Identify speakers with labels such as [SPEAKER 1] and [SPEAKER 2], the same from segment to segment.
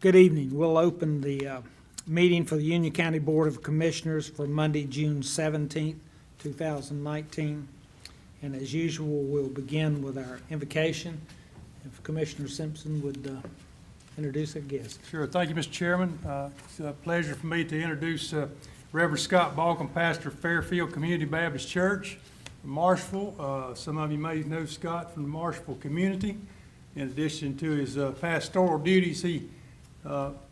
[SPEAKER 1] Good evening. We'll open the meeting for the Union County Board of Commissioners for Monday, June 17th, 2019. And as usual, we'll begin with our invocation. If Commissioner Simpson would introduce our guest.
[SPEAKER 2] Sure. Thank you, Mr. Chairman. It's a pleasure for me to introduce Reverend Scott Balcom, pastor of Fairfield Community Baptist Church from Marshville. Some of you may know Scott from the Marshville community. In addition to his pastoral duties, he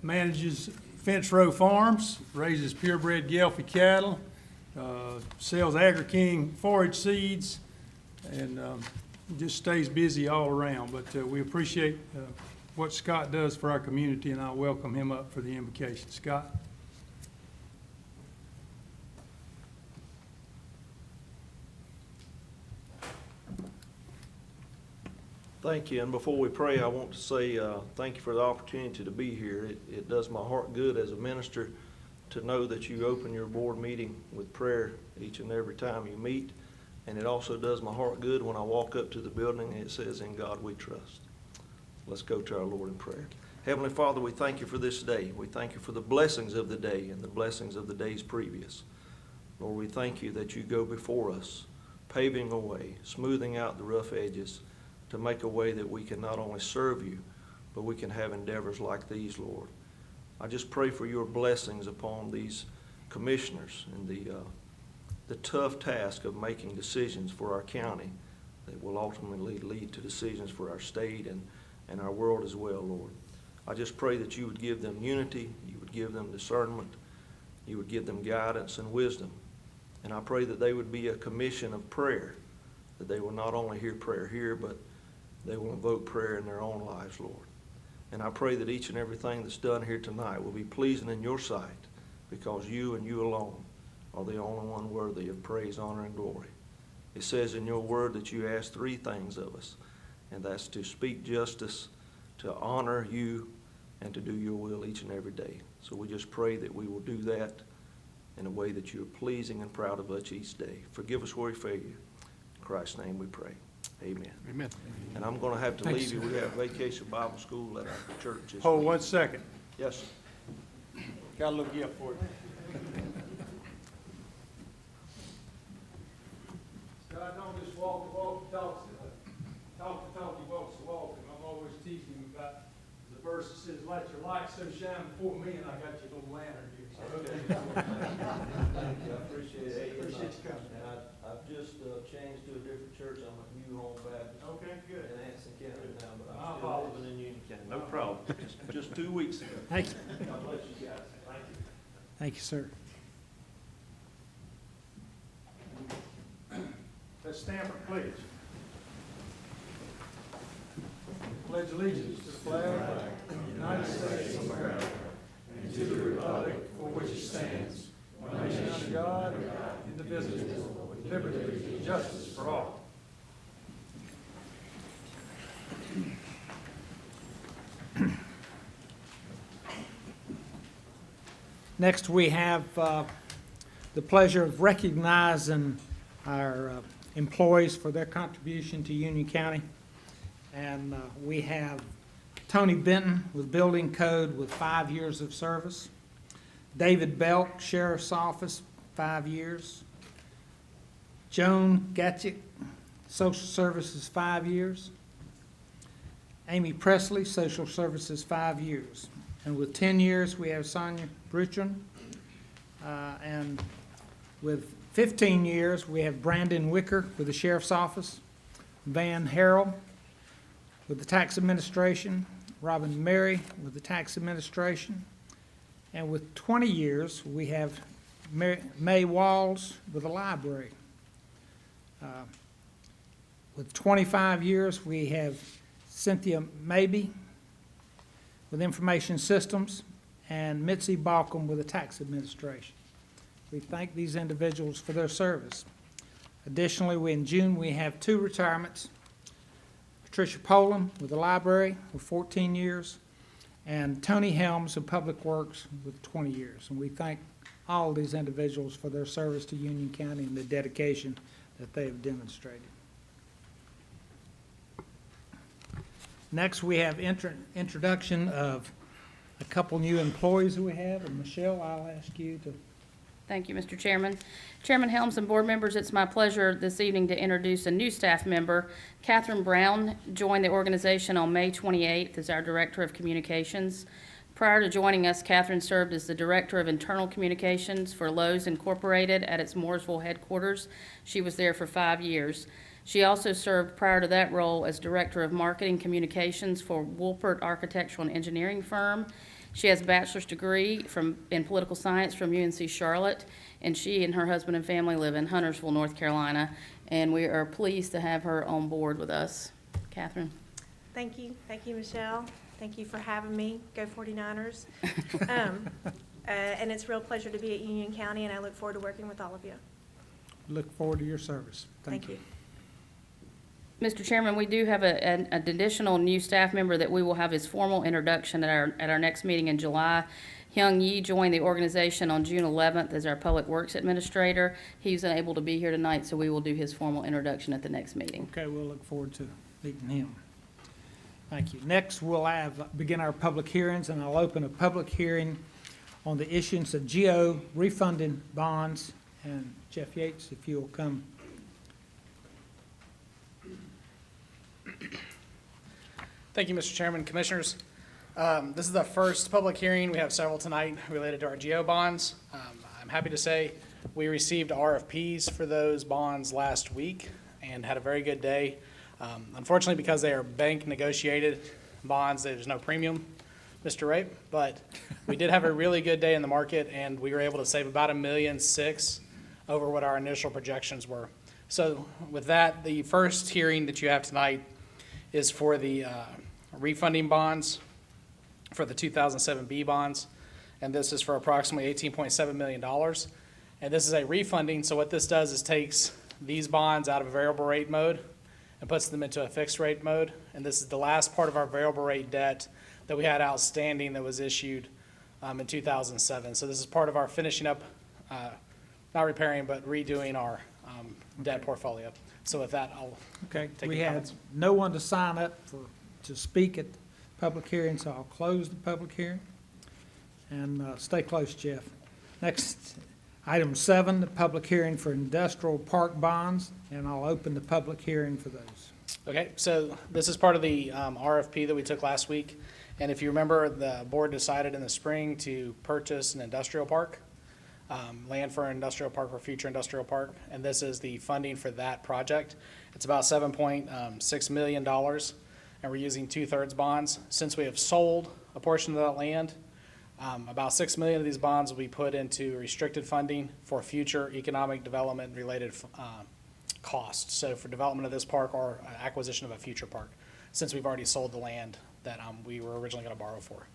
[SPEAKER 2] manages Fence Row Farms, raises purebred Guelphy cattle, sells Agri-King forage seeds, and just stays busy all around. But we appreciate what Scott does for our community, and I'll welcome him up for the invocation. Scott?
[SPEAKER 3] Thank you. And before we pray, I want to say thank you for the opportunity to be here. It does my heart good as a minister to know that you open your board meeting with prayer each and every time you meet. And it also does my heart good when I walk up to the building and it says, "In God we trust." Let's go to our Lord in prayer. Heavenly Father, we thank you for this day. We thank you for the blessings of the day and the blessings of the days previous. Lord, we thank you that you go before us, paving a way, smoothing out the rough edges, to make a way that we can not only serve you, but we can have endeavors like these, Lord. I just pray for your blessings upon these commissioners and the tough task of making decisions for our county that will ultimately lead to decisions for our state and our world as well, Lord. I just pray that you would give them unity, you would give them discernment, you would give them guidance and wisdom. And I pray that they would be a commission of prayer, that they will not only hear prayer here, but they will invoke prayer in their own lives, Lord. And I pray that each and everything that's done here tonight will be pleasing in your sight, because you and you alone are the only one worthy of praise, honor, and glory. It says in your word that you ask three things of us, and that's to speak justice, to honor you, and to do your will each and every day. So we just pray that we will do that in a way that you're pleasing and proud of us each day. Forgive us where we fail you. In Christ's name we pray. Amen.
[SPEAKER 2] Amen.
[SPEAKER 3] And I'm going to have to leave you. We have Vacation Bible School at our church this
[SPEAKER 2] Hold
[SPEAKER 3] week.
[SPEAKER 2] 1 second.
[SPEAKER 3] Yes, sir.
[SPEAKER 2] Got a little gift for you. Scott, don't just walk the walk, he talks the talk, he walks the walk. And I'm always teasing him about the verse that says, "Let your light so shine before me," and I got your little lantern here. So
[SPEAKER 3] Thank you. I appreciate it.
[SPEAKER 2] Appreciate you coming.
[SPEAKER 3] And I've just changed to a different church. I'm at New Home Baptist
[SPEAKER 2] Okay, good.
[SPEAKER 3] in Anson County now, but
[SPEAKER 2] My
[SPEAKER 3] I'm still
[SPEAKER 2] apologies.
[SPEAKER 3] living in Union County. No problem. Just 2 weeks ago.
[SPEAKER 1] Thank you.
[SPEAKER 3] God bless you guys. Thank you.
[SPEAKER 1] Thank you, sir.
[SPEAKER 2] Let's stand for pledge. Pledge allegiance to the flag of the United States of America and to the republic for which it stands, one nation under God, indivisible, with liberty and justice for all.
[SPEAKER 1] Next, we have the pleasure of recognizing our employees for their contribution to Union County. And we have Tony Benton with Building Code with 5 years of service. David Belk, Sheriff's Office, 5 years. Joan Gatchick, Social Services, 5 years. Amy Presley, Social Services, 5 years. And with 10 years, we have Sonia Bruchon. And with 15 years, we have Brandon Wicker with the Sheriff's Office, Van Harrell with the Tax Administration, Robin Mary with the Tax Administration. And with 20 years, we have May Walls with the Library. With 25 years, we have Cynthia Mabey with Information Systems, and Mitzi Balcom with the Tax Administration. We thank these individuals for their service. Additionally, in June, we have 2 retirements. Patricia Poland with the Library for 14 years, and Tony Helms of Public Works with 20 years. And we thank all these individuals for their service to Union County and the dedication that they have demonstrated. Next, we have introduction of a couple new employees that we have, and Michelle, I'll ask you to.
[SPEAKER 4] Thank you, Mr. Chairman. Chairman Helms and board members, it's my pleasure this evening to introduce a new staff member. Catherine Brown joined the organization on May 28th as our Director of Communications. Prior to joining us, Catherine served as the Director of Internal Communications for Lowe's Incorporated at its Mooresville headquarters. She was there for 5 years. She also served prior to that role as Director of Marketing Communications for Woolpert Architectural and Engineering Firm. She has a bachelor's degree in political science from UNC Charlotte, and she and her husband and family live in Huntersville, North Carolina, and we are pleased to have her on board with us. Catherine.
[SPEAKER 5] Thank you, Michelle. Thank you for having me. Go 49ers. And it's a real pleasure to be at Union County, and I look forward to working with all of you.
[SPEAKER 1] Look forward to your service.
[SPEAKER 5] Thank you.
[SPEAKER 4] Mr. Chairman, we do have an additional new staff member that we will have his formal introduction at our next meeting in July. Hyung Yi joined the organization on June 11th as our Public Works Administrator. He's unable to be here tonight, so we will do his formal introduction at the next meeting.
[SPEAKER 1] Okay, we'll look forward to meeting him. Thank you. Next, we'll begin our public hearings, and I'll open a public hearing on the issuance of GO refunding bonds. And Jeff Yates, if you'll come.
[SPEAKER 6] Thank you, Mr. Chairman, Commissioners. This is the first public hearing. We have several tonight related to our GO bonds. I'm happy to say we received RFPs for those bonds last week and had a very good day. Unfortunately, because they are bank negotiated bonds, there's no premium, Mr. Rape, but we did have a really good day in the market, and we were able to save about $1.6 million over what our initial projections were. So with that, the first hearing that you have tonight is for the refunding bonds for the 2007B bonds, and this is for approximately $18.7 million. And this is a refunding, so what this does is takes these bonds out of a variable rate mode and puts them into a fixed rate mode. And this is the last part of our variable rate debt that we had outstanding that was issued in 2007. So this is part of our finishing up, not repairing, but redoing our debt portfolio. So with that, I'll
[SPEAKER 1] Okay,
[SPEAKER 6] take
[SPEAKER 1] we
[SPEAKER 6] your
[SPEAKER 1] had
[SPEAKER 6] comments.
[SPEAKER 1] no one to sign up to speak at the public hearing, so I'll close the public hearing. And stay close, Jeff. Next, item 7, the public hearing for industrial park bonds, and I'll open the public hearing for those.
[SPEAKER 6] Okay, so this is part of the RFP that we took last week. And if you remember, the board decided in the spring to purchase an industrial park, land for an industrial park, for future industrial park. And this is the funding for that project. It's about $7.6 million, and we're using 2/3 bonds. Since we have sold a portion of that land, about $6 million of these bonds will be put into restricted funding for future economic development related costs. So for development of this park or acquisition of a future park, since we've already sold the land that we were originally going to borrow for.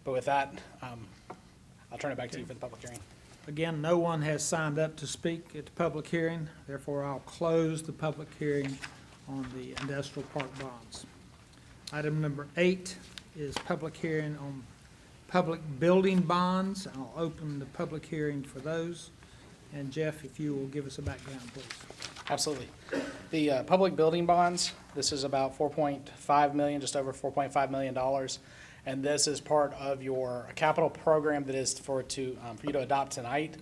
[SPEAKER 6] But with that, I'll turn it back to you for the public hearing.
[SPEAKER 1] Again, no one has signed up to speak at the public hearing, therefore I'll close the public hearing on the industrial park bonds. Item number 8 is public hearing on public building bonds. I'll open the public hearing for those. And Jeff, if you will give us a background, please.
[SPEAKER 6] Absolutely. The public building bonds, this is about $4.5 million, just over $4.5 million. And this is part of your capital program that is for you to adopt tonight.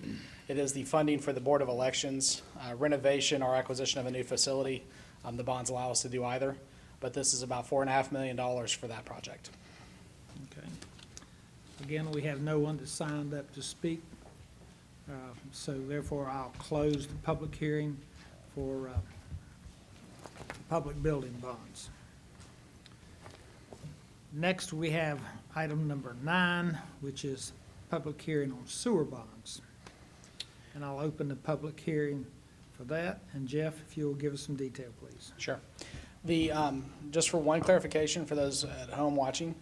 [SPEAKER 6] It is the funding for the Board of Elections, renovation or acquisition of a new facility. The bonds allow us to do either, but this is about $4.5 million for that project.
[SPEAKER 1] Okay. Again, we have no one that signed up to speak, so therefore I'll close the public hearing for public building bonds. Next, we have item number 9, which is public hearing on sewer bonds. And I'll open the public hearing for that. And Jeff, if you'll give us some detail, please.
[SPEAKER 6] Sure. The, just for one clarification for those at home watching,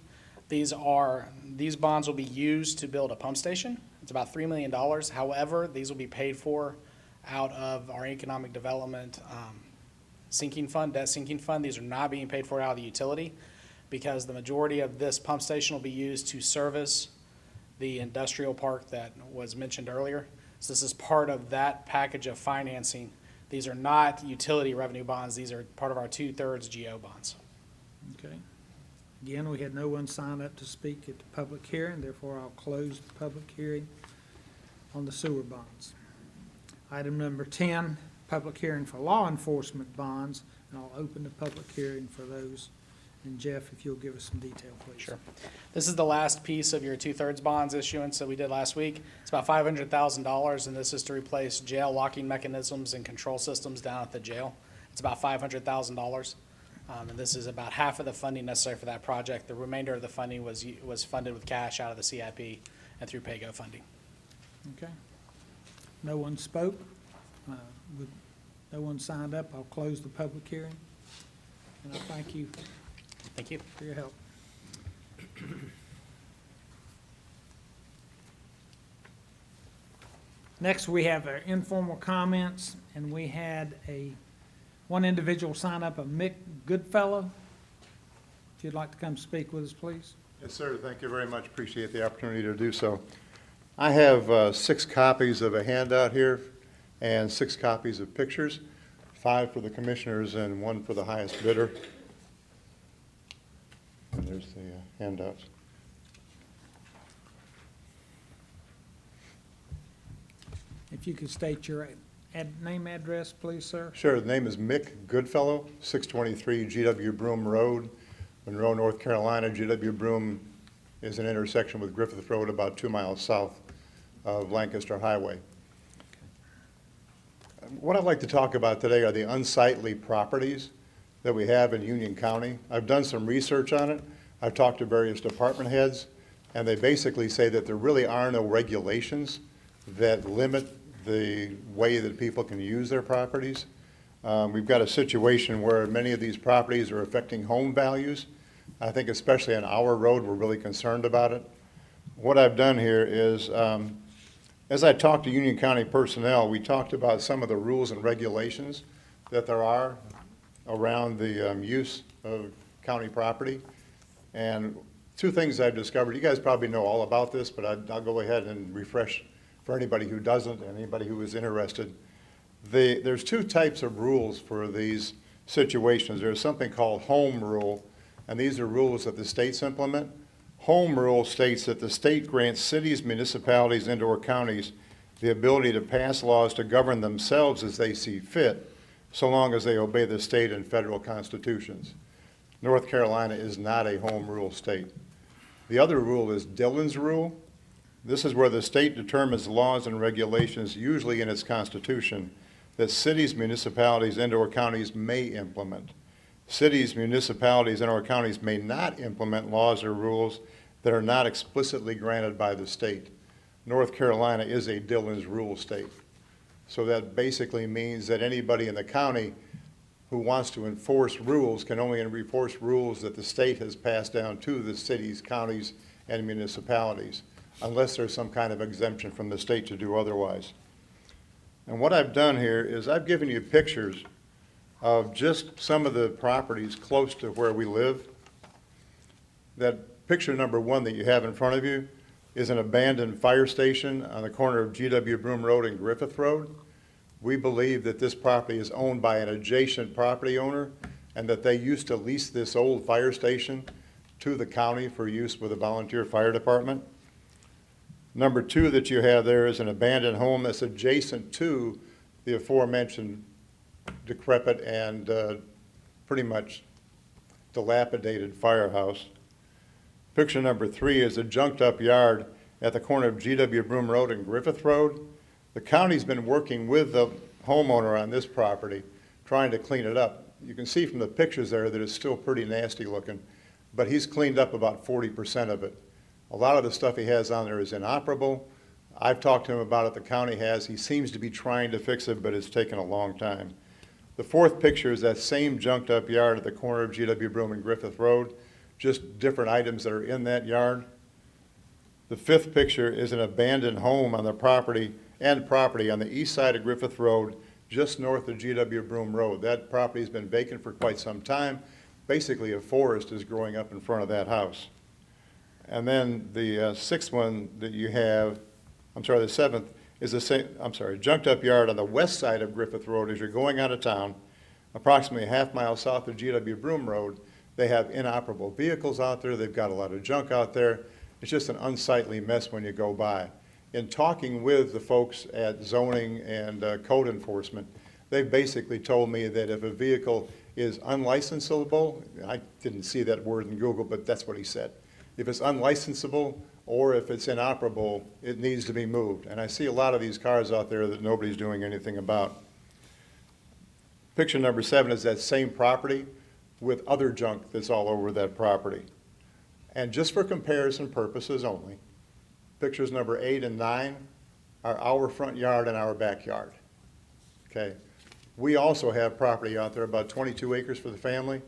[SPEAKER 6] these bonds will be used to build a pump station. It's about $3 million. However, these will be paid for out of our economic development sinking fund, debt sinking fund. These are not being paid for out of the utility because the majority of this pump station will be used to service the industrial park that was mentioned earlier. So this is part of that package of financing. These are not utility revenue bonds. These are part of our 2/3 GO bonds.
[SPEAKER 1] Okay. Again, we had no one sign up to speak at the public hearing, therefore I'll close the public hearing on the sewer bonds. Item number 10, public hearing for law enforcement bonds, and I'll open the public hearing for those. And Jeff, if you'll give us some detail, please.
[SPEAKER 6] Sure. This is the last piece of your 2/3 bonds issuance that we did last week. It's about $500,000, and this is to replace jail locking mechanisms and control systems down at the jail. It's about $500,000. And this is about half of the funding necessary for that project. The remainder of the funding was funded with cash out of the CIP and through PAYGO funding.
[SPEAKER 1] Okay. No one spoke. With no one signed up, I'll close the public hearing. And I thank you
[SPEAKER 6] Thank you.
[SPEAKER 1] for your help. Next, we have our informal comments, and we had one individual sign up, a Mick Goodfellow. If you'd like to come speak with us, please.
[SPEAKER 7] Yes, sir. Thank you very much. Appreciate the opportunity to do so. I have 6 copies of a handout here and 6 copies of pictures, 5 for the commissioners and 1 for the highest bidder. And there's the handouts.
[SPEAKER 1] If you could state your name, address, please, sir.
[SPEAKER 7] Sure. The name is Mick Goodfellow, 623 G.W. Broom Road, Monroe, North Carolina. G.W. Broom is an intersection with Griffith Road about 2 miles south of Lancaster Highway. What I'd like to talk about today are the unsightly properties that we have in Union County. I've done some research on it. I've talked to various department heads, and they basically say that there really are no regulations that limit the way that people can use their properties. We've got a situation where many of these properties are affecting home values. I think especially on our road, we're really concerned about it. What I've done here is, as I talked to Union County personnel, we talked about some of the rules and regulations that there are around the use of county property. And 2 things I've discovered. You guys probably know all about this, but I'll go ahead and refresh for anybody who doesn't and anybody who is interested. There's 2 types of rules for these situations. There's something called home rule, and these are rules that the states implement. Home rule states that the state grants cities, municipalities, and/or counties the ability to pass laws to govern themselves as they see fit, so long as they obey the state and federal constitutions. North Carolina is not a home rule state. The other rule is Dillon's rule. This is where the state determines laws and regulations, usually in its constitution, that cities, municipalities, and/or counties may implement. Cities, municipalities, and/or counties may not implement laws or rules that are not explicitly granted by the state. North Carolina is a Dillon's rule state. So that basically means that anybody in the county who wants to enforce rules can only enforce rules that the state has passed down to the cities, counties, and municipalities, unless there's some kind of exemption from the state to do otherwise. And what I've done here is I've given you pictures of just some of the properties close to where we live. That picture number 1 that you have in front of you is an abandoned fire station on the corner of G.W. Broom Road and Griffith Road. We believe that this property is owned by an adjacent property owner and that they used to lease this old fire station to the county for use with a volunteer fire department. Number 2 that you have there is an abandoned home that's adjacent to the aforementioned decrepit and pretty much dilapidated firehouse. Picture number 3 is a junked up yard at the corner of G.W. Broom Road and Griffith Road. The county's been working with the homeowner on this property, trying to clean it up. You can see from the pictures there that it's still pretty nasty looking, but he's cleaned up about 40% of it. A lot of the stuff he has on there is inoperable. I've talked to him about it, the county has. He seems to be trying to fix it, but it's taken a long time. The 4th picture is that same junked up yard at the corner of G.W. Broom and Griffith Road, just different items that are in that yard. The 5th picture is an abandoned home on the property on the east side of Griffith Road, just north of G.W. Broom Road. That property's been vacant for quite some time. Basically, a forest is growing up in front of that house. And then the 6th one that you have, the 7th, is the same, junked up yard on the west side of Griffith Road as you're going out of town, approximately a half mile south of G.W. Broom Road. They have inoperable vehicles out there. They've got a lot of junk out there. It's just an unsightly mess when you go by. In talking with the folks at zoning and code enforcement, they've basically told me that if a vehicle is unlicensable, I didn't see that word in Google, but that's what he said. If it's unlicensable or if it's inoperable, it needs to be moved. And I see a lot of these cars out there that nobody's doing anything about. Picture number 7 is that same property with other junk that's all over that property. And just for comparison purposes only, pictures number 8 and 9 are our front yard and our backyard. Okay. We also have property out there, about 22 acres for the family.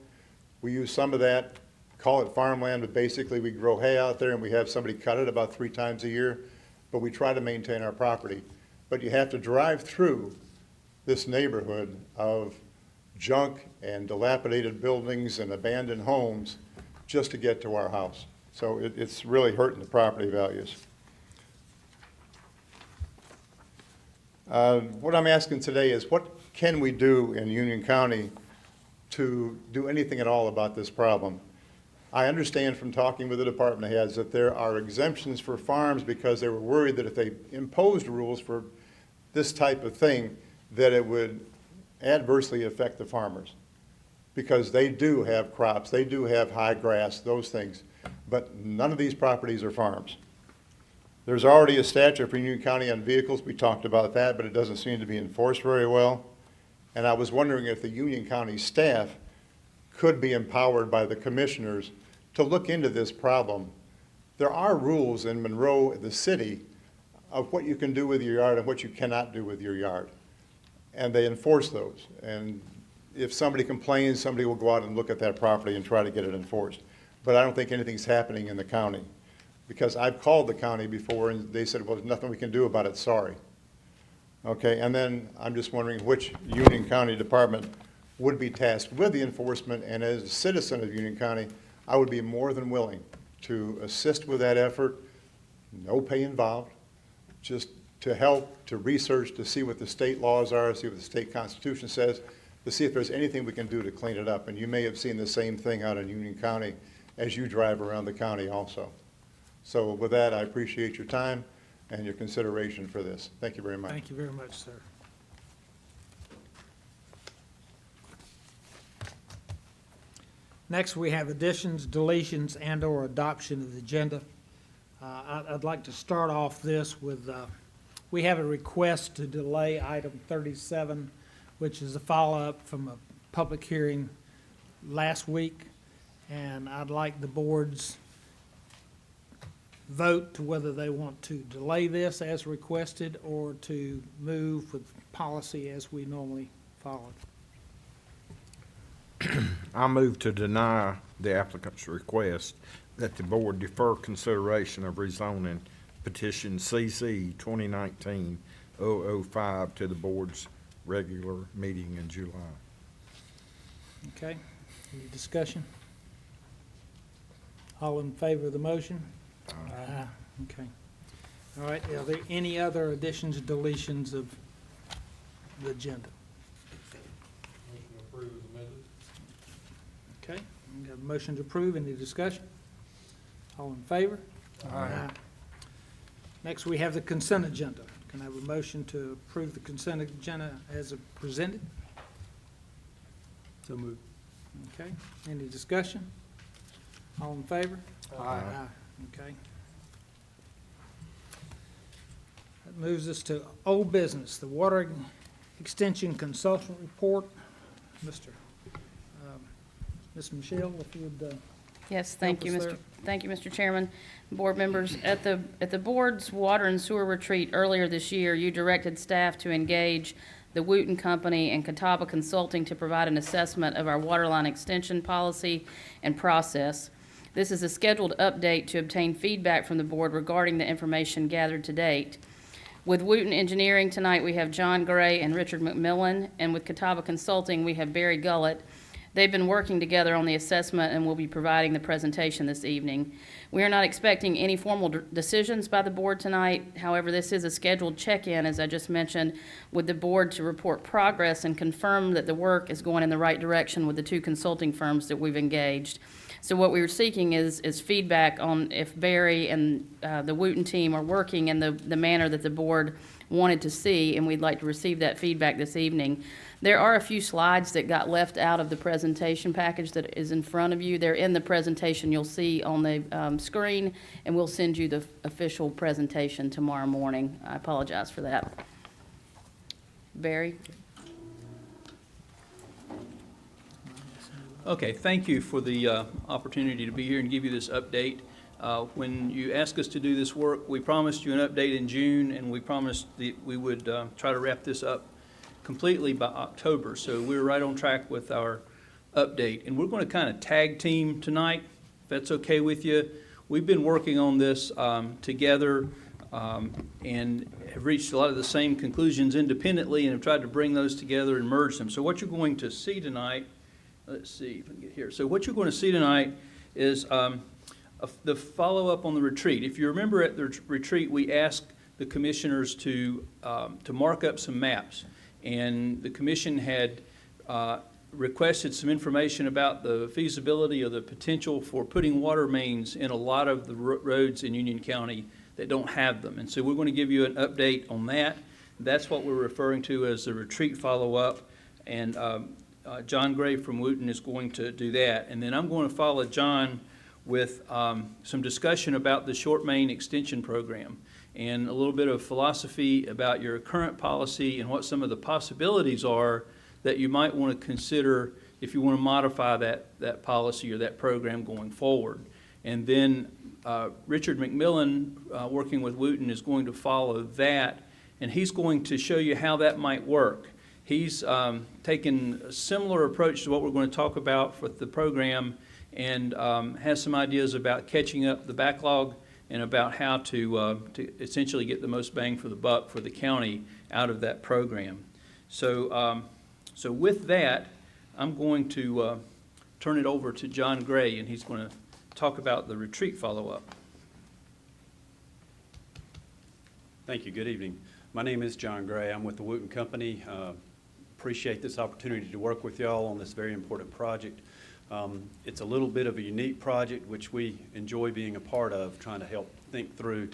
[SPEAKER 7] We use some of that, call it farmland, but basically we grow hay out there and we have somebody cut it about 3 times a year, but we try to maintain our property. But you have to drive through this neighborhood of junk and dilapidated buildings and abandoned homes just to get to our house. So it's really hurting the property values. What I'm asking today is, what can we do in Union County to do anything at all about this problem? I understand from talking with the department heads that there are exemptions for farms because they were worried that if they imposed rules for this type of thing, that it would adversely affect the farmers. Because they do have crops, they do have high grass, those things. But none of these properties are farms. There's already a statute for Union County on vehicles. We talked about that, but it doesn't seem to be enforced very well. And I was wondering if the Union County staff could be empowered by the commissioners to look into this problem. There are rules in Monroe, the city, of what you can do with your yard and what you cannot do with your yard. And they enforce those. And if somebody complains, somebody will go out and look at that property and try to get it enforced. But I don't think anything's happening in the county. Because I've called the county before and they said, well, there's nothing we can do about it, sorry. Okay, and then I'm just wondering which Union County department would be tasked with the enforcement, and as a citizen of Union County, I would be more than willing to assist with that effort, no pay involved, just to help, to research, to see what the state laws are, see what the state constitution says, to see if there's anything we can do to clean it up. And you may have seen the same thing out in Union County as you drive around the county also. So with that, I appreciate your time and your consideration for this. Thank you very much.
[SPEAKER 1] Thank you very much, sir. Next, we have additions, deletions, and/or adoption of the agenda. I'd like to start off this with, we have a request to delay item 37, which is a follow-up from a public hearing last week, and I'd like the board's vote to whether they want to delay this as requested or to move with policy as we normally follow.
[SPEAKER 8] I move to deny the applicant's request that the board defer consideration of rezoning petition CC 2019-005 to the board's regular meeting in July.
[SPEAKER 1] Okay, any discussion? All in favor of the motion? Aye. Okay. All right, are there any other additions, deletions of the agenda? Okay, we got a motion to approve. Any discussion? All in favor? Aye. Next, we have the consent agenda. Can I have a motion to approve the consent agenda as presented?
[SPEAKER 2] So moved.
[SPEAKER 1] Okay, any discussion? All in favor?
[SPEAKER 8] Aye.
[SPEAKER 1] Okay. That moves us to old business, the Water Extension Consultant Report. Ms. Michelle, if you would,
[SPEAKER 4] Yes, thank you,
[SPEAKER 1] Help us
[SPEAKER 4] Mr. Thank you, Mr. Chairman. Board members, at the board's water and sewer retreat earlier this year, you directed staff to engage the Wooten Company and Catawba Consulting to provide an assessment of our water line extension policy and process. This is a scheduled update to obtain feedback from the board regarding the information gathered to date. With Wooten Engineering tonight, we have John Gray and Richard McMillan, and with Catawba Consulting, we have Barry Gullett. They've been working together on the assessment and will be providing the presentation this evening. We are not expecting any formal decisions by the board tonight. However, this is a scheduled check-in, as I just mentioned, with the board to report progress and confirm that the work is going in the right direction with the two consulting firms that we've engaged. So what we were seeking is feedback on if Barry and the Wooten team are working in the manner that the board wanted to see, and we'd like to receive that feedback this evening. There are a few slides that got left out of the presentation package that is in front of you. They're in the presentation you'll see on the screen, and we'll send you the official presentation tomorrow morning. I apologize for that. Barry?
[SPEAKER 9] Okay, thank you for the opportunity to be here and give you this update. When you asked us to do this work, we promised you an update in June, and we promised that we would try to wrap this up completely by October. So we're right on track with our update. And we're going to kind of tag team tonight, if that's okay with you. We've been working on this together and have reached a lot of the same conclusions independently and have tried to bring those together and merge them. So what you're going to see tonight, let's see if I can get here. So what you're going to see tonight is the follow-up on the retreat. If you remember at the retreat, we asked the commissioners to mark up some maps. And the commission had requested some information about the feasibility of the potential for putting water mains in a lot of the roads in Union County that don't have them. And so we're going to give you an update on that. That's what we're referring to as the retreat follow-up. And John Gray from Wooten is going to do that. And then I'm going to follow John with some discussion about the short main extension program and a little bit of philosophy about your current policy and what some of the possibilities are that you might want to consider if you want to modify that policy or that program going forward. And then Richard McMillan, working with Wooten, is going to follow that, and he's going to show you how that might work. He's taken a similar approach to what we're going to talk about with the program and has some ideas about catching up the backlog and about how to essentially get the most bang for the buck for the county out of that program. So, so with that, I'm going to turn it over to John Gray, and he's going to talk about the retreat follow-up.
[SPEAKER 10] Thank you. Good evening. My name is John Gray. I'm with the Wooten Company. Appreciate this opportunity to work with y'all on this very important project. It's a little bit of a unique project which we enjoy being a part of, trying to help think through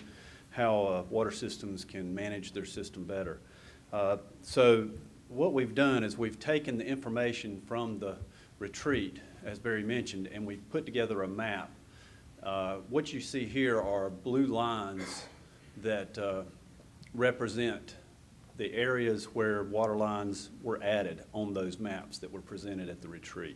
[SPEAKER 10] how water systems can manage their system better. So what we've done is we've taken the information from the retreat, as Barry mentioned, and we've put together a map. What you see here are blue lines that represent the areas where water lines were added on those maps that were presented at the retreat.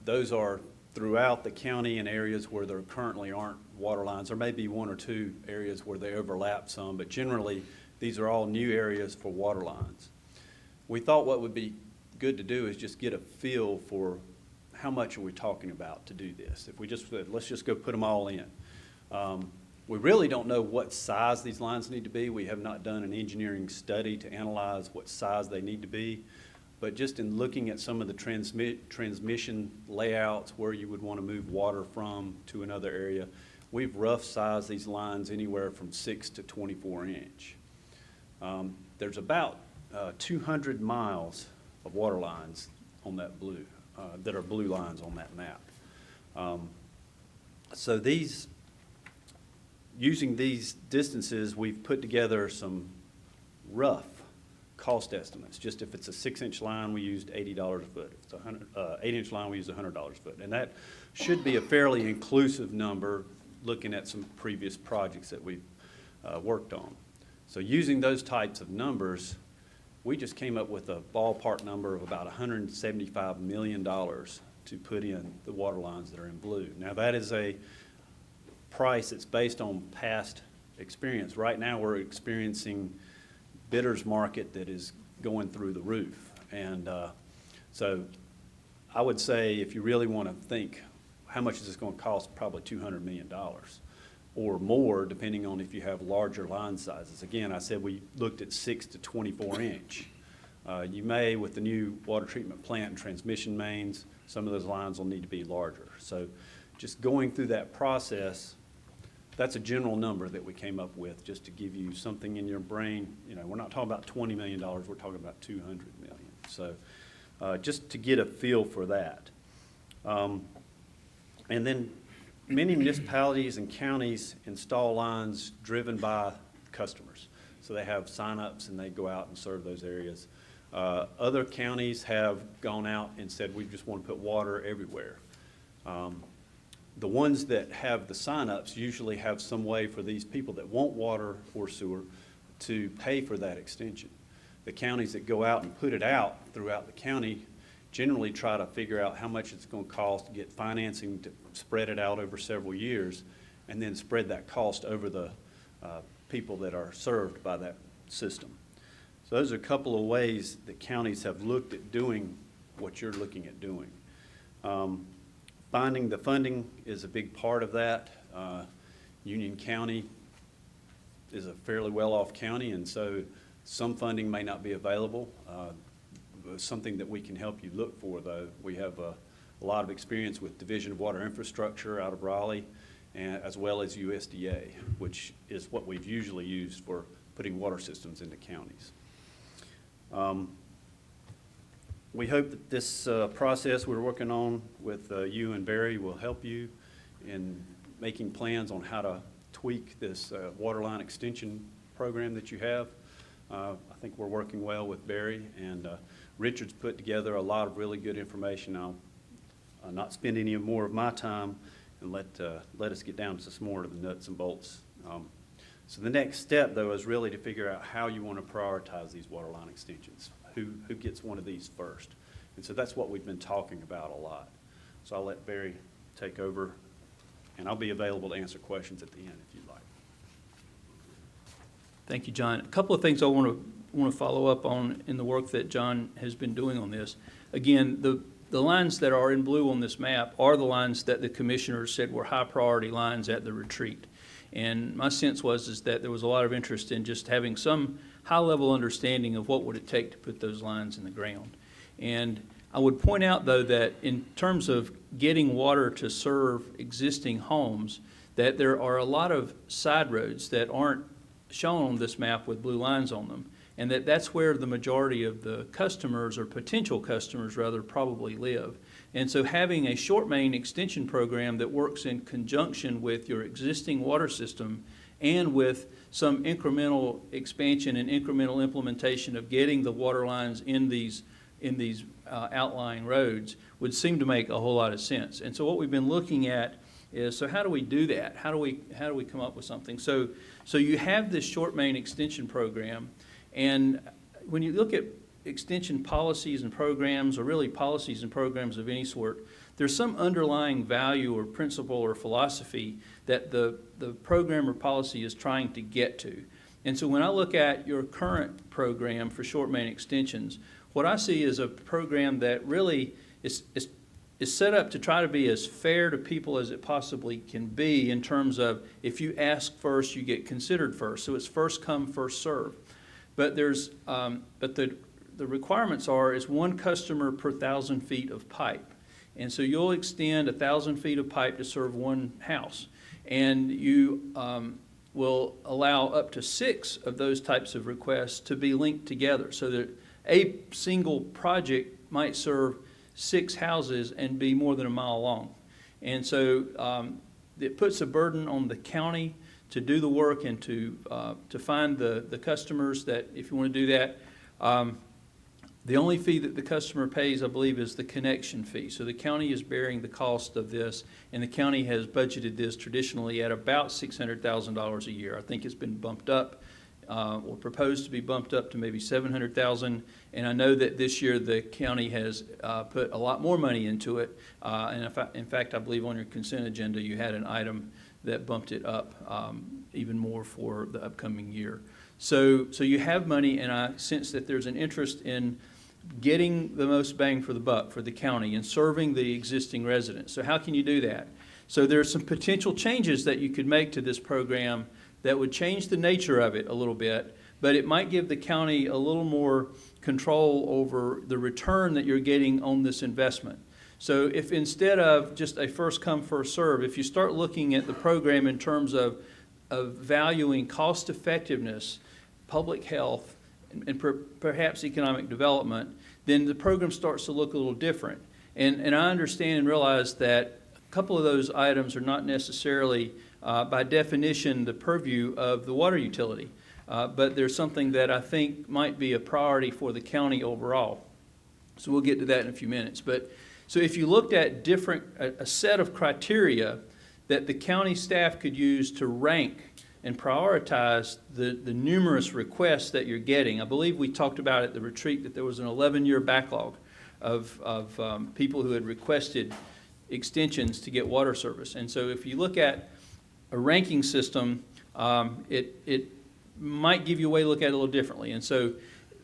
[SPEAKER 10] Those are throughout the county in areas where there currently aren't water lines. There may be one or two areas where they overlap some, but generally these are all new areas for water lines. We thought what would be good to do is just get a feel for how much are we talking about to do this. If we just said, let's just go put them all in. We really don't know what size these lines need to be. We have not done an engineering study to analyze what size they need to be. But just in looking at some of the transmission layouts where you would want to move water from to another area, we've rough sized these lines anywhere from 6 to 24 inch. There's about 200 miles of water lines on that blue, that are blue lines on that map. So using these distances, we've put together some rough cost estimates. Just if it's a 6-inch line, we used $80 a foot. If it's a 8-inch line, we used $100 a foot. And that should be a fairly inclusive number looking at some previous projects that we've worked on. So using those types of numbers, we just came up with a ballpark number of about $175 million to put in the water lines that are in blue. Now that is a price that's based on past experience. Right now we're experiencing bidders market that is going through the roof. And so I would say if you really want to think how much is this going to cost, probably $200 million or more, depending on if you have larger line sizes. Again, I said we looked at 6 to 24 inch You may, with the new water treatment plant and transmission mains, some of those lines will need to be larger. So just going through that process, that's a general number that we came up with, just to give you something in your brain. You know, we're not talking about $20 million, we're talking about $200 million. So just to get a feel for that. And then many municipalities and counties install lines driven by customers. So they have sign-ups and they go out and serve those areas. Other counties have gone out and said, we just want to put water everywhere. The ones that have the sign-ups usually have some way for these people that want water or sewer to pay for that extension. The counties that go out and put it out throughout the county generally try to figure out how much it's going to cost to get financing to spread it out over several years, and then spread that cost over the people that are served by that system. So those are a couple of ways that counties have looked at doing what you're looking at doing. Finding the funding is a big part of that. Union County is a fairly well-off county, and so some funding may not be available. Something that we can help you look for, though. We have a lot of experience with Division of Water Infrastructure out of Raleigh, and as well as USDA, which is what we've usually used for putting water systems into counties. We hope that this process we're working on with you and Barry will help you in making plans on how to tweak this water line extension program that you have. I think we're working well with Barry, and Richard's put together a lot of really good information. I'll not spend any more of my time and let us get down to some more of the nuts and bolts. So the next step, though, is really to figure out how you want to prioritize these water line extensions. Who gets one of these first? And so that's what we've been talking about a lot. So I'll let Barry take over, and I'll be available to answer questions at the end if you'd like.
[SPEAKER 9] Thank you, John. A couple of things I want to follow up on in the work that John has been doing on this. Again, the lines that are in blue on this map are the lines that the commissioners said were high priority lines at the retreat. And my sense is that there was a lot of interest in just having some high-level understanding of what would it take to put those lines in the ground. And I would point out, though, that in terms of getting water to serve existing homes, that there are a lot of side roads that aren't shown on this map with blue lines on them, and that's where the majority of the customers, or potential customers rather, probably live. And so having a short main extension program that works in conjunction with your existing water system and with some incremental expansion and incremental implementation of getting the water lines in these outlying roads would seem to make a whole lot of sense. And so what we've been looking at is, so how do we do that? How do we come up with something? So you have this short main extension program, and when you look at extension policies and programs, or really policies and programs of any sort, there's some underlying value or principle or philosophy that the program or policy is trying to get to. And so when I look at your current program for short main extensions, what I see is a program that really is set up to try to be as fair to people as it possibly can be, in terms of if you ask first, you get considered first. So it's first come, first serve. But the requirements is one customer per 1,000 feet of pipe. And so you'll extend 1,000 feet of pipe to serve one house. And you will allow up to 6 of those types of requests to be linked together, so that a single project might serve 6 houses and be more than a mile long. And so it puts a burden on the county to do the work and to find the customers that, if you want to do that, the only fee that the customer pays, I believe, is the connection fee. So the county is bearing the cost of this, and the county has budgeted this traditionally at about $600,000 a year. I think it's been bumped up, or proposed to be bumped up to maybe $700,000. And I know that this year the county has put a lot more money into it. And in fact, I believe on your consent agenda you had an item that bumped it up even more for the upcoming year. So you have money, and I sense that there's an interest in getting the most bang for the buck for the county and serving the existing residents. So how can you do that? So there's some potential changes that you could make to this program that would change the nature of it a little bit, but it might give the county a little more control over the return that you're getting on this investment. So if instead of just a first come, first serve, if you start looking at the program in terms of valuing cost effectiveness, public health, and perhaps economic development, then the program starts to look a little different. And I understand and realize that a couple of those items are not necessarily, by definition, the purview of the water utility. But there's something that I think might be a priority for the county overall. So we'll get to that in a few minutes. But so if you looked at a set of criteria that the county staff could use to rank and prioritize the numerous requests that you're getting. I believe we talked about at the retreat that there was an 11-year backlog of people who had requested extensions to get water service. And so if you look at a ranking system, it might give you a way to look at it a little differently. And so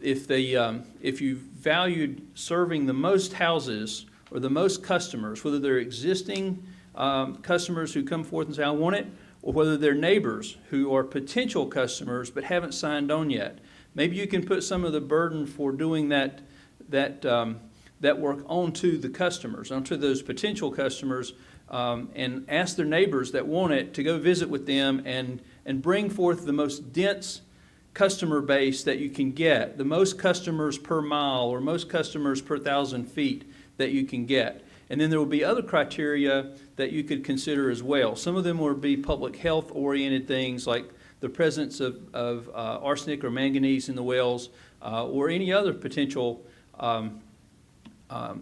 [SPEAKER 9] if you valued serving the most houses or the most customers, whether they're existing customers who come forth and say, I want it, or whether they're neighbors who are potential customers but haven't signed on yet. Maybe you can put some of the burden for doing that work onto the customers, onto those potential customers, and ask their neighbors that want it to go visit with them and bring forth the most dense customer base that you can get, the most customers per mile or most customers per 1,000 feet that you can get. And then there will be other criteria that you could consider as well. Some of them will be public health oriented things like the presence of arsenic or manganese in the wells, or any other potential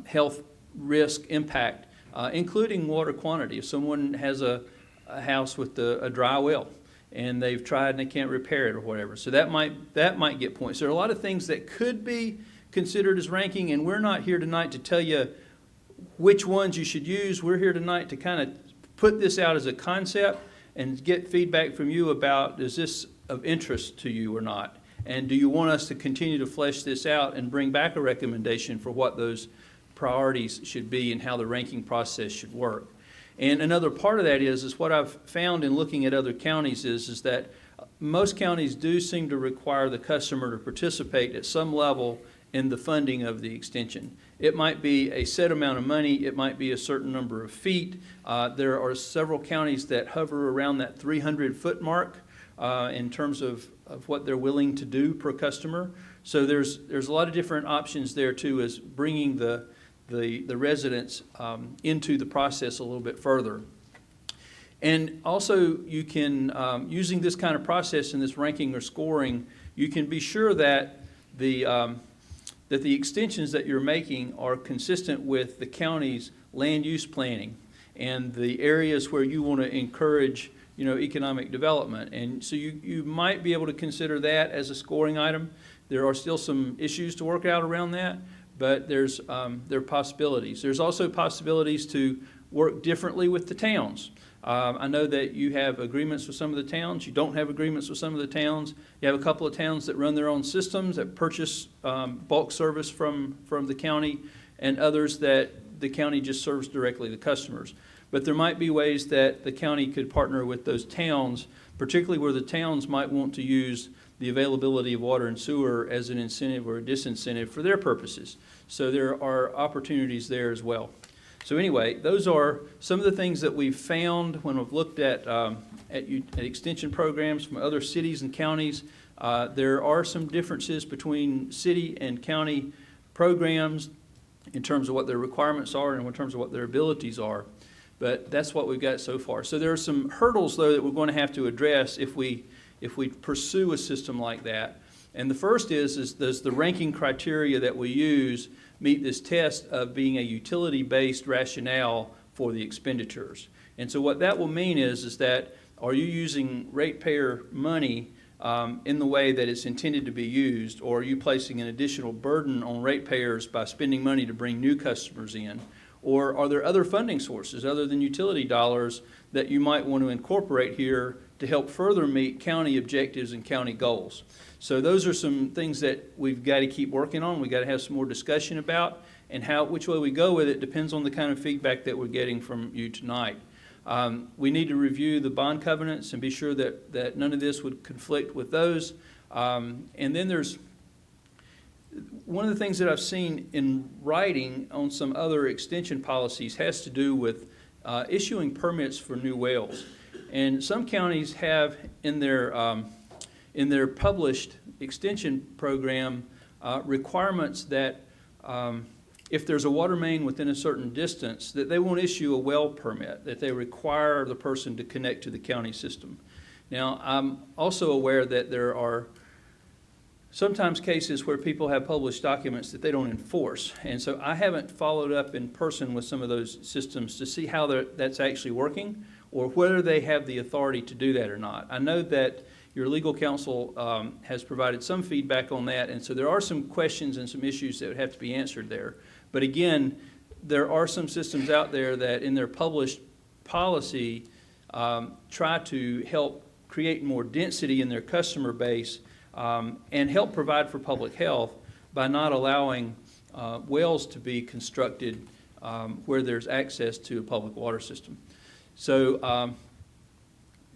[SPEAKER 9] health risk impact, including water quantity. If someone has a house with a dry well and they've tried and they can't repair it or whatever, so that might get points. There are a lot of things that could be considered as ranking, and we're not here tonight to tell you which ones you should use. We're here tonight to kind of put this out as a concept and get feedback from you about, is this of interest to you or not? And do you want us to continue to flesh this out and bring back a recommendation for what those priorities should be and how the ranking process should work? And another part of that is what I've found in looking at other counties is that most counties do seem to require the customer to participate at some level in the funding of the extension. It might be a set amount of money, it might be a certain number of feet. There are several counties that hover around that 300-foot mark in terms of what they're willing to do per customer. So there's a lot of different options there too, as bringing the residents into the process a little bit further. And also you can, using this kind of process in this ranking or scoring, you can be sure that the extensions that you're making are consistent with the county's land use planning and the areas where you want to encourage, economic development. And so you might be able to consider that as a scoring item. There are still some issues to work out around that, but there are possibilities. There's also possibilities to work differently with the towns. I know that you have agreements with some of the towns. You don't have agreements with some of the towns. You have a couple of towns that run their own systems, that purchase bulk service from the county, and others that the county just serves directly the customers. But there might be ways that the county could partner with those towns, particularly where the towns might want to use the availability of water and sewer as an incentive or a disincentive for their purposes. So there are opportunities there as well. So anyway, those are some of the things that we've found when we've looked at extension programs from other cities and counties. There are some differences between city and county programs in terms of what their requirements are and in terms of what their abilities are. But that's what we've got so far. So there are some hurdles, though, that we're going to have to address if we pursue a system like that. And the first is does the ranking criteria that we use meet this test of being a utility-based rationale for the expenditures? And so what that will mean is that are you using ratepayer money in the way that it's intended to be used, or are you placing an additional burden on ratepayers by spending money to bring new customers in? Or are there other funding sources other than utility dollars that you might want to incorporate here to help further meet county objectives and county goals? So those are some things that we've got to keep working on. We've got to have some more discussion about, and which way we go with it depends on the kind of feedback that we're getting from you tonight. We need to review the bond covenants and be sure that none of this would conflict with those. And then there's one of the things that I've seen in writing on some other extension policies has to do with issuing permits for new wells. And some counties have in their published extension program requirements that if there's a water main within a certain distance, that they won't issue a well permit, that they require the person to connect to the county system. Now, I'm also aware that there are sometimes cases where people have published documents that they don't enforce. And so I haven't followed up in person with some of those systems to see how that's actually working or whether they have the authority to do that or not. I know that your legal counsel has provided some feedback on that, and so there are some questions and some issues that would have to be answered there. But again, there are some systems out there that in their published policy try to help create more density in their customer base and help provide for public health by not allowing wells to be constructed where there's access to a public water system. So,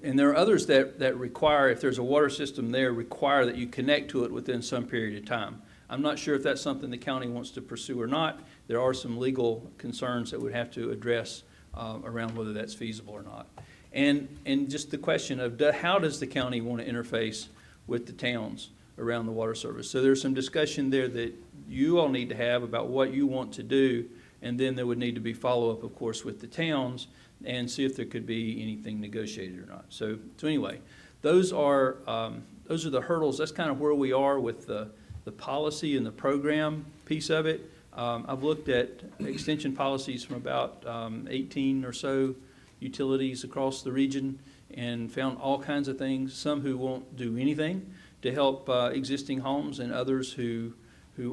[SPEAKER 9] and there are others that require, if there's a water system there, require that you connect to it within some period of time. I'm not sure if that's something the county wants to pursue or not. There are some legal concerns that would have to address around whether that's feasible or not. And just the question of how does the county want to interface with the towns around the water service. So there's some discussion there that you all need to have about what you want to do, and then there would need to be follow-up, of course, with the towns and see if there could be anything negotiated or not. So anyway, those are the hurdles. That's kind of where we are with the policy and the program piece of it. I've looked at extension policies from about 18 or so utilities across the region and found all kinds of things, some who won't do anything to help existing homes and others who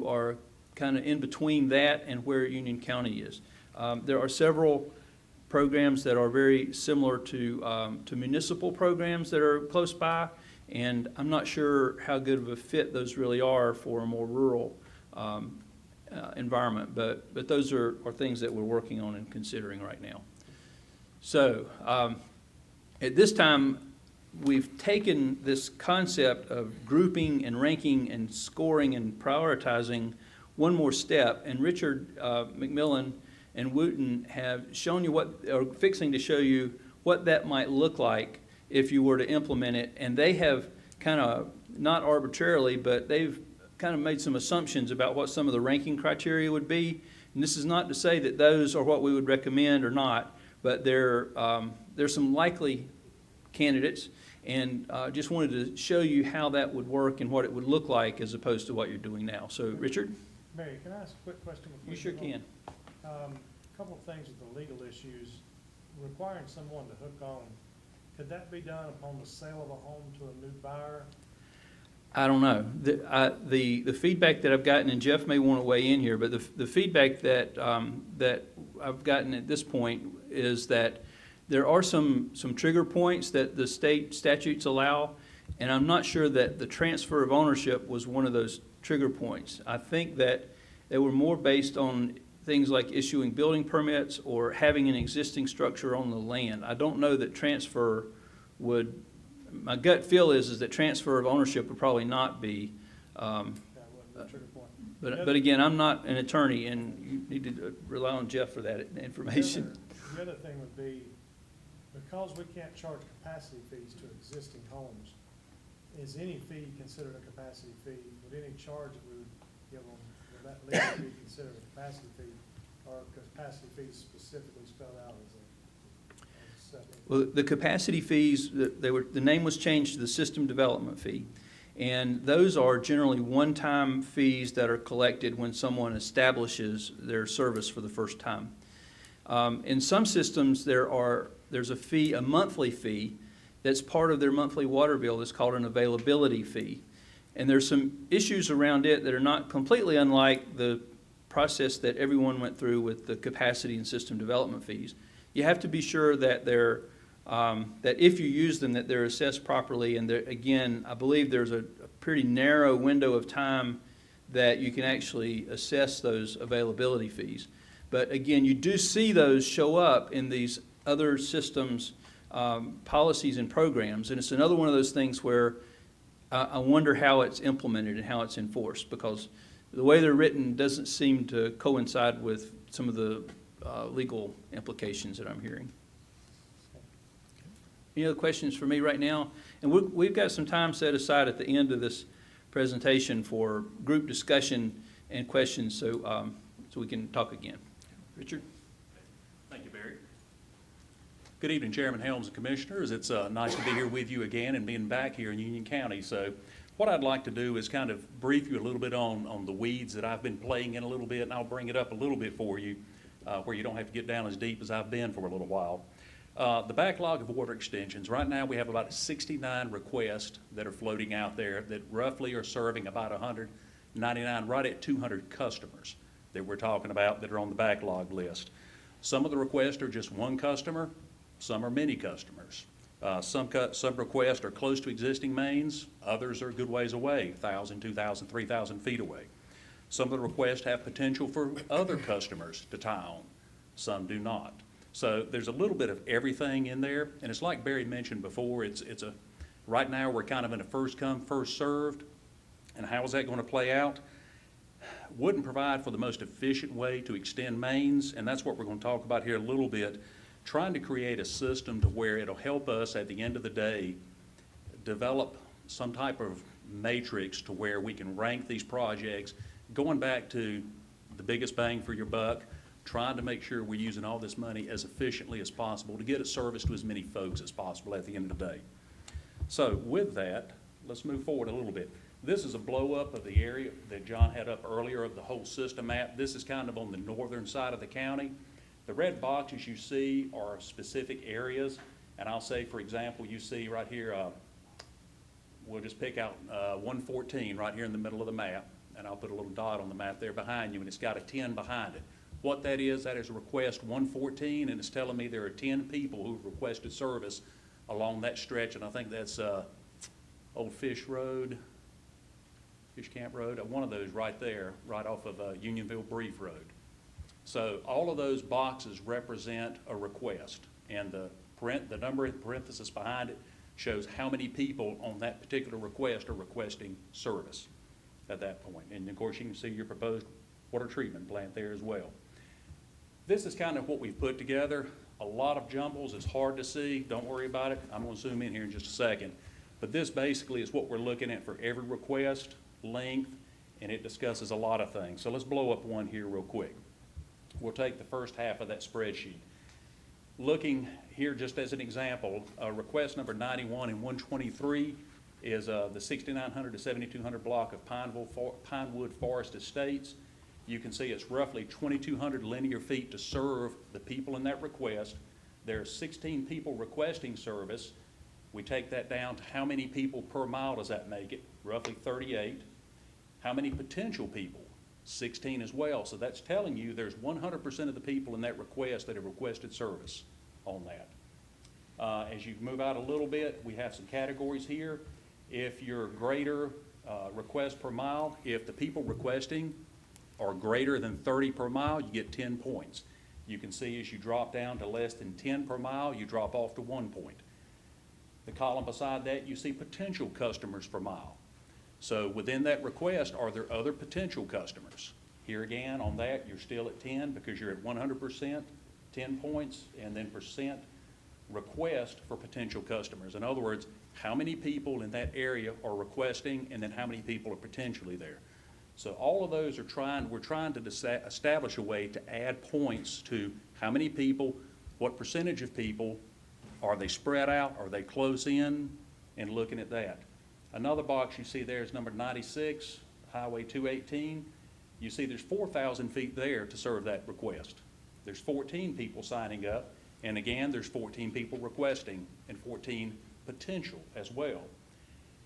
[SPEAKER 9] are kind of in between that and where Union County is. There are several programs that are very similar to municipal programs that are close by, and I'm not sure how good of a fit those really are for a more rural environment, but those are things that we're working on and considering right now. So at this time, we've taken this concept of grouping and ranking and scoring and prioritizing one more step, and Richard McMillan and Wooten have shown you are fixing to show you what that might look like if you were to implement it, and they have kind of, not arbitrarily, but they've kind of made some assumptions about what some of the ranking criteria would be. And this is not to say that those are what we would recommend or not, but there's some likely candidates, and just wanted to show you how that would work and what it would look like as opposed to what you're doing now. So, Richard?
[SPEAKER 2] Mary, can I ask a quick question?
[SPEAKER 9] You sure can.
[SPEAKER 2] A couple of things with the legal issues. Requiring someone to hook on, could that be done upon the sale of a home to a new buyer?
[SPEAKER 9] I don't know. The feedback that I've gotten, and Jeff may want to weigh in here, but the feedback that that I've gotten at this point is that there are some trigger points that the state statutes allow, and I'm not sure that the transfer of ownership was one of those trigger points. I think that they were more based on things like issuing building permits or having an existing structure on the land. I don't know that transfer would, my gut feel is that transfer of ownership would probably not be. But again, I'm not an attorney, and you need to rely on Jeff for that information.
[SPEAKER 2] The other thing would be, because we can't charge capacity fees to existing homes, is any fee considered a capacity fee? Would any charge that we would give them, would that legally be considered a capacity fee, or capacity fees specifically spelled out as a separate?
[SPEAKER 9] Well, the capacity fees, the name was changed to the system development fee. And those are generally one-time fees that are collected when someone establishes their service for the first time. In some systems, there's a fee, a monthly fee, that's part of their monthly water bill that's called an availability fee. And there's some issues around it that are not completely unlike the process that everyone went through with the capacity and system development fees. You have to be sure that that if you use them, that they're assessed properly. And again, I believe there's a pretty narrow window of time that you can actually assess those availability fees. But again, you do see those show up in these other systems, policies and programs. And it's another one of those things where I wonder how it's implemented and how it's enforced, because the way they're written doesn't seem to coincide with some of the legal implications that I'm hearing. Any other questions for me right now? And we've got some time set aside at the end of this presentation for group discussion and questions, so we can talk again. Richard?
[SPEAKER 11] Thank you, Barry. Good evening, Chairman Helms and Commissioners. It's nice to be here with you again and being back here in Union County. So what I'd like to do is kind of brief you a little bit on the weeds that I've been playing in a little bit, and I'll bring it up a little bit for you where you don't have to get down as deep as I've been for a little while. The backlog of water extensions, right now we have about 69 requests that are floating out there that roughly are serving about 199, right at 200 customers that we're talking about that are on the backlog list. Some of the requests are just one customer, some are many customers. Some requests are close to existing mains, others are a good ways away, 1,000, 2,000, 3,000 feet away. Some of the requests have potential for other customers to tie on, some do not. So there's a little bit of everything in there, and it's like Barry mentioned before, right now we're kind of in a first come, first served, and how is that going to play out? Wouldn't provide for the most efficient way to extend mains, and that's what we're going to talk about here a little bit, trying to create a system to where it'll help us at the end of the day develop some type of matrix to where we can rank these projects, going back to the biggest bang for your buck, trying to make sure we're using all this money as efficiently as possible to get a service to as many folks as possible at the end of the day. So with that, let's move forward a little bit. This is a blow up of the area that John had up earlier of the whole system map. This is kind of on the northern side of the county. The red boxes you see are specific areas, and I'll say, for example, you see right here, we'll just pick out 114 right here in the middle of the map, and I'll put a little dot on the map there behind you, and it's got a 10 behind it. What that is request 114, and it's telling me there are 10 people who've requested service along that stretch, and I think that's Old Fish Road, Fish Camp Road, one of those right there, right off of Unionville Brief Road. So all of those boxes represent a request, and the number in parenthesis behind it shows how many people on that particular request are requesting service at that point. And of course, you can see your proposed water treatment plant there as well. This is kind of what we've put together. A lot of jumbles, it's hard to see, don't worry about it. I'm going to zoom in here in just a second. But this basically is what we're looking at for every request, length, and it discusses a lot of things. So let's blow up one here real quick. We'll take the first half of that spreadsheet. Looking here just as an example, request number 91 and 123 is the 6,900 to 7,200 block of Pinewood Forest Estates. You can see it's roughly 2,200 linear feet to serve the people in that request. There are 16 people requesting service. We take that down to how many people per mile does that make it? Roughly 38. How many potential people? 16 as well. So that's telling you there's 100% of the people in that request that have requested service on that. As you move out a little bit, we have some categories here. If you're greater request per mile, if the people requesting are greater than 30 per mile, you get 10 points. You can see as you drop down to less than 10 per mile, you drop off to 1 point. The column beside that, you see potential customers per mile. So within that request, are there other potential customers? Here again, on that, you're still at 10 because you're at 100%, 10 points, and then percent request for potential customers. In other words, how many people in that area are requesting, and then how many people are potentially there. So all of those we're trying to establish a way to add points to how many people, what percentage of people, are they spread out, are they close in, and looking at that. Another box you see there is number 96, Highway 218. You see there's 4,000 feet there to serve that request. There's 14 people signing up, and again, there's 14 people requesting and 14 potential as well.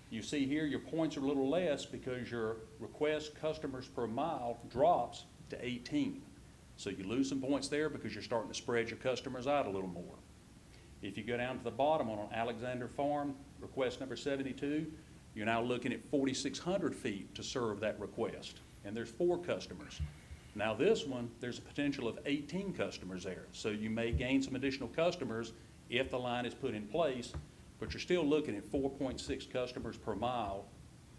[SPEAKER 11] You see here your points are a little less because your request customers per mile drops to 18. So you lose some points there because you're starting to spread your customers out a little more. If you go down to the bottom on Alexander Farm, request number 72, you're now looking at 4,600 feet to serve that request. And there's 4 customers. Now this one, there's a potential of 18 customers there. So you may gain some additional customers if the line is put in place, but you're still looking at 4.6 customers per mile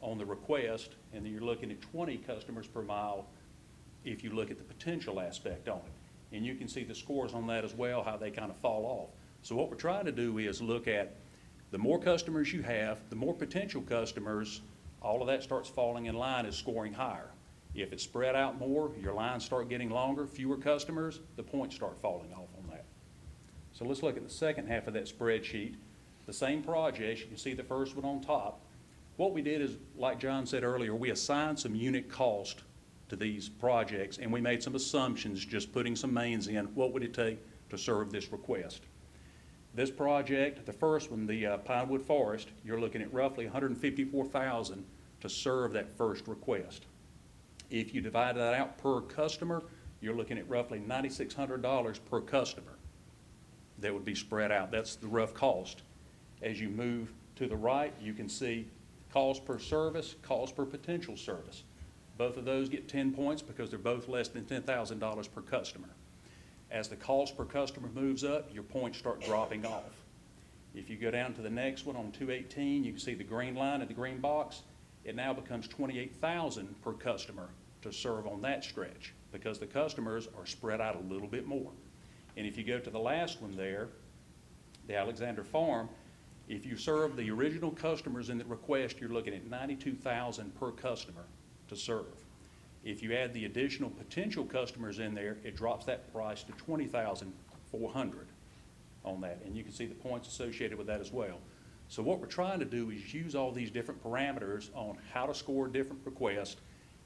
[SPEAKER 11] on the request, and then you're looking at 20 customers per mile if you look at the potential aspect on it. And you can see the scores on that as well, how they kind of fall off. So what we're trying to do is look at the more customers you have, the more potential customers, all of that starts falling in line as scoring higher. If it's spread out more, your lines start getting longer, fewer customers, the points start falling off on that. So let's look at the second half of that spreadsheet. The same projects, you can see the first one on top. What we did is, like John said earlier, we assigned some unit cost to these projects, and we made some assumptions, just putting some mains in. What would it take to serve this request? This project, the first one, the Pinewood Forest, you're looking at roughly $154,000 to serve that first request. If you divide that out per customer, you're looking at roughly $9,600 per customer that would be spread out. That's the rough cost. As you move to the right, you can see cost per service, cost per potential service. Both of those get 10 points because they're both less than $10,000 per customer. As the cost per customer moves up, your points start dropping off. If you go down to the next one on 218, you can see the green line and the green box. It now becomes $28,000 per customer to serve on that stretch because the customers are spread out a little bit more. And if you go to the last one there, the Alexander Farm, if you serve the original customers in the request, you're looking at $92,000 per customer to serve. If you add the additional potential customers in there, it drops that price to $20,400 on that. And you can see the points associated with that as well. So what we're trying to do is use all these different parameters on how to score different requests,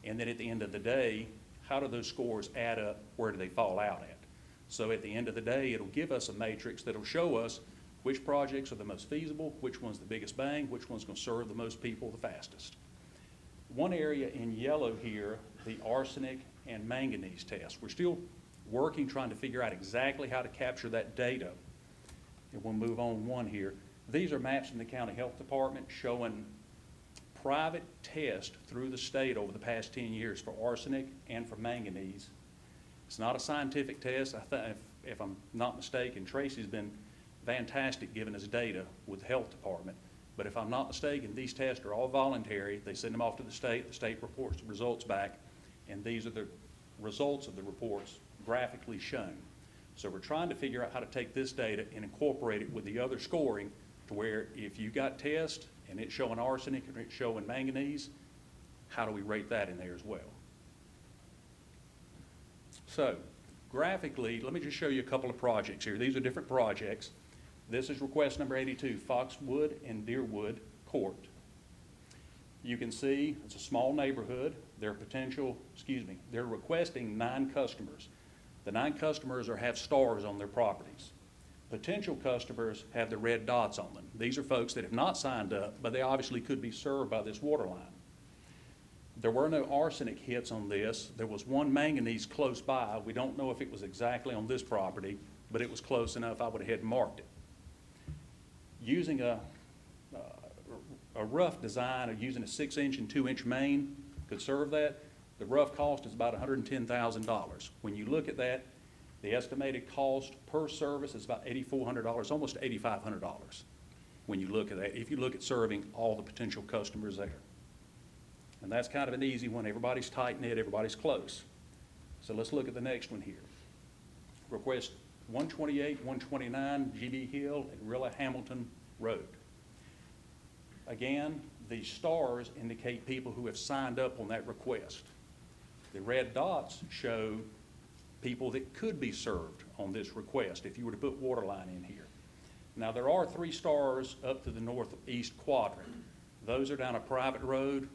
[SPEAKER 11] and then at the end of the day, how do those scores add up, where do they fall out at? So at the end of the day, it'll give us a matrix that'll show us which projects are the most feasible, which one's the biggest bang, which one's gonna serve the most people the fastest. One area in yellow here, the arsenic and manganese test. We're still working, trying to figure out exactly how to capture that data. And we'll move on one here. These are maps from the county health department showing private tests through the state over the past 10 years for arsenic and for manganese. It's not a scientific test. If I'm not mistaken, Tracy's been fantastic giving us data with the health department. But if I'm not mistaken, these tests are all voluntary. They send them off to the state reports the results back, and these are the results of the reports graphically shown. So we're trying to figure out how to take this data and incorporate it with the other scoring to where if you got tests and it's showing arsenic and it's showing manganese, how do we rate that in there as well? So graphically, let me just show you a couple of projects here. These are different projects. This is request number 82, Foxwood and Deerwood Court. You can see it's a small neighborhood. They're requesting 9 customers. The 9 customers have stars on their properties. Potential customers have the red dots on them. These are folks that have not signed up, but they obviously could be served by this water line. There were no arsenic hits on this. There was one manganese close by. We don't know if it was exactly on this property, but it was close enough I would have marked it. Using a rough design of using a 6-inch and 2-inch main could serve that. The rough cost is about $110,000. When you look at that, the estimated cost per service is about $8,400, almost $8,500 when you look at that, if you look at serving all the potential customers there. And that's kind of an easy one. Everybody's tight-knit, everybody's close. So let's look at the next one here. Request 128, 129, G.B. Hill and Rilla Hamilton Road. Again, the stars indicate people who have signed up on that request. The red dots show people that could be served on this request if you were to put water line in here. Now, there are 3 stars up to the northeast quadrant. Those are down a private road.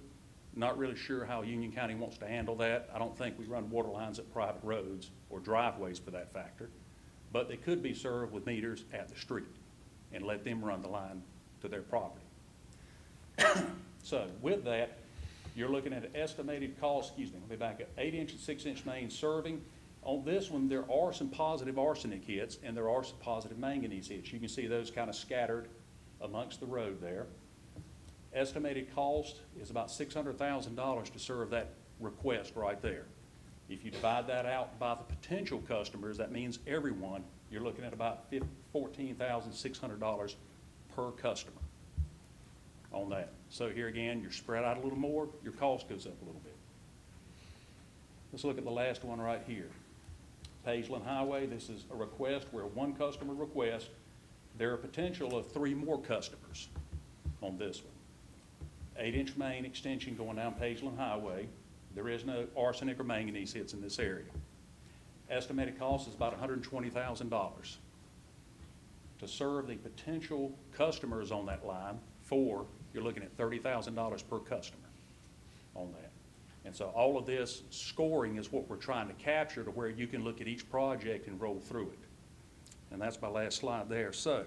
[SPEAKER 11] Not really sure how Union County wants to handle that. I don't think we run water lines at private roads or driveways for that factor. But they could be served with meters at the street and let them run the line to their property. So with that, you're looking at an estimated cost, let me back up, 8-inch and 6-inch main serving. On this one, there are some positive arsenic hits and there are some positive manganese hits. You can see those kind of scattered amongst the road there. Estimated cost is about $600,000 to serve that request right there. If you divide that out by the potential customers, that means everyone, you're looking at about $14,600 per customer on that. So here again, you're spread out a little more, your cost goes up a little bit. Let's look at the last one right here. Pageland Highway, this is a request where one customer requests. There are a potential of 3 more customers on this one. 8-inch main extension going down Pageland Highway. There is no arsenic or manganese hits in this area. Estimated cost is about $120,000. To serve the potential customers on that line, you're looking at $30,000 per customer on that. And so all of this scoring is what we're trying to capture to where you can look at each project and roll through it. And that's my last slide there. So,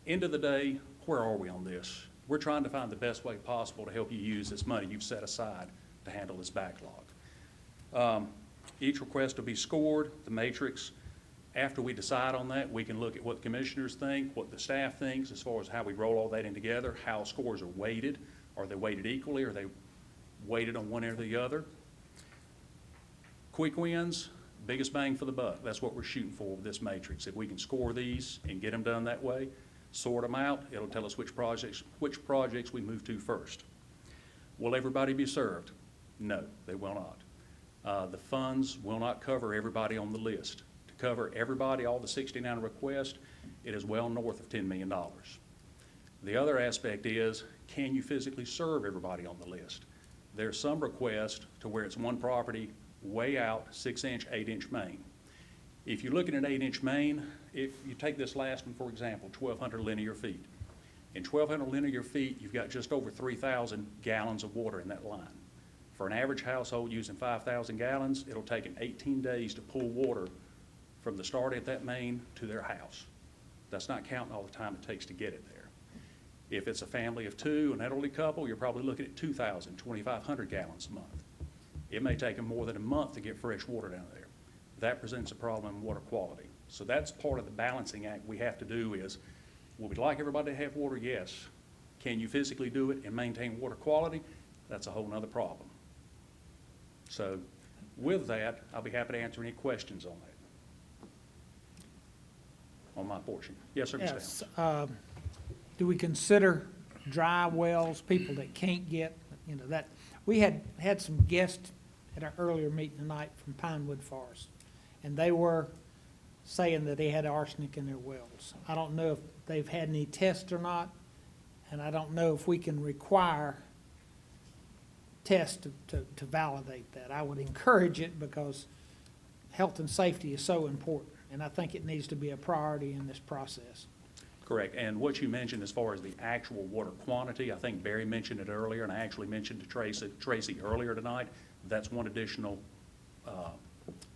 [SPEAKER 11] end of the day, where are we on this? We're trying to find the best way possible to help you use this money you've set aside to handle this backlog. Each request will be scored, the matrix. After we decide on that, we can look at what the commissioners think, what the staff thinks as far as how we roll all that in together, how scores are weighted. Are they weighted equally? Are they weighted on one end or the other? Quick wins, biggest bang for the buck. That's what we're shooting for with this matrix. If we can score these and get them done that way, sort them out, it'll tell us which projects we move to first. Will everybody be served? No, they will not. The funds will not cover everybody on the list. To cover everybody, all the 69 requests, it is well north of $10 million. The other aspect is, can you physically serve everybody on the list? There's some requests to where it's one property way out, 6-inch, 8-inch main. If you're looking at 8-inch main, if you take this last one, for example, 1,200 linear feet. In 1,200 linear feet, you've got just over 3,000 gallons of water in that line. For an average household using 5,000 gallons, it'll take them 18 days to pull water from the start at that main to their house. That's not counting all the time it takes to get it there. If it's a family of 2, an elderly couple, you're probably looking at 2,000, 2,500 gallons a month. It may take them more than a month to get fresh water down there. That presents a problem in water quality. So that's part of the balancing act we have to do is, would we like everybody to have water? Yes. Can you physically do it and maintain water quality? That's a whole nother problem. So with that, I'll be happy to answer any questions on that, on my portion. Yes, sir, Ms.
[SPEAKER 1] Yes,
[SPEAKER 11] Downs.
[SPEAKER 1] do we consider dry wells, people that can't get, that, we had some guests at our earlier meeting tonight from Pinewood Forest, and they were saying that they had arsenic in their wells. I don't know if they've had any tests or not, and I don't know if we can require tests to validate that. I would encourage it because health and safety is so important, and I think it needs to be a priority in this process.
[SPEAKER 11] Correct. And what you mentioned as far as the actual water quantity, I think Barry mentioned it earlier, and I actually mentioned to Tracy earlier tonight, that's one additional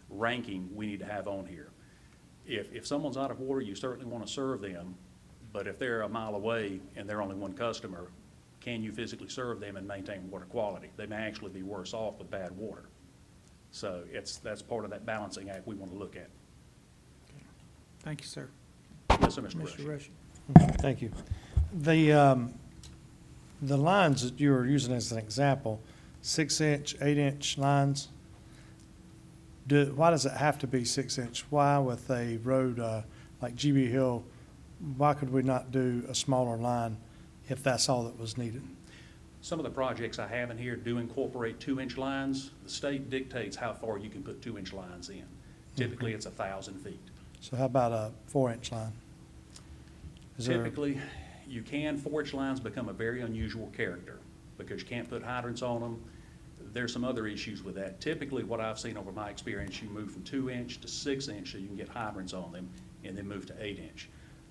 [SPEAKER 11] ranking we need to have on here. If someone's out of water, you certainly want to serve them, but if they're a mile away and they're only one customer, can you physically serve them and maintain water quality? They may actually be worse off with bad water. So that's part of that balancing act we want to look at.
[SPEAKER 1] Thank you, sir.
[SPEAKER 11] Yes, sir, Mr.
[SPEAKER 1] Mr.
[SPEAKER 11] Rush.
[SPEAKER 12] Okay, thank you. The lines that you were using as an example, 6-inch, 8-inch lines, why does it have to be 6-inch? Why with a road like GB Hill, why could we not do a smaller line if that's all that was needed?
[SPEAKER 11] Some of the projects I have in here do incorporate 2-inch lines. The state dictates how far you can put 2-inch lines in. Typically, it's 1,000 feet.
[SPEAKER 12] So how about a 4-inch line?
[SPEAKER 11] Typically, you can. 4-inch lines become a very unusual character because you can't put hydrants on them. There's some other issues with that. Typically, what I've seen over my experience, you move from 2-inch to 6-inch so you can get hydrants on them and then move to 8-inch.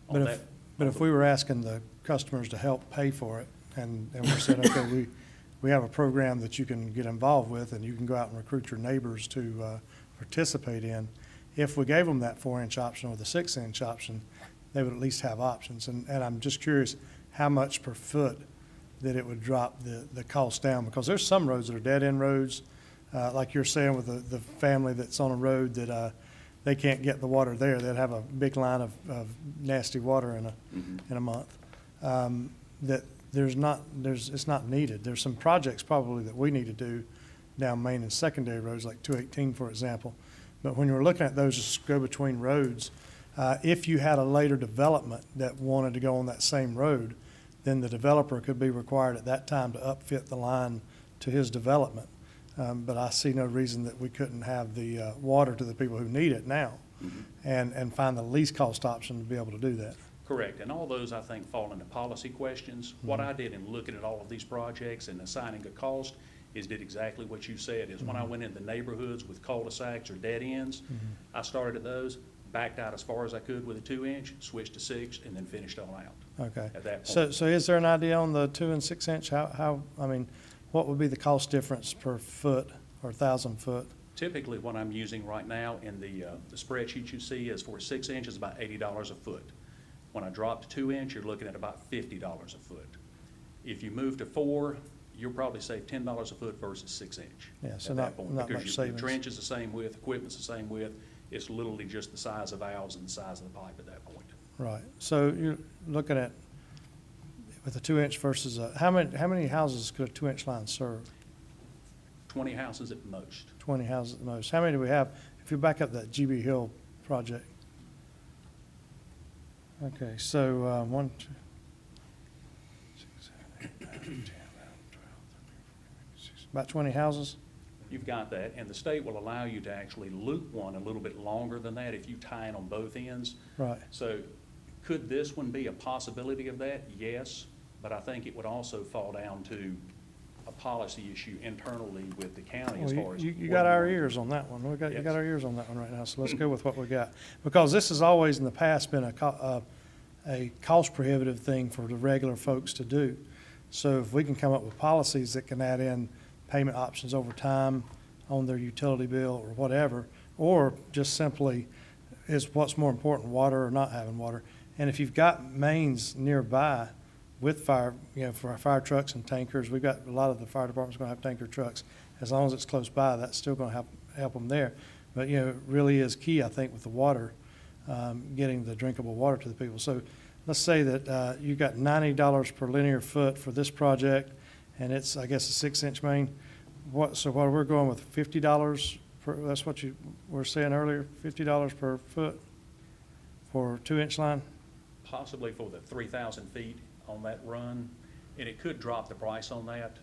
[SPEAKER 12] But if we were asking the customers to help pay for it and we said, okay, we have a program that you can get involved with and you can go out and recruit your neighbors to participate in, if we gave them that 4-inch option or the 6-inch option, they would at least have options. And I'm just curious how much per foot that it would drop the cost down, because there's some roads that are dead-end roads, like you're saying with the family that's on a road that they can't get the water there. They'd have a big line of nasty water in a month. That it's not needed. There's some projects probably that we need to do down main and secondary roads, like 218, for example. But when you're looking at those just go between roads, if you had a later development that wanted to go on that same road, then the developer could be required at that time to upfit the line to his development. But I see no reason that we couldn't have the water to the people who need it now and find the least cost option to be able to do that.
[SPEAKER 11] Correct, and all those, I think, fall into policy questions. What I did in looking at all of these projects and assigning a cost is did exactly what you said, is when I went into neighborhoods with cul-de-sacs or dead ends, I started at those, backed out as far as I could with a 2-inch, switched to 6, and then finished all out
[SPEAKER 12] Okay.
[SPEAKER 11] at that
[SPEAKER 12] So,
[SPEAKER 11] point.
[SPEAKER 12] so is there an idea on the 2 and 6 inch? I mean, what would be the cost difference per foot or 1,000 foot?
[SPEAKER 11] Typically, what I'm using right now in the spreadsheet you see is for 6 inches, about $80 a foot. When I drop to 2-inch, you're looking at about $50 a foot. If you move to 4, you'll probably save $10 a foot versus 6-inch.
[SPEAKER 12] Yeah, so
[SPEAKER 11] at
[SPEAKER 12] not-
[SPEAKER 11] that point,
[SPEAKER 12] not
[SPEAKER 11] because
[SPEAKER 12] much
[SPEAKER 11] your
[SPEAKER 12] savings.
[SPEAKER 11] trench is the same width, equipment's the same width. It's literally just the size of valves and the size of the pipe at that point.
[SPEAKER 12] Right. So you're looking at, with a 2-inch versus how many houses could a 2-inch line serve?
[SPEAKER 11] 20 houses at most.
[SPEAKER 12] 20 houses at the most. How many do we have? If you back up that GB Hill project. Okay, so 1, 2, 6, 7, 8, 9, 10, 11, 12, 13, 14, 16, about 20 houses?
[SPEAKER 11] You've got that, and the state will allow you to actually loop one a little bit longer than that if you tie it on both ends.
[SPEAKER 12] Right.
[SPEAKER 11] So could this one be a possibility of that? Yes, but I think it would also fall down to a policy issue internally with the county as
[SPEAKER 12] Well,
[SPEAKER 11] far as.
[SPEAKER 12] you
[SPEAKER 11] what
[SPEAKER 12] got our
[SPEAKER 11] want to do.
[SPEAKER 12] ears on that one. You
[SPEAKER 11] Yes.
[SPEAKER 12] got our ears on that one right now, so let's go with what we got. Because this has always in the past been a cost prohibitive thing for the regular folks to do. So if we can come up with policies that can add in payment options over time on their utility bill or whatever, or just simply is what's more important, water or not having water. And if you've got mains nearby with fire, for our fire trucks and tankers, we've got, a lot of the fire departments gonna have tanker trucks. As long as it's close by, that's still gonna help them there. But, it really is key, I think, with the water, getting the drinkable water to the people. So let's say that you got $90 per linear foot for this project, and it's, I guess, a 6-inch main. So what we're going with, $50 per, that's what you were saying earlier, $50 per foot for 2-inch line?
[SPEAKER 11] Possibly for the 3,000 feet on that run, and it could drop the price on that.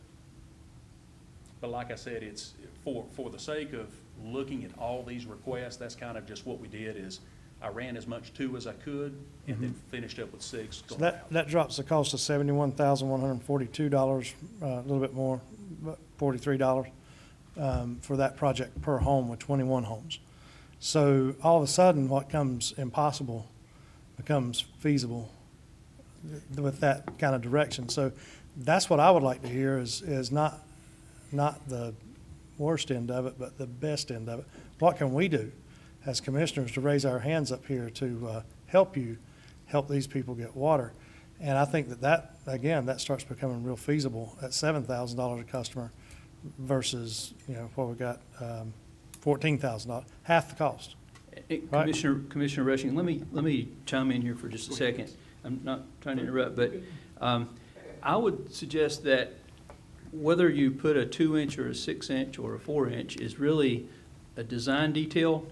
[SPEAKER 11] But like I said, it's, for the sake of looking at all these requests, that's kind of just what we did, is I ran as much 2 as I could, and then finished up with 6
[SPEAKER 12] So
[SPEAKER 11] going out.
[SPEAKER 12] that drops the cost to $71,142, a little bit more, but $43 for that project per home with 21 homes. So all of a sudden, what comes impossible becomes feasible with that kind of direction. So that's what I would like to hear is not the worst end of it, but the best end of it. What can we do as commissioners to raise our hands up here to help these people get water? And I think that again, that starts becoming real feasible at $7,000 a customer versus, what we got, $14,000, half the cost. Right.
[SPEAKER 9] Commissioner Rushing, let me chime in here for just a second. I'm not trying to interrupt, but I would suggest that whether you put a 2-inch or a 6-inch or a 4-inch is really a design detail,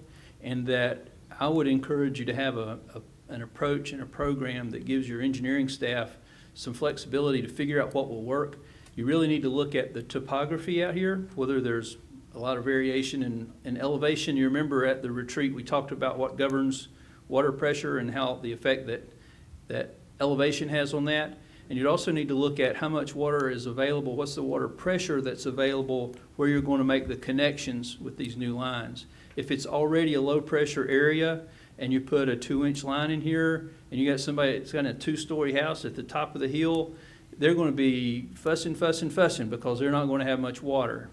[SPEAKER 9] and that I would encourage you to have an approach and a program that gives your engineering staff some flexibility to figure out what will work. You really need to look at the topography out here, whether there's a lot of variation in elevation. You remember at the retreat, we talked about what governs water pressure and how the effect that elevation has on that. And you'd also need to look at how much water is available, what's the water pressure that's available where you're going to make the connections with these new lines. If it's already a low pressure area and you put a 2-inch line in here and you got somebody that's got a 2-story house at the top of the hill, they're going to be fussing because they're not going to have much water,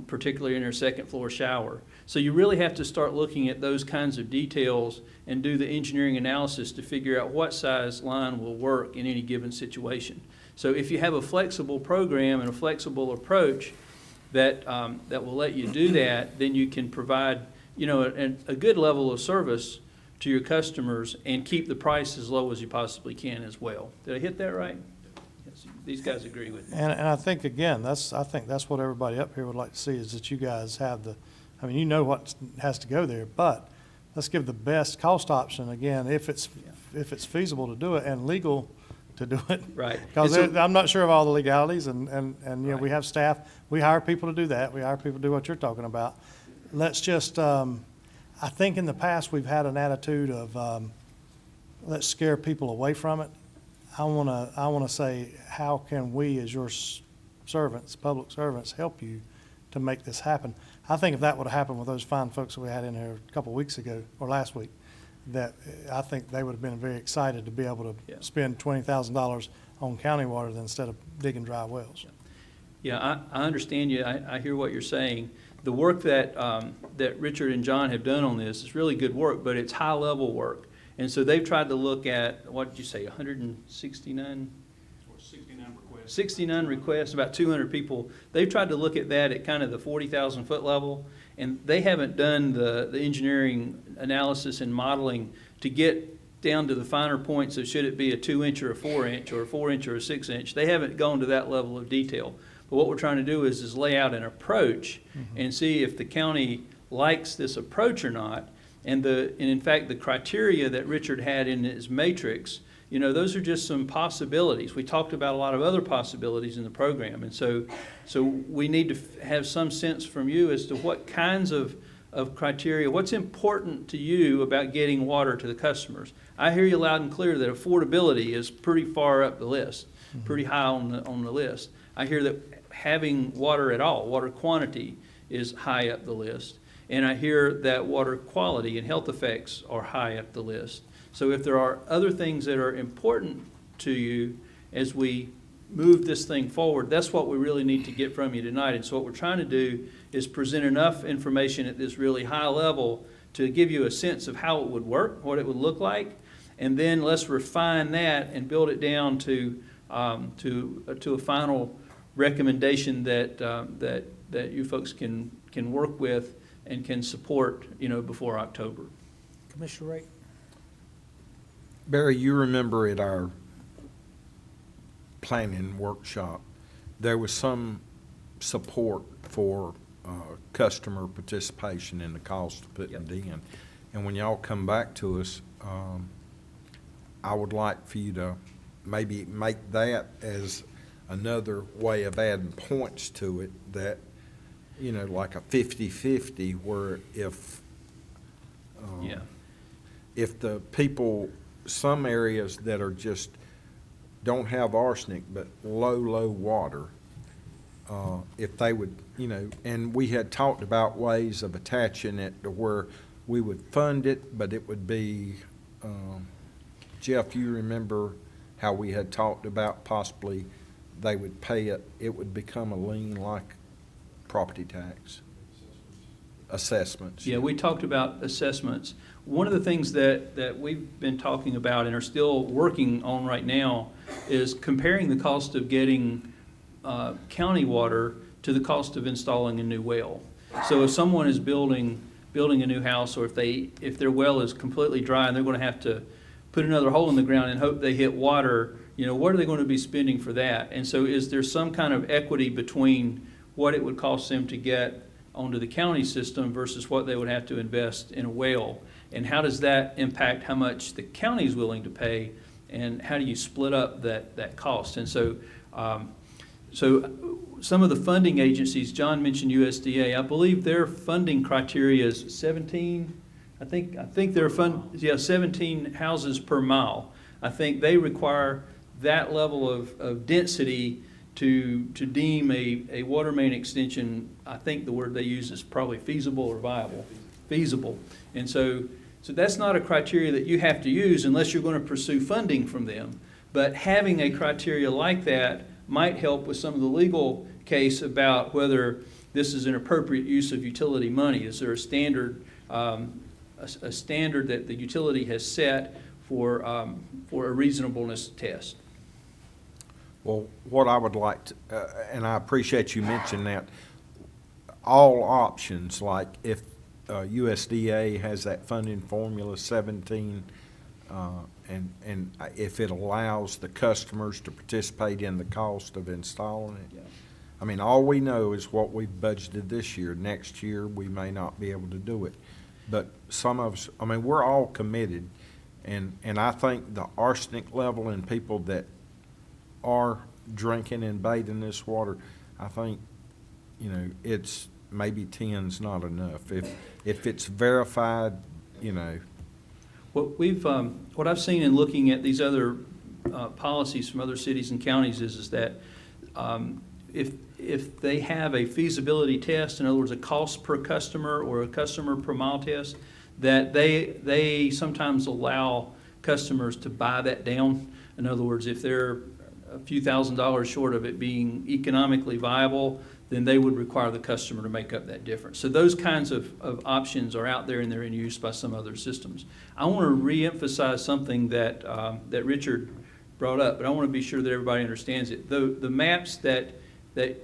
[SPEAKER 9] particularly in their second floor shower. So you really have to start looking at those kinds of details and do the engineering analysis to figure out what size line will work in any given situation. So if you have a flexible program and a flexible approach that will let you do that, then you can provide a good level of service to your customers and keep the price as low as you possibly can as well. Did I hit that right? Yes, these guys agree with me.
[SPEAKER 12] And I think, again, I think that's what everybody up here would like to see, is that you guys have what has to go there, but let's give the best cost option, again, if it's feasible to do it and legal to do it.
[SPEAKER 9] Right.
[SPEAKER 12] Because
[SPEAKER 9] And so-
[SPEAKER 12] I'm not sure of all the legalities, and, you know, we
[SPEAKER 9] Right.
[SPEAKER 12] have staff, we hire people to do that, we hire people to do what you're talking about. Let's just, I think in the past, we've had an attitude of, let's scare people away from it. I wanna say, how can we, as your servants, public servants, help you to make this happen? I think if that would've happened with those fine folks that we had in here a couple of weeks ago, or last week, that I think they would have been very excited to be able to
[SPEAKER 9] Yeah.
[SPEAKER 12] spend $20,000 on county water instead of digging dry wells.
[SPEAKER 9] Yeah, I understand you. I hear what you're saying. The work that, that Richard and John have done on this is really good work, but it's high-level work. And so they've tried to look at, what did you say, 169?
[SPEAKER 11] 69 requests.
[SPEAKER 9] 69 requests, about 200 people. They've tried to look at that at kind of the 40,000-foot level, and they haven't done the engineering analysis and modeling to get down to the finer points of should it be a 2-inch or a 4-inch, or a 4-inch or a 6-inch. They haven't gone to that level of detail. But what we're trying to do is lay out an approach and see if the county likes this approach or not. And in fact, the criteria that Richard had in his matrix, you know, those are just some possibilities. We talked about a lot of other possibilities in the program. And so we need to have some sense from you as to what kinds of criteria, what's important to you about getting water to the customers. I hear you loud and clear that affordability is pretty far up the list, pretty high on the list. I hear that having water at all, water quantity, is high up the list. And I hear that water quality and health effects are high up the list. So if there are other things that are important to you as we move this thing forward, that's what we really need to get from you tonight. And so what we're trying to do is present enough information at this really high level to give you a sense of how it would work, what it would look like, and then let's refine that and build it down to a final recommendation that you folks can work with and can support, you know, before October.
[SPEAKER 1] Commissioner Ray?
[SPEAKER 8] Barry, you remember at our planning workshop, there was some support for customer participation in the cost of putting it in. And when y'all come back to us, I would like for you to maybe make that as another way of adding points to it, that, you know, like a 50-50, where if the people, some areas that are just, don't have arsenic, but low water, if they would, you know, and we had talked about ways of attaching it to where we would fund it, but it would be, Jeff, you remember how we had talked about possibly they would pay it, it would become a lien like property tax assessments.
[SPEAKER 9] Yeah, we talked about assessments. One of the things that we've been talking about and are still working on right now is comparing the cost of getting county water to the cost of installing a new well. So if someone is building a new house, or if their well is completely dry and they're going to have to put another hole in the ground and hope they hit water, you know, what are they going to be spending for that? And so is there some kind of equity between what it would cost them to get onto the county system versus what they would have to invest in a well? And how does that impact how much the county is willing to pay, and how do you split up that cost? And so, so some of the funding agencies, John mentioned USDA, I believe their funding criteria is 17, I think their 17 houses per mile. I think they require that level of density to deem a water main extension. I think the word they use is probably feasible or viable. Feasible. And so that's not a criteria that you have to use unless you're going to pursue funding from them. But having a criteria like that might help with some of the legal case about whether this is an appropriate use of utility money. Is there a standard, a standard that the utility has set for a reasonableness test?
[SPEAKER 8] Well, what I would like to, and I appreciate you mentioning that, all options, like if USDA has that funding formula 17, and if it allows the customers to participate in the cost of installing it.
[SPEAKER 9] Yeah.
[SPEAKER 8] I mean, all we know is what we've budgeted this year. Next year, we may not be able to do it. But some of us, I mean, we're all committed, and I think the arsenic level in people that are drinking and bathing this water, I think, it's maybe 10's not enough. If it's verified,
[SPEAKER 9] What I've seen in looking at these other policies from other cities and counties is that if they have a feasibility test, in other words, a cost per customer or a customer per mile test, that they sometimes allow customers to buy that down. In other words, if they're a few $1,000s short of it being economically viable, then they would require the customer to make up that difference. So those kinds of options are out there and they're in use by some other systems. I want to reemphasize something that Richard brought up, but I want to be sure that everybody understands it. The maps that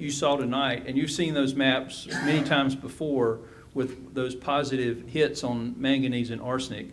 [SPEAKER 9] you saw tonight, and you've seen those maps many times before with those positive hits on manganese and arsenic,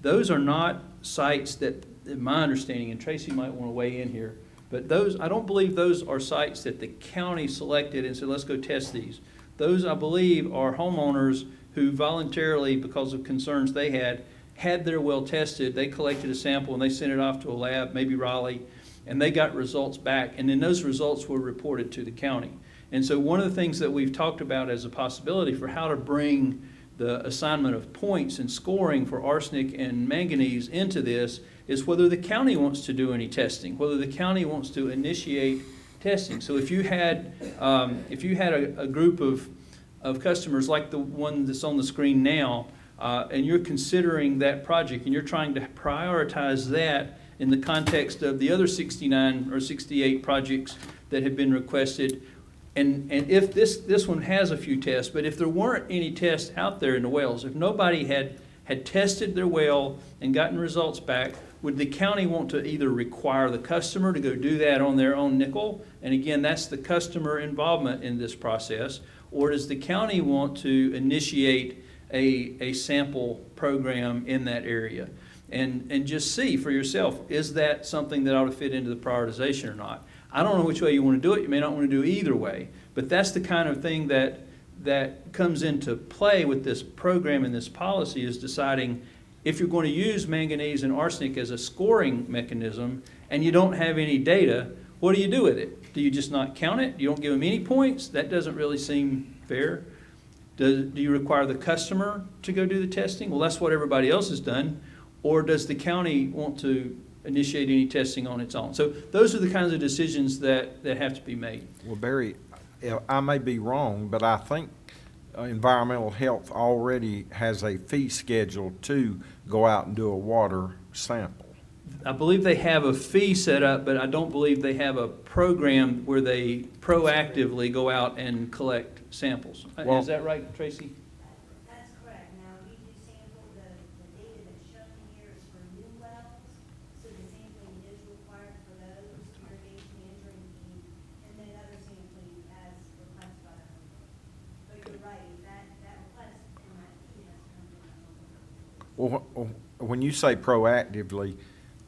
[SPEAKER 9] those are not sites that, in my understanding, and Tracy might want to weigh in here, but I don't believe those are sites that the county selected and said, let's go test these. Those, I believe, are homeowners who voluntarily, because of concerns they had their well tested. They collected a sample and they sent it off to a lab, maybe Raleigh, and they got results back. And then those results were reported to the county. And so one of the things that we've talked about as a possibility for how to bring the assignment of points and scoring for arsenic and manganese into this is whether the county wants to do any testing, whether the county wants to initiate testing. So if you had a group of customers like the one that's on the screen now, and you're considering that project and you're trying to prioritize that in the context of the other 69 or 68 projects that have been requested, and if this one has a few tests, but if there weren't any tests out there in the wells, if nobody had tested their well and gotten results back, would the county want to either require the customer to go do that on their own nickel? And again, that's the customer involvement in this process. Or does the county want to initiate a sample program in that area? And just see for yourself, is that something that ought to fit into the prioritization or not? I don't know which way you want to do it. You may not want to do either way. But that's the kind of thing that comes into play with this program and this policy, is deciding if you're going to use manganese and arsenic as a scoring mechanism and you don't have any data, what do you do with it? Do you just not count it? You don't give them any points? That doesn't really seem fair. Do you require the customer to go do the testing? Well, that's what everybody else has done. Or does the county want to initiate any testing on its own? So those are the kinds of decisions that have to be made.
[SPEAKER 8] Well, Barry, I may be wrong, but I think environmental health already has a fee schedule to go out and do a water sample.
[SPEAKER 9] I believe they have a fee set up, but I don't believe they have a program where they proactively go out and collect samples.
[SPEAKER 8] Well,
[SPEAKER 9] is that right, Tracy?
[SPEAKER 13] That's correct. Now, we do sample, the data that's shown here is for new wells, so the sampling is required for those, irrigation and drinking, and then other sampling as requested by the homeowner. But you're right, that request and that fee has come from the homeowner.
[SPEAKER 8] Well, when you say proactively,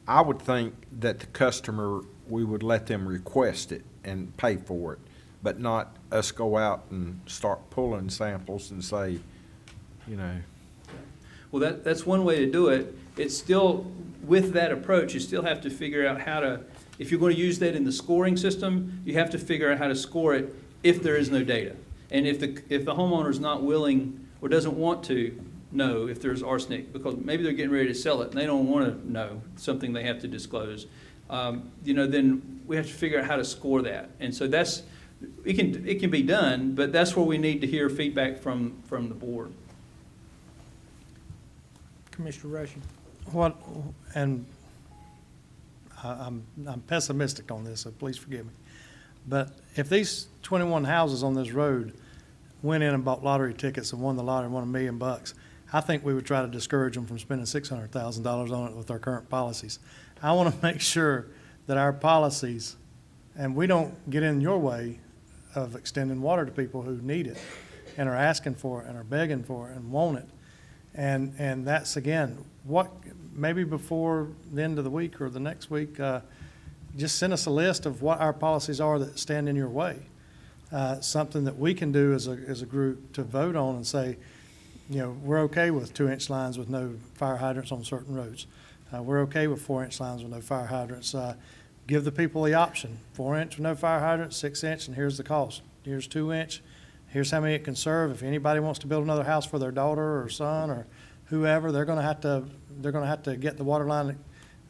[SPEAKER 8] I would think that the customer, we would let them request it and pay for it, but not us go out and start pulling samples and say,
[SPEAKER 9] Well, that's one way to do it. It's still, with that approach, you still have to figure out how to, if you're going to use that in the scoring system, you have to figure out how to score it if there is no data. And if the homeowner's not willing or doesn't want to know if there's arsenic, because maybe they're getting ready to sell it and they don't want to know, something they have to disclose, then we have to figure out how to score that. And so it can be done, but that's where we need to hear feedback from the board.
[SPEAKER 1] Commissioner Rushing.
[SPEAKER 12] And I'm pessimistic on this, so please forgive me. But if these 21 houses on this road went in and bought lottery tickets and won the lottery and won $1 million, I think we would try to discourage them from spending $600,000 on it with our current policies. I want to make sure that our policies, and we don't get in your way of extending water to people who need it and are asking for it and are begging for it and want it. And that's, again, maybe before the end of the week or the next week, just send us a list of what our policies are that stand in your way. Something that we can do as a group to vote on and say, we're okay with 2-inch lines with no fire hydrants on certain roads. We're okay with 4-inch lines with no fire hydrants. give the people the option, 4-inch with no fire hydrant, 6-inch, and here's the cost. Here's 2-inch, here's how many it can serve. If anybody wants to build another house for their daughter or son or whoever, they're gonna have to get the water line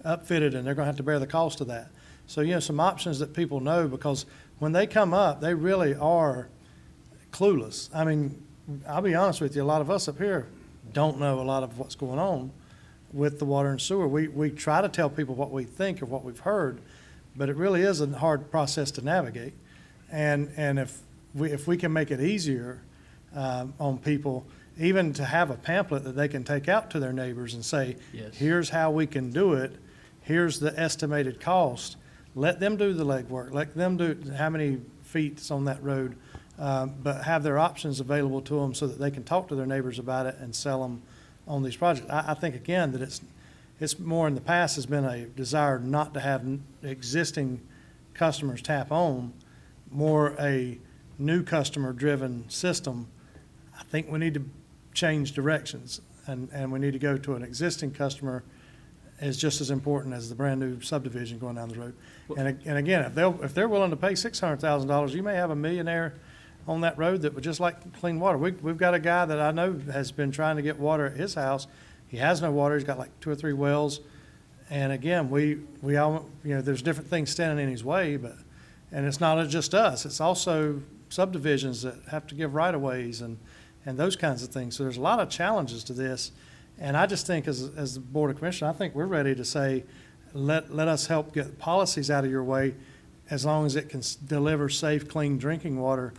[SPEAKER 12] upfitted, and they're gonna have to bear the cost of that. So, you know, some options that people know, because when they come up, they really are clueless. I mean, I'll be honest with you, a lot of us up here don't know a lot of what's going on with the water and sewer. We try to tell people what we think or what we've heard, but it really is a hard process to navigate. And if we can make it easier on people, even to have a pamphlet that they can take out to their neighbors and say,
[SPEAKER 9] Yes.
[SPEAKER 12] here's how we can do it, here's the estimated cost. Let them do the legwork, let them do how many feet is on that road, but have their options available to them so that they can talk to their neighbors about it and sell them on these projects. I think, again, that it's more in the past has been a desire not to have existing customers tap on, more a new customer-driven system. I think we need to change directions, and we need to go to an existing customer is just as important as the brand-new subdivision going down the road. And again, if they're willing to pay $600,000, you may have a millionaire on that road that would just like clean water. We've got a guy that I know has been trying to get water at his house. He has no water. He's got like 2 or 3 wells. And again, we all, you know, there's different things standing in his way, and it's not just us. It's also subdivisions that have to give right-of-ways and those kinds of things. So there's a lot of challenges to this. And I just think as the Board of Commissioners, I think we're ready to say, let us help get policies out of your way as long as it can deliver safe, clean drinking water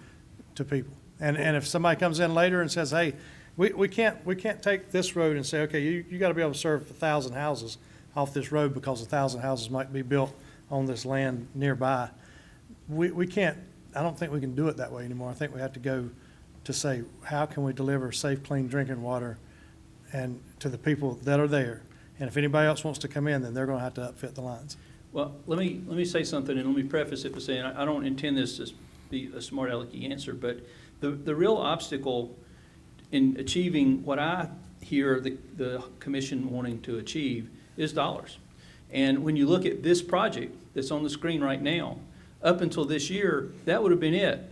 [SPEAKER 12] to people. And if somebody comes in later and says, hey, we can't take this road and say, okay, you got to be able to serve 1,000 houses off this road because 1,000 houses might be built on this land nearby. We can't, I don't think we can do it that way anymore. I think we have to go to say, how can we deliver safe, clean drinking water and to the people that are there? And if anybody else wants to come in, then they're going to have to upfit the lines.
[SPEAKER 9] Well, let me say something, and let me preface it by saying, I don't intend this to be a smart alecky answer, but the real obstacle in achieving what I hear the commission wanting to achieve is dollars. And when you look at this project that's on the screen right now, up until this year, that would have been it.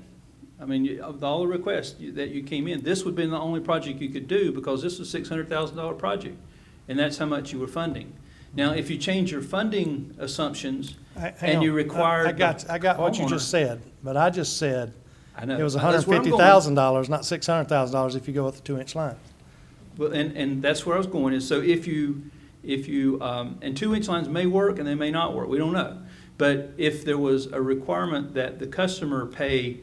[SPEAKER 9] I mean, of all the requests that you came in, this would have been the only project you could do because this was a $600,000 project, and that's how much you were funding. Now, if you change your funding assumptions and you require...
[SPEAKER 12] I got what you just said, but I just said
[SPEAKER 9] I know.
[SPEAKER 12] it was
[SPEAKER 9] That's where I'm going.
[SPEAKER 12] $150,000, not $600,000 if you go with the 2-inch line.
[SPEAKER 9] Well, and that's where I was going, is so if you and 2-inch lines may work and they may not work, we don't know. But if there was a requirement that the customer pay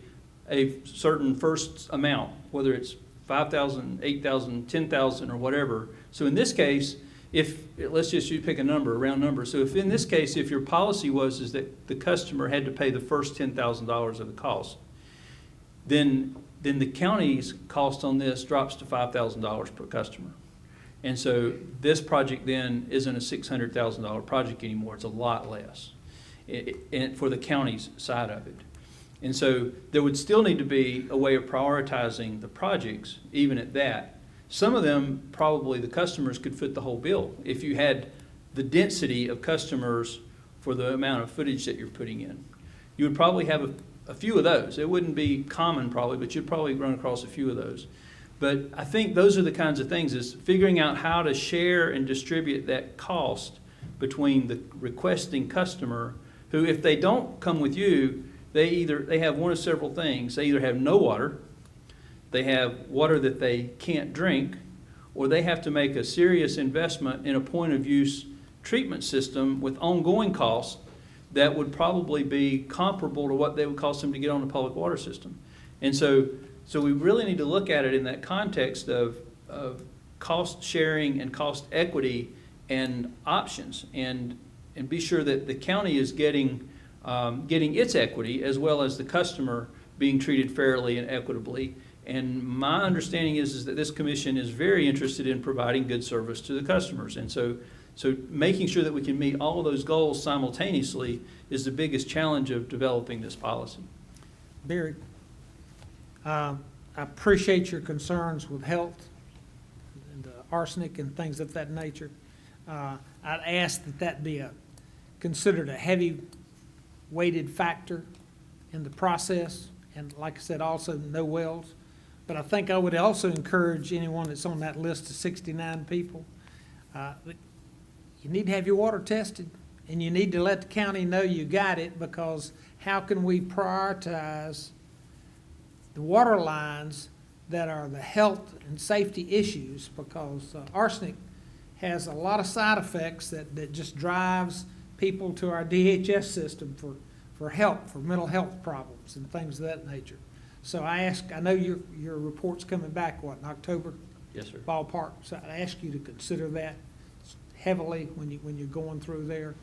[SPEAKER 9] a certain first amount, whether it's $5,000, $8,000, $10,000 or whatever. So in this case, let's just pick a number, a round number. So if in this case, if your policy is that the customer had to pay the first $10,000 of the cost, then the county's cost on this drops to $5,000 per customer. And so this project then isn't a $600,000 project anymore. It's a lot less for the county's side of it. And so there would still need to be a way of prioritizing the projects, even at that. Some of them, probably the customers could fit the whole bill. If you had the density of customers for the amount of footage that you're putting in, you would probably have a few of those. It wouldn't be common probably, but you'd probably run across a few of those. But I think those are the kinds of things, is figuring out how to share and distribute that cost between the requesting customer, who, if they don't come with you, they have one of several things. They either have no water, they have water that they can't drink, or they have to make a serious investment in a point-of-use treatment system with ongoing costs that would probably be comparable to what they would cost them to get on the public water system. And so we really need to look at it in that context of cost sharing and cost equity and options, and be sure that the county is getting its equity, as well as the customer being treated fairly and equitably. And my understanding is that this commission is very interested in providing good service to the customers. And so making sure that we can meet all of those goals simultaneously is the biggest challenge of developing this policy.
[SPEAKER 1] Barry, I appreciate your concerns with health and arsenic and things of that nature. I'd ask that be considered a heavy weighted factor in the process, and like I said, also no wells. But I think I would also encourage anyone that's on that list of 69 people, that you need to have your water tested, and you need to let the county know you got it, because how can we prioritize the water lines that are the health and safety issues? Because arsenic has a lot of side effects that just drives people to our DHS system for help, for mental health problems and things of that nature. So I know your report's coming back, what, in October?
[SPEAKER 9] Yes, sir.
[SPEAKER 1] Ballpark. So I ask you to consider that heavily when you're going through there,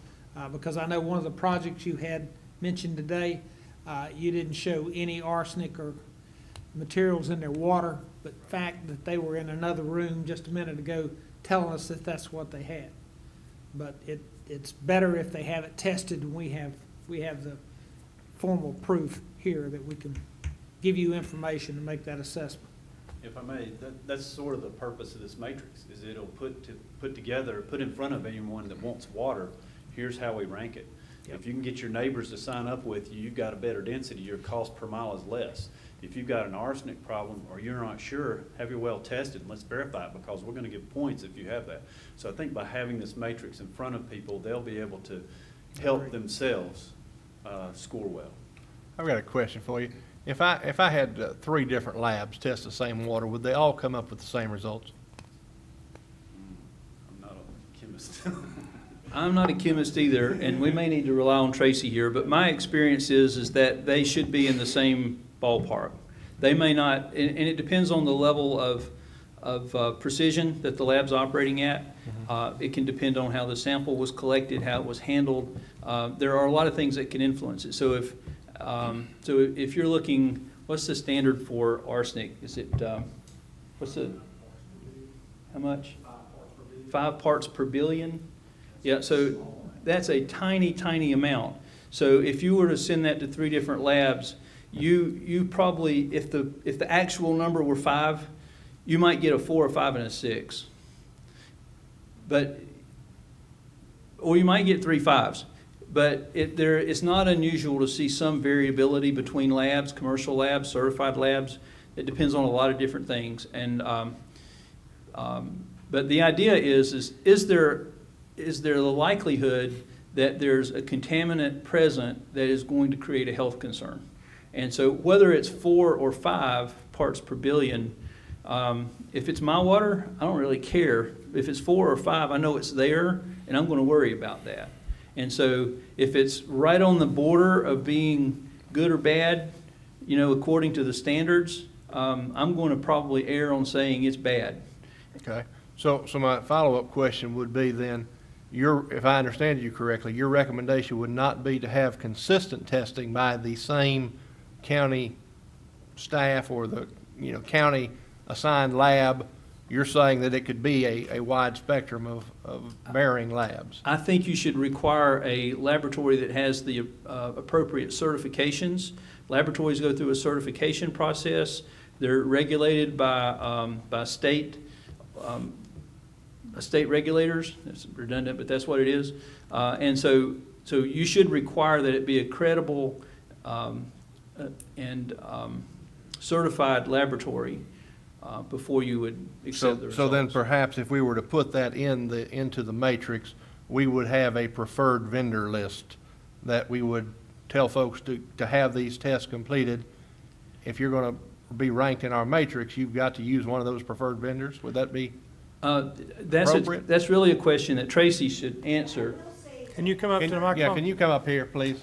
[SPEAKER 1] because I know one of the projects you had mentioned today, you didn't show any arsenic or materials in their water, but the fact that they were in another room just a minute ago telling us that that's what they had. But it's better if they have it tested, and we have the formal proof here that we can give you information to make that assessment.
[SPEAKER 10] If I may, that's sort of the purpose of this matrix, is it'll put together, put in front of anyone that wants water, here's how we rank it.
[SPEAKER 1] Yep.
[SPEAKER 10] If you can get your neighbors to sign up with you, you've got a better density, your cost per mile is less. If you've got an arsenic problem or you're not sure, have your well tested and let's verify it, because we're gonna give points if you have that. So I think by having this matrix in front of people, they'll be able to help themselves score well.
[SPEAKER 14] I've got a question for you. If I had 3 different labs test the same water, would they all come up with the same results?
[SPEAKER 10] I'm not a chemist.
[SPEAKER 9] I'm not a chemist either, and we may need to rely on Tracy here, but my experience is that they should be in the same ballpark. They may not, and it depends on the level of precision that the lab's operating at. It can depend on how the sample was collected, how it was handled. There are a lot of things that can influence it. So if you're looking, what's the standard for arsenic? Is it, how much? 5 parts per billion? Yeah, so that's a tiny, tiny amount. So if you were to send that to 3 different labs, you probably, if the actual number were 5, you might get a 4, a 5, and a 6. Or you might get 3 5s. But it's not unusual to see some variability between labs, commercial labs, certified labs. It depends on a lot of different things. And but the idea is there the likelihood that there's a contaminant present that is going to create a health concern? And so whether it's 4 or 5 parts per billion, if it's my water, I don't really care. If it's 4 or 5, I know it's there, and I'm going to worry about that. And so if it's right on the border of being good or bad, according to the standards, I'm going to probably err on saying it's bad.
[SPEAKER 14] Okay. So my follow-up question would be then, if I understand you correctly, your recommendation would not be to have consistent testing by the same county staff or the county assigned lab. You're saying that it could be a wide spectrum of varying labs.
[SPEAKER 9] I think you should require a laboratory that has the appropriate certifications. Laboratories go through a certification process. They're regulated by state regulators. It's redundant, but that's what it is. And so you should require that it be a credible and certified laboratory before you would accept the results.
[SPEAKER 14] So then perhaps if we were to put that into the matrix, we would have a preferred vendor list that we would tell folks to have these tests completed. If you're going to be ranked in our matrix, you've got to use one of those preferred vendors. Would that be appropriate?
[SPEAKER 9] That's really a question that Tracy should answer.
[SPEAKER 12] Can you come up to the microphone?
[SPEAKER 14] Yeah, can you come up here, please?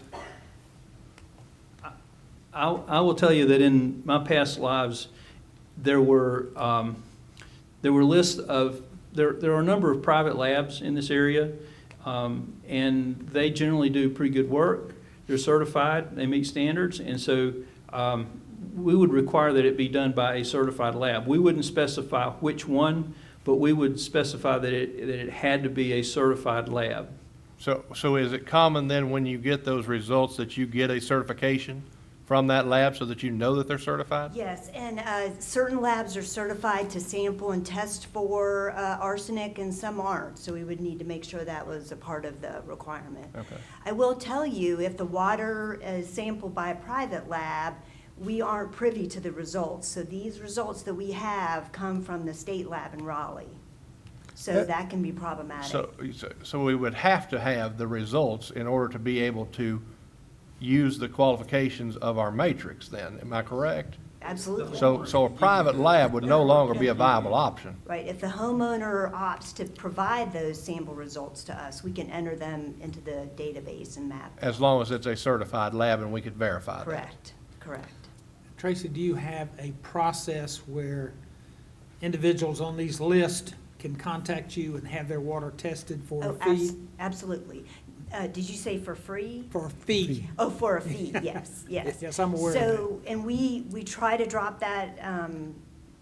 [SPEAKER 9] I will tell you that in my past lives, there were lists of there are a number of private labs in this area, and they generally do pretty good work. They're certified, they meet standards, and so we would require that it be done by a certified lab. We wouldn't specify which one, but we would specify that it had to be a certified lab.
[SPEAKER 14] So is it common then when you get those results that you get a certification from that lab so that you know that they're certified?
[SPEAKER 13] Yes, and certain labs are certified to sample and test for arsenic, and some aren't, so we would need to make sure that was a part of the requirement.
[SPEAKER 14] Okay.
[SPEAKER 13] I will tell you, if the water is sampled by a private lab, we aren't privy to the results. So these results that we have come from the state lab in Raleigh. So that can be problematic.
[SPEAKER 14] So we would have to have the results in order to be able to use the qualifications of our matrix then, am I correct?
[SPEAKER 13] Absolutely.
[SPEAKER 14] So a private lab would no longer be a viable option.
[SPEAKER 13] Right, if the homeowner opts to provide those sample results to us, we can enter them into the database and map.
[SPEAKER 14] As long as it's a certified lab and we could verify that.
[SPEAKER 13] Correct, correct.
[SPEAKER 1] Tracy, do you have a process where individuals on these lists can contact you and have their water tested for a
[SPEAKER 13] Oh,
[SPEAKER 1] fee?
[SPEAKER 13] absolutely. Did you say for free?
[SPEAKER 1] For a fee.
[SPEAKER 13] Oh, for a fee, yes, yes.
[SPEAKER 1] Yes, I'm aware of that.
[SPEAKER 13] So, and we try to drop that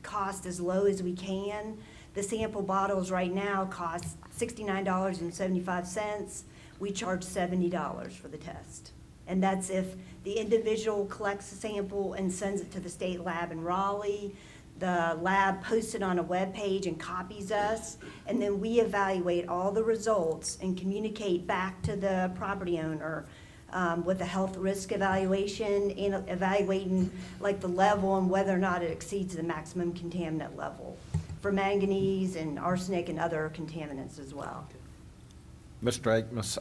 [SPEAKER 13] cost as low as we can. The sample bottles right now cost $69.75. We charge $70 for the test. And that's if the individual collects the sample and sends it to the state lab in Raleigh. The lab posts it on a web page and copies us, and then we evaluate all the results and communicate back to the property owner with a health risk evaluation and evaluating like the level and whether or not it exceeds the maximum contaminant level for manganese and arsenic and other contaminants as well.
[SPEAKER 8] Mr. Akmus,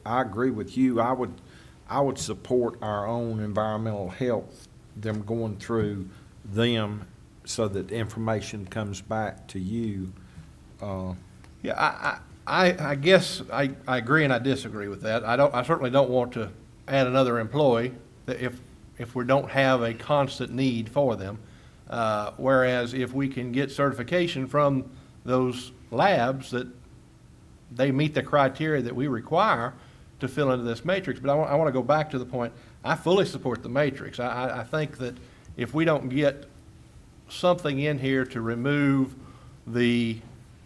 [SPEAKER 8] I agree with you. I would support our own environmental health, them going through them so that information comes back to you.
[SPEAKER 14] Yeah, I guess I agree and I disagree with that. I certainly don't want to add another employee if we don't have a constant need for them. Whereas if we can get certification from those labs that they meet the criteria that we require to fill into this matrix. But I want to go back to the point, I fully support the matrix. I think that if we don't get something in here to remove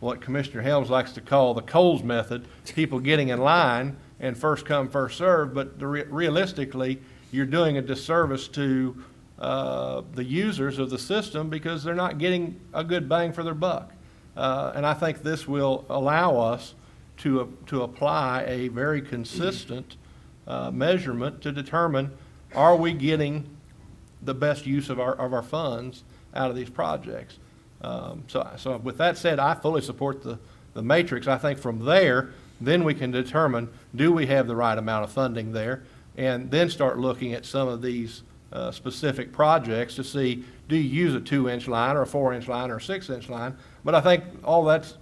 [SPEAKER 14] what Commissioner Helms likes to call the Coles method, people getting in line and first come, first served, but realistically, you're doing a disservice to the users of the system because they're not getting a good bang for their buck. And I think this will allow us to apply a very consistent measurement to determine, are we getting the best use of our funds out of these projects. So with that said, I fully support the matrix. I think from there, then we can determine, do we have the right amount of funding there? And then start looking at some of these specific projects to see, do you use a 2-inch line or a 4-inch line or a 6-inch line? But I think all that's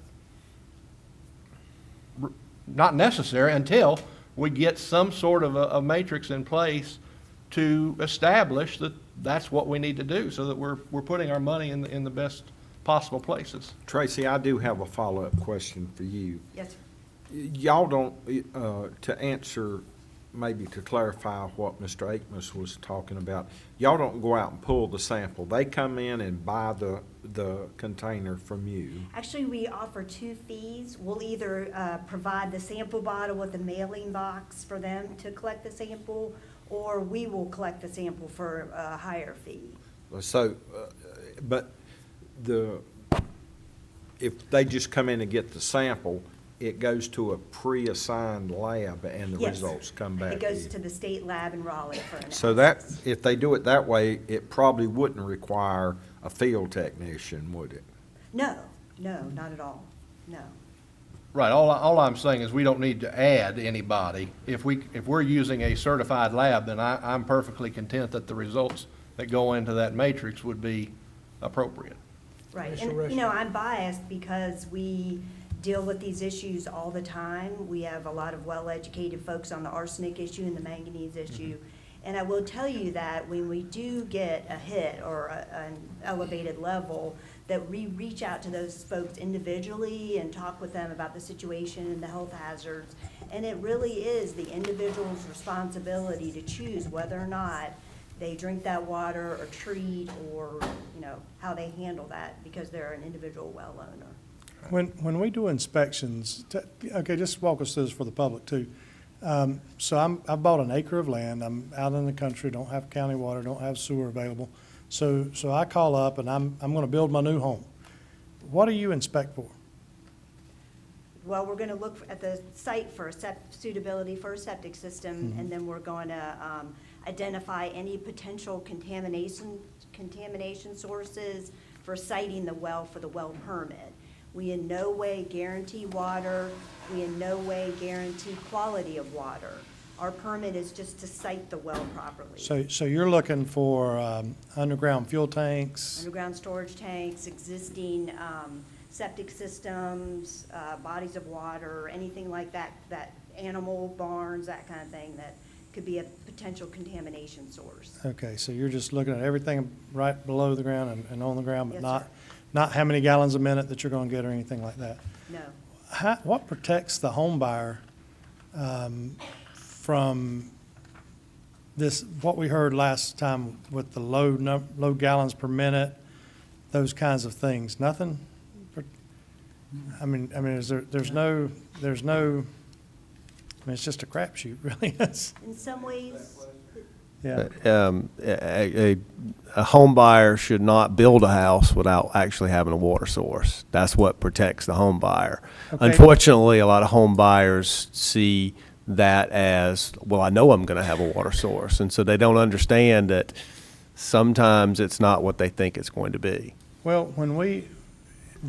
[SPEAKER 14] not necessary until we get some sort of a matrix in place to establish that that's what we need to do so that we're putting our money in the best possible places.
[SPEAKER 8] Tracy, I do have a follow-up question for you.
[SPEAKER 13] Yes, sir.
[SPEAKER 8] Y'all don't, to answer, maybe to clarify what Mr. Akmus was talking about, y'all don't go out and pull the sample. They come in and buy the container from you.
[SPEAKER 13] Actually, we offer two fees. We'll either provide the sample bottle with a mailing box for them to collect the sample, or we will collect the sample for a higher fee.
[SPEAKER 8] So, but if they just come in and get the sample, it goes to a pre-assigned lab and the
[SPEAKER 13] Yes.
[SPEAKER 8] results come back
[SPEAKER 13] It
[SPEAKER 8] to
[SPEAKER 13] goes
[SPEAKER 8] you.
[SPEAKER 13] to the state lab in Raleigh for analysis.
[SPEAKER 8] So that, if they do it that way, it probably wouldn't require a field technician, would it?
[SPEAKER 13] No, not at all, no.
[SPEAKER 14] Right, all I'm saying is we don't need to add anybody. If we're using a certified lab, then I'm perfectly content that the results that go into that matrix would be appropriate.
[SPEAKER 13] Right,
[SPEAKER 1] Commissioner
[SPEAKER 13] and, I'm biased because we deal with these issues all the time. We have a lot of well-educated folks on the arsenic issue and the manganese issue. And I will tell you that when we do get a hit or an elevated level, that we reach out to those folks individually and talk with them about the situation and the health hazards. And it really is the individual's responsibility to choose whether or not they drink that water or treat or, how they handle that because they're an individual well owner.
[SPEAKER 12] When we do inspections, okay, just walk us through this for the public too. So I bought an acre of land. I'm out in the country, don't have county water, don't have sewer available. So I call up and I'm going to build my new home. What do you inspect for?
[SPEAKER 13] Well, we're going to look at the site for suitability for a septic system, and then we're going to identify any potential contamination sources for siting the well for the well permit. We in no way guarantee water. We in no way guarantee quality of water. Our permit is just to site the well properly.
[SPEAKER 12] So you're looking for underground fuel tanks?
[SPEAKER 13] Underground storage tanks, existing septic systems, bodies of water, anything like that, animal barns, that kind of thing that could be a potential contamination source.
[SPEAKER 12] Okay, so you're just looking at everything right below the ground and on the ground, but
[SPEAKER 13] Yes, sir.
[SPEAKER 12] not how many gallons a minute that you're going to get or anything like that?
[SPEAKER 13] No.
[SPEAKER 12] What protects the home buyer from this, what we heard last time with the low gallons per minute, those kinds of things? Nothing? I mean, is there's no, it's just a crapshoot, really.
[SPEAKER 13] In some ways,
[SPEAKER 12] Yeah.
[SPEAKER 15] A home buyer should not build a house without actually having a water source. That's what protects the home buyer.
[SPEAKER 12] Okay.
[SPEAKER 15] Unfortunately, a lot of home buyers see that as, well, I know I'm going to have a water source. And so they don't understand that sometimes it's not what they think it's going to be.
[SPEAKER 12] Well, when we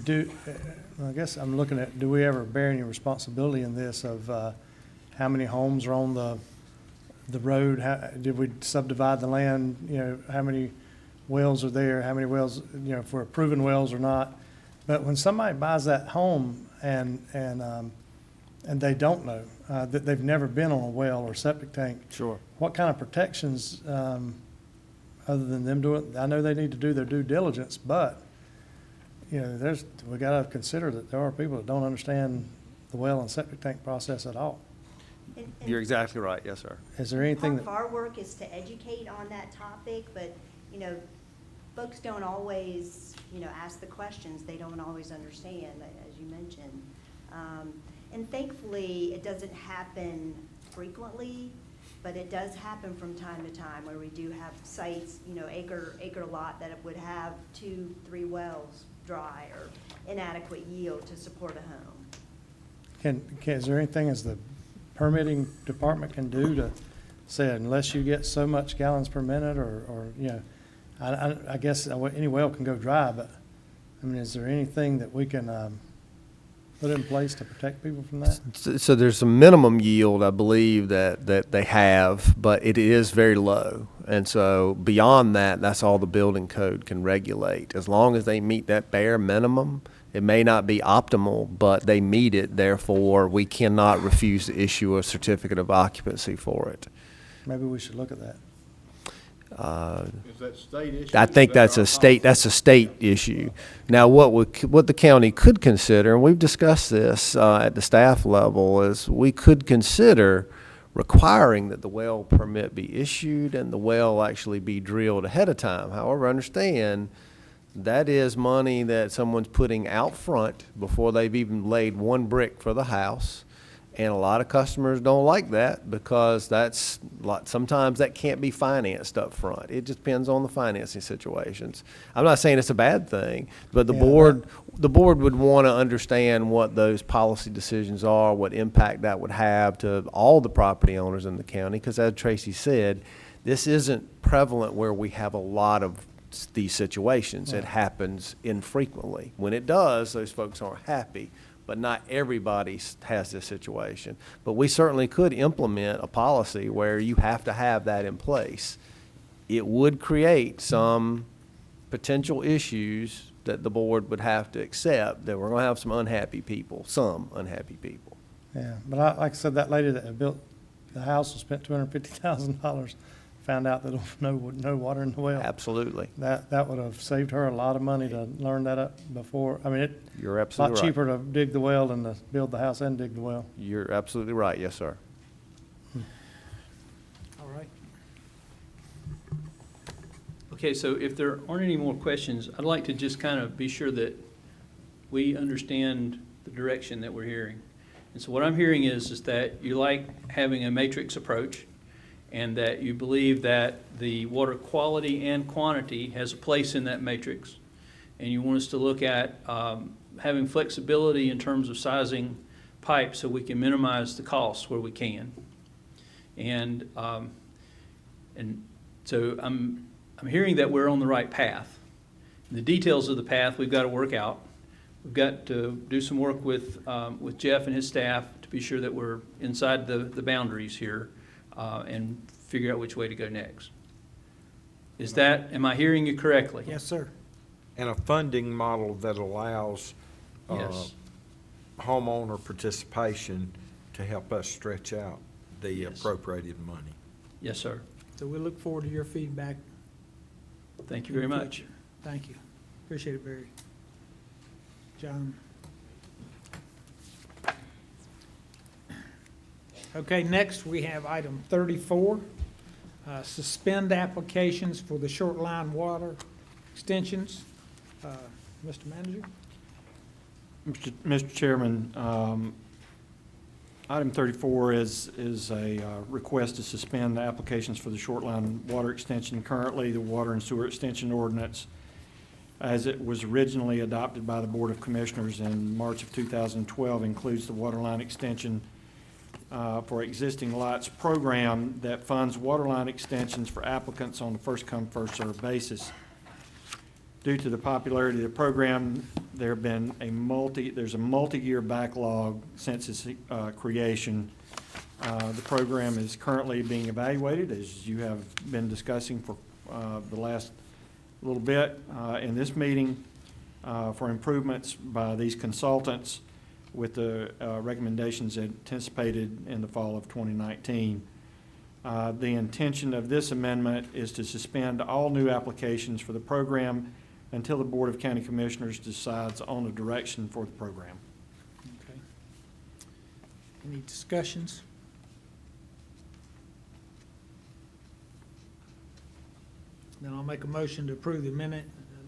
[SPEAKER 12] do, I guess I'm looking at, do we ever bear any responsibility in this of how many homes are on the road? Did we subdivide the land? You know, how many wells are there? How many wells, you know, if we're approving wells or not? But when somebody buys that home and they don't know, that they've never been on a well or septic tank.
[SPEAKER 15] Sure.
[SPEAKER 12] What kind of protections, other than them doing, I know they need to do their due diligence, but, you know, we gotta consider that there are people that don't understand the well and septic tank process at all.
[SPEAKER 13] and
[SPEAKER 15] You're exactly right. Yes, sir.
[SPEAKER 12] Is there anything
[SPEAKER 13] part of
[SPEAKER 12] that,
[SPEAKER 13] our work is to educate on that topic, but, you know, folks don't always, you know, ask the questions. They don't always understand, as you mentioned. And thankfully, it doesn't happen frequently, but it does happen from time to time where we do have sites, you know, acre lot that would have 2-3 wells dry or inadequate yield to support a home.
[SPEAKER 12] is there anything as the permitting department can do to say unless you get so much gallons per minute or you know, I guess any well can go dry, but I mean, is there anything that we can put in place to protect people from that?
[SPEAKER 15] So there's a minimum yield, I believe, that they have, but it is very low. And so beyond that, that's all the building code can regulate. As long as they meet that bare minimum, it may not be optimal, but they meet it. Therefore, we cannot refuse to issue a certificate of occupancy for it.
[SPEAKER 12] Maybe we should look at that.
[SPEAKER 14] Is that state issue?
[SPEAKER 15] I think that's a state issue. Now, what the county could consider, and we've discussed this at the staff level, is we could consider requiring that the well permit be issued and the well actually be drilled ahead of time. However, understand that is money that someone's putting out front before they've even laid one brick for the house. And a lot of customers don't like that because sometimes that can't be financed up front. It just depends on the financing situations. I'm not saying it's a bad thing, but the board would want to understand what those policy decisions are, what impact that would have to all the property owners in the county. Because as Tracy said, this isn't prevalent where we have a lot of these situations. It happens infrequently. When it does, those folks aren't happy. But not everybody has this situation. But we certainly could implement a policy where you have to have that in place. It would create some potential issues that the board would have to accept, that we're going to have some unhappy people.
[SPEAKER 12] Yeah, but like I said, that lady that built the house and spent $250,000 found out that there was no water in the well.
[SPEAKER 15] Absolutely.
[SPEAKER 12] That would have saved her a lot of money to learn that up before. I mean,
[SPEAKER 15] You're
[SPEAKER 12] it's a
[SPEAKER 15] absolutely
[SPEAKER 12] lot
[SPEAKER 15] right.
[SPEAKER 12] cheaper to dig the well than to build the house and dig the well.
[SPEAKER 15] You're absolutely right. Yes, sir.
[SPEAKER 1] All right.
[SPEAKER 9] Okay, so if there aren't any more questions, I'd like to just kind of be sure that we understand the direction that we're hearing. And so what I'm hearing is that you like having a matrix approach, and that you believe that the water quality and quantity has a place in that matrix. And you want us to look at having flexibility in terms of sizing pipes so we can minimize the costs where we can. And so I'm hearing that we're on the right path. The details of the path we've got to work out. We've got to do some work with Jeff and his staff to be sure that we're inside the boundaries here and figure out which way to go next. Am I hearing you correctly?
[SPEAKER 1] Yes, sir.
[SPEAKER 8] And a funding model that allows
[SPEAKER 9] Yes.
[SPEAKER 8] homeowner participation to help us stretch out the appropriated money.
[SPEAKER 9] Yes, sir.
[SPEAKER 1] So we look forward to your feedback.
[SPEAKER 9] Thank you very
[SPEAKER 1] in the
[SPEAKER 9] much.
[SPEAKER 1] future. Thank you. Appreciate it, Barry. John? Okay, next we have item 34, suspend applications for the short line water extensions. Mr. Manager?
[SPEAKER 16] Mr. Chairman, item 34 is a request to suspend the applications for the short line water extension. Currently, the water and sewer extension ordinance, as it was originally adopted by the Board of Commissioners in March of 2012, includes the water line extension for existing lots program that funds water line extensions for applicants on a first-come, first-served basis. Due to the popularity of the program, there's a multi-year backlog since its creation. The program is currently being evaluated, as you have been discussing for the last little bit in this meeting, for improvements by these consultants with the recommendations anticipated in the fall of 2019. The intention of this amendment is to suspend all new applications for the program until the Board of County Commissioners decides on a direction for the program.
[SPEAKER 1] Okay. Any discussions? Then I'll make a motion to approve the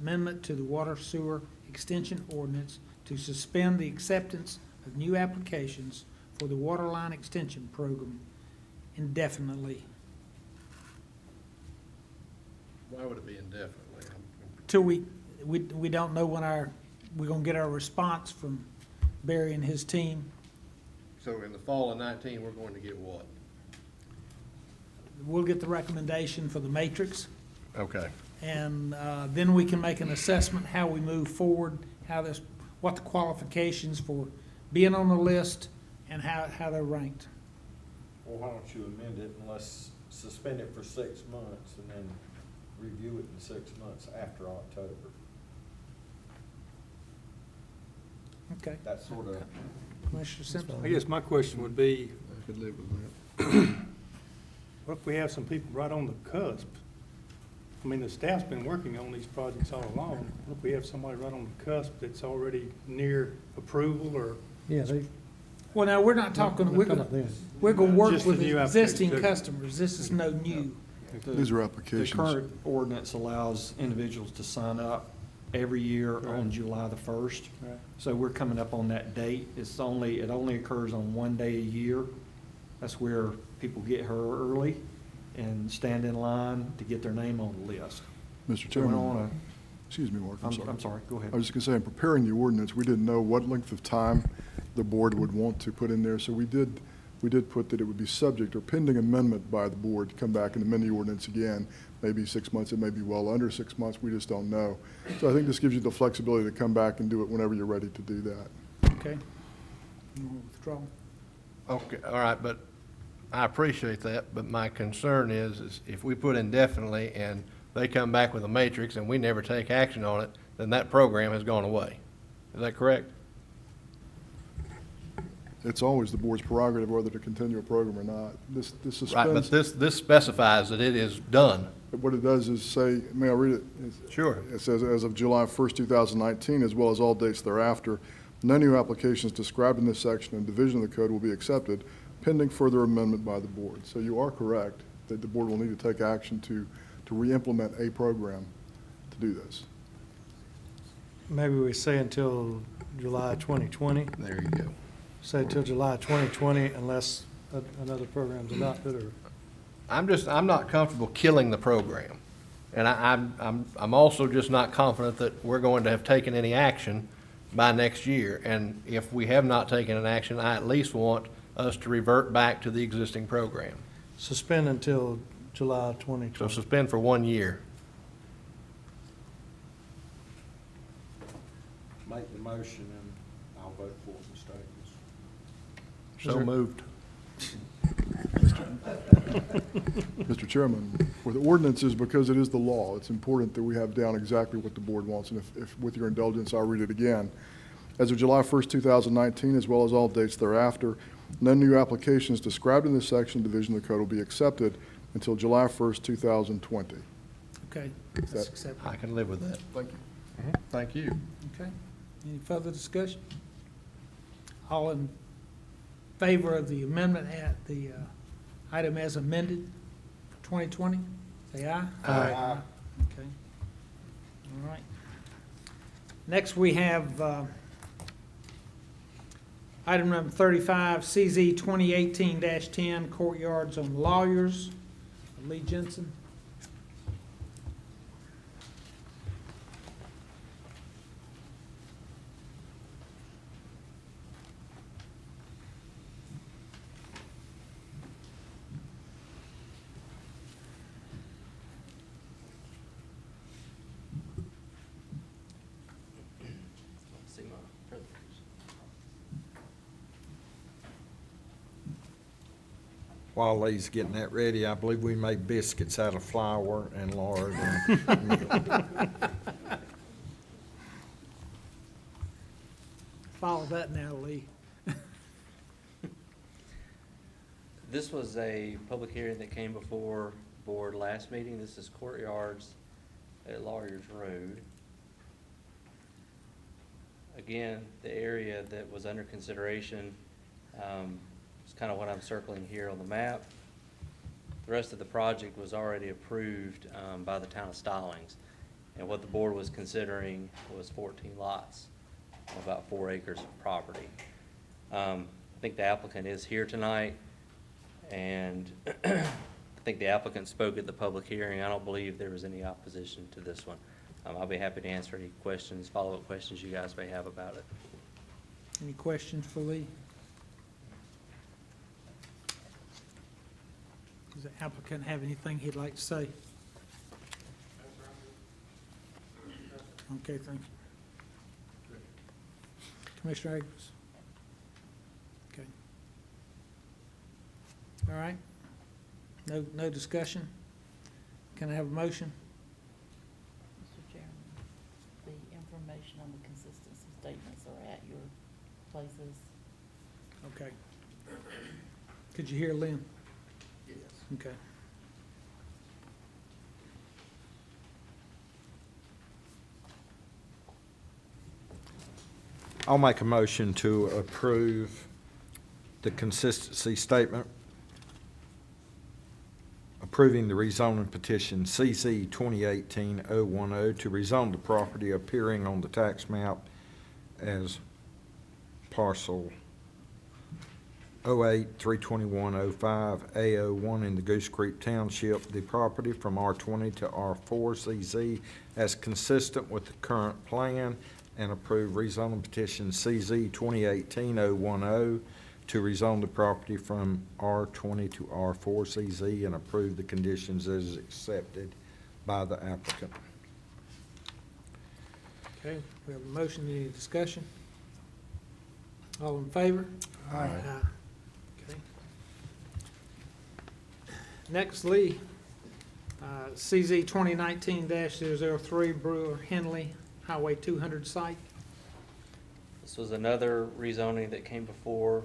[SPEAKER 1] amendment to the water sewer extension ordinance to suspend the acceptance of new applications for the water line extension program indefinitely.
[SPEAKER 14] Why would it be indefinitely?
[SPEAKER 1] Till we don't know when we're gonna get our response from Barry and his team.
[SPEAKER 14] So in the fall of 19, we're going to get what?
[SPEAKER 1] We'll get the recommendation for the matrix,
[SPEAKER 14] Okay.
[SPEAKER 1] and then we can make an assessment how we move forward, what the qualifications for being on the list, and how they're ranked.
[SPEAKER 8] Well, why don't you amend it and let's suspend it for 6 months and then review it in 6 months after October.
[SPEAKER 1] Okay.
[SPEAKER 8] That sort of.
[SPEAKER 1] Commissioner Simpson?
[SPEAKER 2] I guess my question would be,
[SPEAKER 12] I could live with that.
[SPEAKER 2] what if we have some people right on the cusp? I mean, the staff's been working on these projects all along. What if we have somebody right on the cusp that's already near approval or?
[SPEAKER 12] Yeah,
[SPEAKER 1] Well, now, we're not talking, we're gonna
[SPEAKER 2] Just
[SPEAKER 1] work
[SPEAKER 2] the
[SPEAKER 1] with
[SPEAKER 2] new
[SPEAKER 1] existing
[SPEAKER 2] applications.
[SPEAKER 1] customers. This is no new.
[SPEAKER 12] These are
[SPEAKER 16] The
[SPEAKER 12] applications.
[SPEAKER 16] current ordinance allows individuals to sign up every year on
[SPEAKER 2] Right.
[SPEAKER 16] July the 1st.
[SPEAKER 2] Right.
[SPEAKER 16] So we're coming up on that date. It only occurs on one day a year. That's where people get here early and stand in line to get their name on the list.
[SPEAKER 12] Mr.
[SPEAKER 16] So we don't
[SPEAKER 12] Chairman,
[SPEAKER 16] wanna-
[SPEAKER 12] excuse me, Mark, I'm sorry.
[SPEAKER 16] I'm sorry, go ahead.
[SPEAKER 12] I was just going to say, in preparing the ordinance, we didn't know what length of time the board would want to put in there, so we did put that it would be subject or pending amendment by the board to come back and amend the ordinance again, maybe 6 months, it may be well under 6 months, we just don't know. So I think this gives you the flexibility to come back and do it whenever you're ready to do that.
[SPEAKER 1] Okay. You want to withdraw?
[SPEAKER 14] Okay, all right, but I appreciate that, but my concern is if we put indefinitely and they come back with a matrix and we never take action on it, then that program has gone away. Is that correct?
[SPEAKER 12] It's always the board's prerogative whether to continue a program or not. This
[SPEAKER 14] Right, but
[SPEAKER 12] suspends,
[SPEAKER 14] this specifies that it is done.
[SPEAKER 12] what it does is say, may I read it?
[SPEAKER 14] Sure.
[SPEAKER 12] It says, as of July 1st, 2019, as well as all dates thereafter, no new applications described in this section and division of the code will be accepted pending further amendment by the board. So you are correct that the board will need to take action to re-implement a program to do this.
[SPEAKER 17] Maybe we say until July 2020.
[SPEAKER 14] There you go.
[SPEAKER 12] say till July 2020 unless another program's adopted, or?
[SPEAKER 14] I'm not comfortable killing the program. And I'm also just not confident that we're going to have taken any action by next year. And if we have not taken an action, I at least want us to revert back to the existing program.
[SPEAKER 12] Suspend until July 2020.
[SPEAKER 14] So suspend for 1 year.
[SPEAKER 8] Make the motion and I'll vote for it, Mr. Akins.
[SPEAKER 14] So moved.
[SPEAKER 17] Mr. Chairman, with ordinances, because it is the law, it's important that we have down exactly what the board wants. And if with your indulgence, I'll read it again. As of July 1st, 2019, as well as all dates thereafter, no new applications described in this section division of the code will be accepted until July 1st, 2020.
[SPEAKER 1] Okay,
[SPEAKER 17] Is
[SPEAKER 1] that's
[SPEAKER 17] that-
[SPEAKER 1] acceptable.
[SPEAKER 14] I can live with that.
[SPEAKER 17] Thank you.
[SPEAKER 14] Thank you.
[SPEAKER 1] Okay, any further discussion? All in favor of the amendment at the item as amended for 2020, say aye.
[SPEAKER 12] Aye.
[SPEAKER 1] Okay, all right. Next, we have item number 35, CZ 2018-10, courtyards on lawyers. Lee Jensen.
[SPEAKER 3] See my presentation.
[SPEAKER 8] While Lee's getting that ready, I believe we made biscuits out of flour and lard and milk.
[SPEAKER 1] Follow that now, Lee.
[SPEAKER 18] This was a public hearing that came before board last meeting. This is courtyards at Lawyers Road. Again, the area that was under consideration is kind of what I'm circling here on the map. The rest of the project was already approved by the town of Stallings. And what the board was considering was 14 lots, about 4 acres of property. I think the applicant is here tonight, and I think the applicant spoke at the public hearing. I don't believe there was any opposition to this one. I'll be happy to answer any questions, follow-up questions you guys may have about it.
[SPEAKER 1] Any questions for Lee? Does the applicant have anything he'd like to say? Okay, thank you. Commissioner Akers? Okay. All right. No discussion? Can I have a motion?
[SPEAKER 19] Mr. Chairman, the information on the consistency statements are at your places.
[SPEAKER 1] Okay. Could you hear Lynn?
[SPEAKER 3] Yes.
[SPEAKER 1] Okay.
[SPEAKER 8] I'll make a motion to approve the consistency statement approving the rezoning petition CZ 2018-010 to rezone the property appearing on the tax map as parcel 08-32105 A01 in the Goose Creek Township, the property from R20 to R4 CZ as consistent with the current plan, and approve rezoning petition CZ 2018-010 to rezone the property from R20 to R4 CZ and approve the conditions as accepted by the applicant.
[SPEAKER 1] Okay, we have a motion. Any discussion? All in favor?
[SPEAKER 12] Aye.
[SPEAKER 1] Okay. Next, Lee, CZ 2019-003 Brewer Henley Highway 200 site.
[SPEAKER 18] This was another rezoning that came before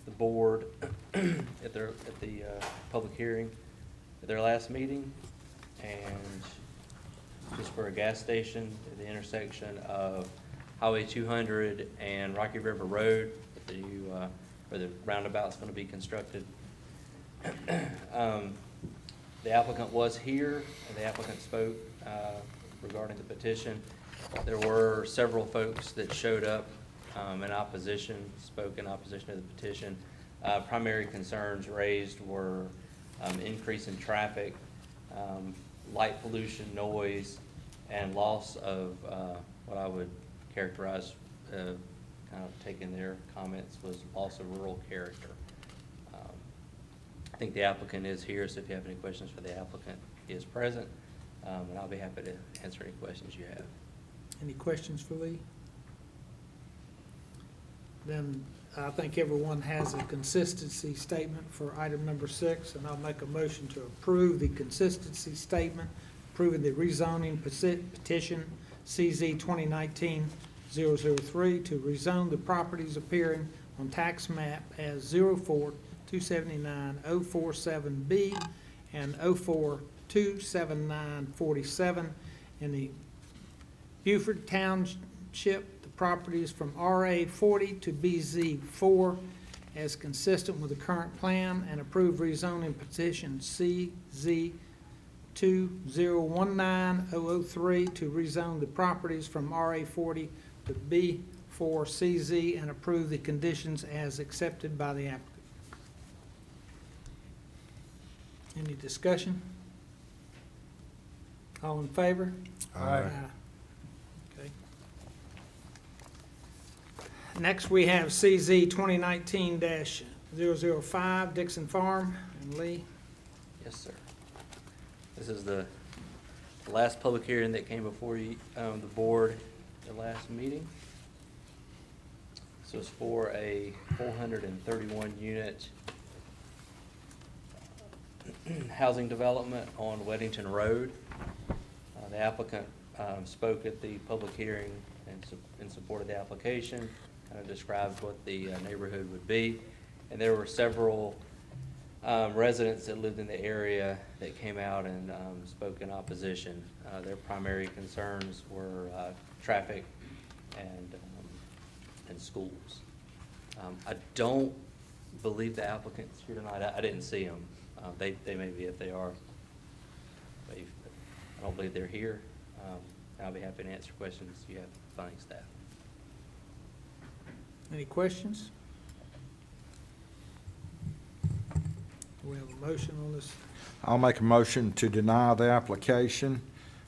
[SPEAKER 18] the board at the public hearing at their last meeting, and just for a gas station at the intersection of Highway 200 and Rocky River Road, where the roundabout's going to be constructed. The applicant was here, and the applicant spoke regarding the petition. There were several folks that showed up in opposition, spoke in opposition to the petition. Primary concerns raised were increase in traffic, light pollution, noise, and loss of what I would characterize, kind of taking their comments, was loss of rural character. I think the applicant is here, so if you have any questions for the applicant, he is present, and I'll be happy to answer any questions you have.
[SPEAKER 1] Any questions for Lee? Then I think everyone has a consistency statement for item number 6, and I'll make a motion to approve the consistency statement, approving the rezoning petition CZ 2019-003 to rezone the properties appearing on tax map as 04-279-047B and 04-279-47 in the Beaufort Township, the properties from RA 40 to BZ 4 as consistent with the current plan, and approve rezoning petition CZ 2019-003 to rezone the properties from RA 40 to B 4 CZ and approve the conditions as accepted by the applicant. Any discussion? All in favor?
[SPEAKER 8] Aye.
[SPEAKER 1] Okay. Next, we have CZ 2019-005, Dixon Farm, and Lee.
[SPEAKER 18] Yes, sir. This is the last public hearing that came before you, the board, the last meeting. This was for a 431 unit housing development on Weddington Road. The applicant spoke at the public hearing in support of the application, kind of described what the neighborhood would be. And there were several residents that lived in the area that came out and spoke in opposition. Their primary concerns were traffic and schools. I don't believe the applicant's here tonight. I didn't see them. They may be if they are. But I don't believe they're here. I'll be happy to answer questions you have from planning staff.
[SPEAKER 1] Any questions? Do we have a motion on this?
[SPEAKER 8] I'll make a motion to deny the application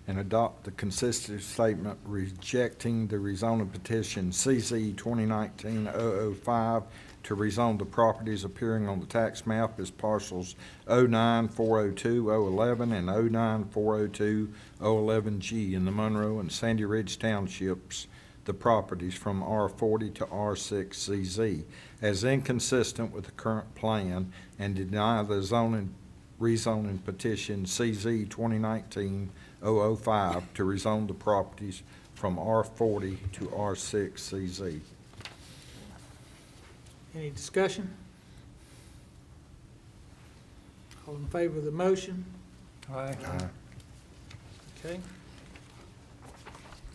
[SPEAKER 8] and adopt the consistency statement rejecting the rezoning petition CZ 2019-005 to rezone the properties appearing on the tax map as parcels 09-402-011 and 09-402-011G in the Monroe and Sandy Ridge Townships, the properties from R40 to R6CZ as inconsistent with the current plan, and deny the rezoning petition CZ 2019-005 to rezone the properties from R40 to R6CZ.
[SPEAKER 1] Any discussion? All in favor of the motion?
[SPEAKER 2] Aye.
[SPEAKER 1] Okay.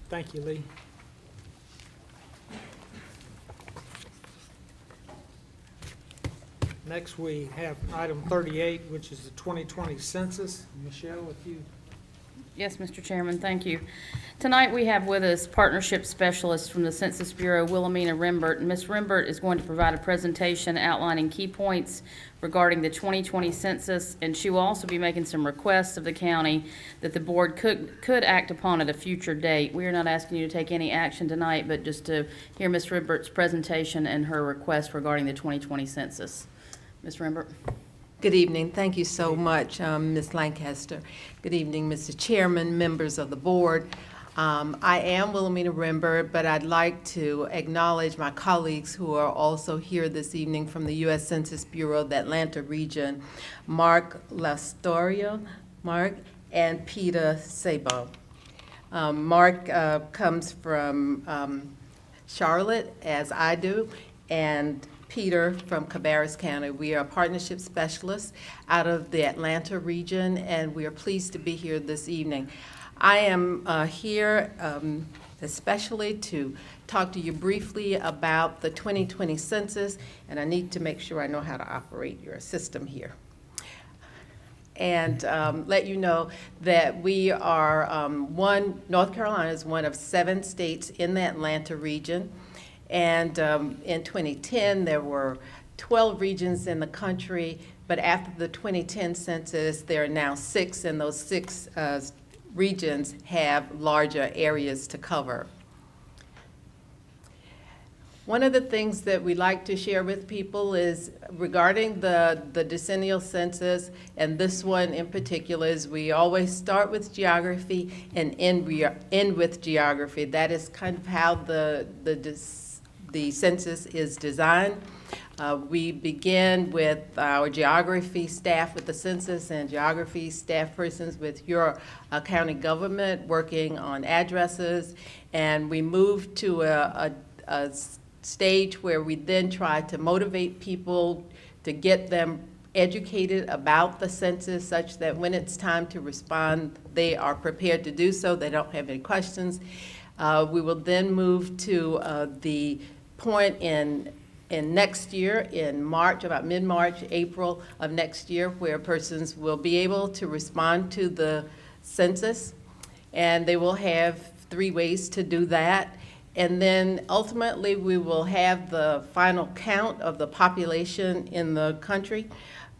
[SPEAKER 1] Thank you, Lee. Next, we have item 38, which is the 2020 census. Michelle, if you.
[SPEAKER 4] Yes, Mr. Chairman, thank you. Tonight, we have with us Partnership Specialist from the Census Bureau, Wilhelmina Rimbert. And Ms. Rimbert is going to provide a presentation outlining key points regarding the 2020 census, and she will also be making some requests of the county that the board could act upon at a future date. We are not asking you to take any action tonight, but just to hear Ms. Rimbert's presentation and her request regarding the 2020 census. Ms. Rimbert.
[SPEAKER 20] Good evening. Thank you so much, Ms. Lancaster. Good evening, Mr. Chairman, members of the board. I am Wilhelmina Rimbert, but I'd like to acknowledge my colleagues who are also here this evening from the U.S. Census Bureau, the Atlanta region, Mark Lastoria, and Peter Sabo. Mark comes from Charlotte, as I do, and Peter from Cabarrus County. We are partnership specialists out of the Atlanta region, and we are pleased to be here this evening. I am here especially to talk to you briefly about the 2020 census, and I need to make sure I know how to operate your system here. And let you know that we are North Carolina is one of 7 states in the Atlanta region. And in 2010, there were 12 regions in the country, but after the 2010 census, there are now 6, and those 6 regions have larger areas to cover. One of the things that we like to share with people is regarding the decennial census, and this one in particular, is we always start with geography and end with geography. That is kind of how the census is designed. We begin with our geography staff with the census and geography staff persons with your county government working on addresses, and we move to a stage where we then try to motivate people to get them educated about the census such that when it's time to respond, they are prepared to do so. They don't have any questions. We will then move to the point in next year, in March, about mid-March, April of next year, where persons will be able to respond to the census, and they will have 3 ways to do that. And then ultimately, we will have the final count of the population in the country,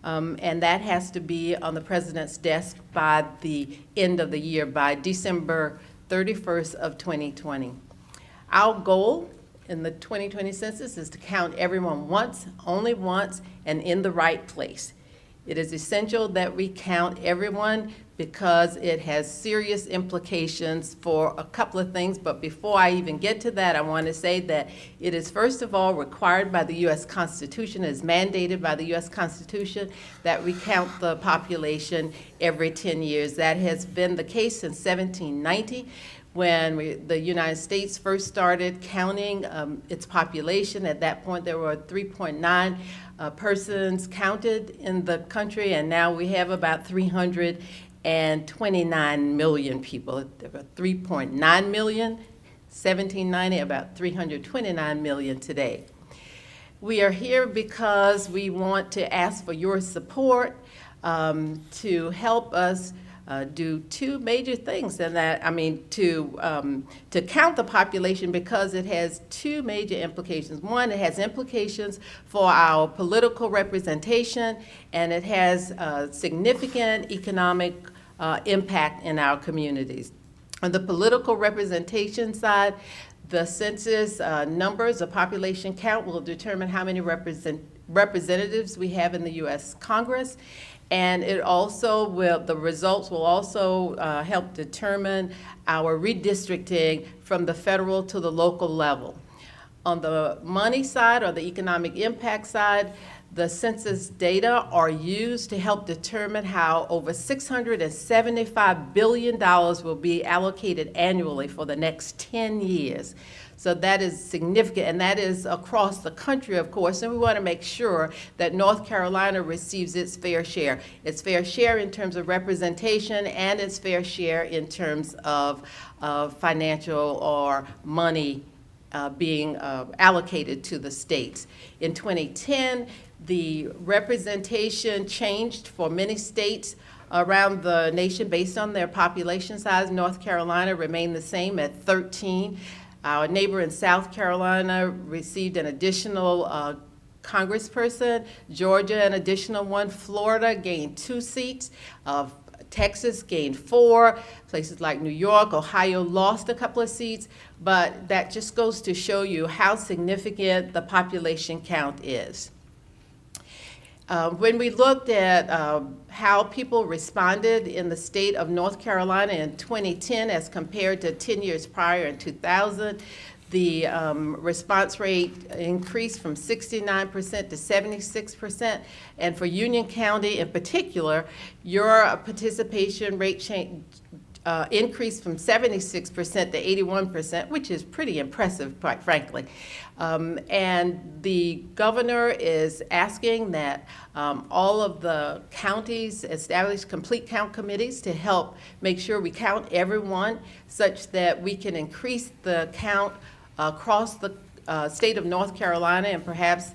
[SPEAKER 20] and that has to be on the president's desk by the end of the year, by December 31st of 2020. Our goal in the 2020 census is to count everyone once, only once, and in the right place. It is essential that we count everyone because it has serious implications for a couple of things. But before I even get to that, I want to say that it is first of all required by the U.S. Constitution, is mandated by the U.S. Constitution that we count the population every 10 years. That has been the case since 1790. When the United States first started counting its population. At that point, there were 3.9 persons counted in the country, and now we have about 329 million people. There were 3.9 million, 1790, about 329 million today. We are here because we want to ask for your support to help us do 2 major things, and that, I mean, to count the population, because it has 2 major implications. One, it has implications for our political representation, and it has significant economic impact in our communities. On the political representation side, the census numbers, the population count, will determine how many representatives we have in the U.S. Congress. And it also will, the results will also help determine our redistricting from the federal to the local level. On the money side, or the economic impact side, the census data are used to help determine how over $675 billion will be allocated annually for the next 10 years. So that is significant, and that is across the country, of course, and we want to make sure that North Carolina receives its fair share in terms of representation, and its fair share in terms of financial or money being allocated to the states. In 2010, the representation changed for many states around the nation based on their population size. North Carolina remained the same at 13. Our neighbor in South Carolina received an additional congressperson. Georgia, an additional 1. Florida gained 2 seats. Texas gained 4. Places like New York, Ohio lost a couple of seats. But that just goes to show you how significant the population count is. When we looked at how people responded in the state of North Carolina in 2010 as compared to 10 years prior in 2000, the response rate increased from 69% to 76%. And for Union County in particular, your participation rate increased from 76% to 81%, which is pretty impressive, quite frankly. And the governor is asking that all of the counties establish complete count committees to help make sure we count everyone, such that we can increase the count across the state of North Carolina, and perhaps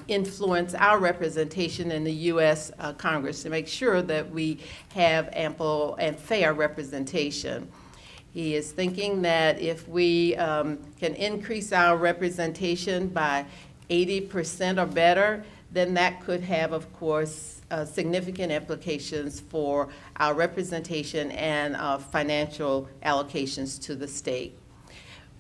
[SPEAKER 20] influence our representation in the U.S. Congress to make sure that we have ample and fair representation. He is thinking that if we can increase our representation by 80% or better, then that could have, of course, significant implications for our representation and financial allocations to the state.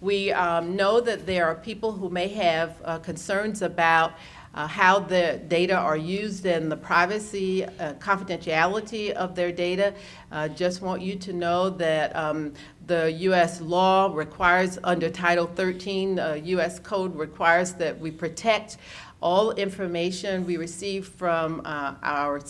[SPEAKER 20] We know that there are people who may have concerns about how the data are used and the privacy, confidentiality of their data. Just want you to know that the U.S. law requires, under Title 13, U.S. Code requires that we protect all information we receive from our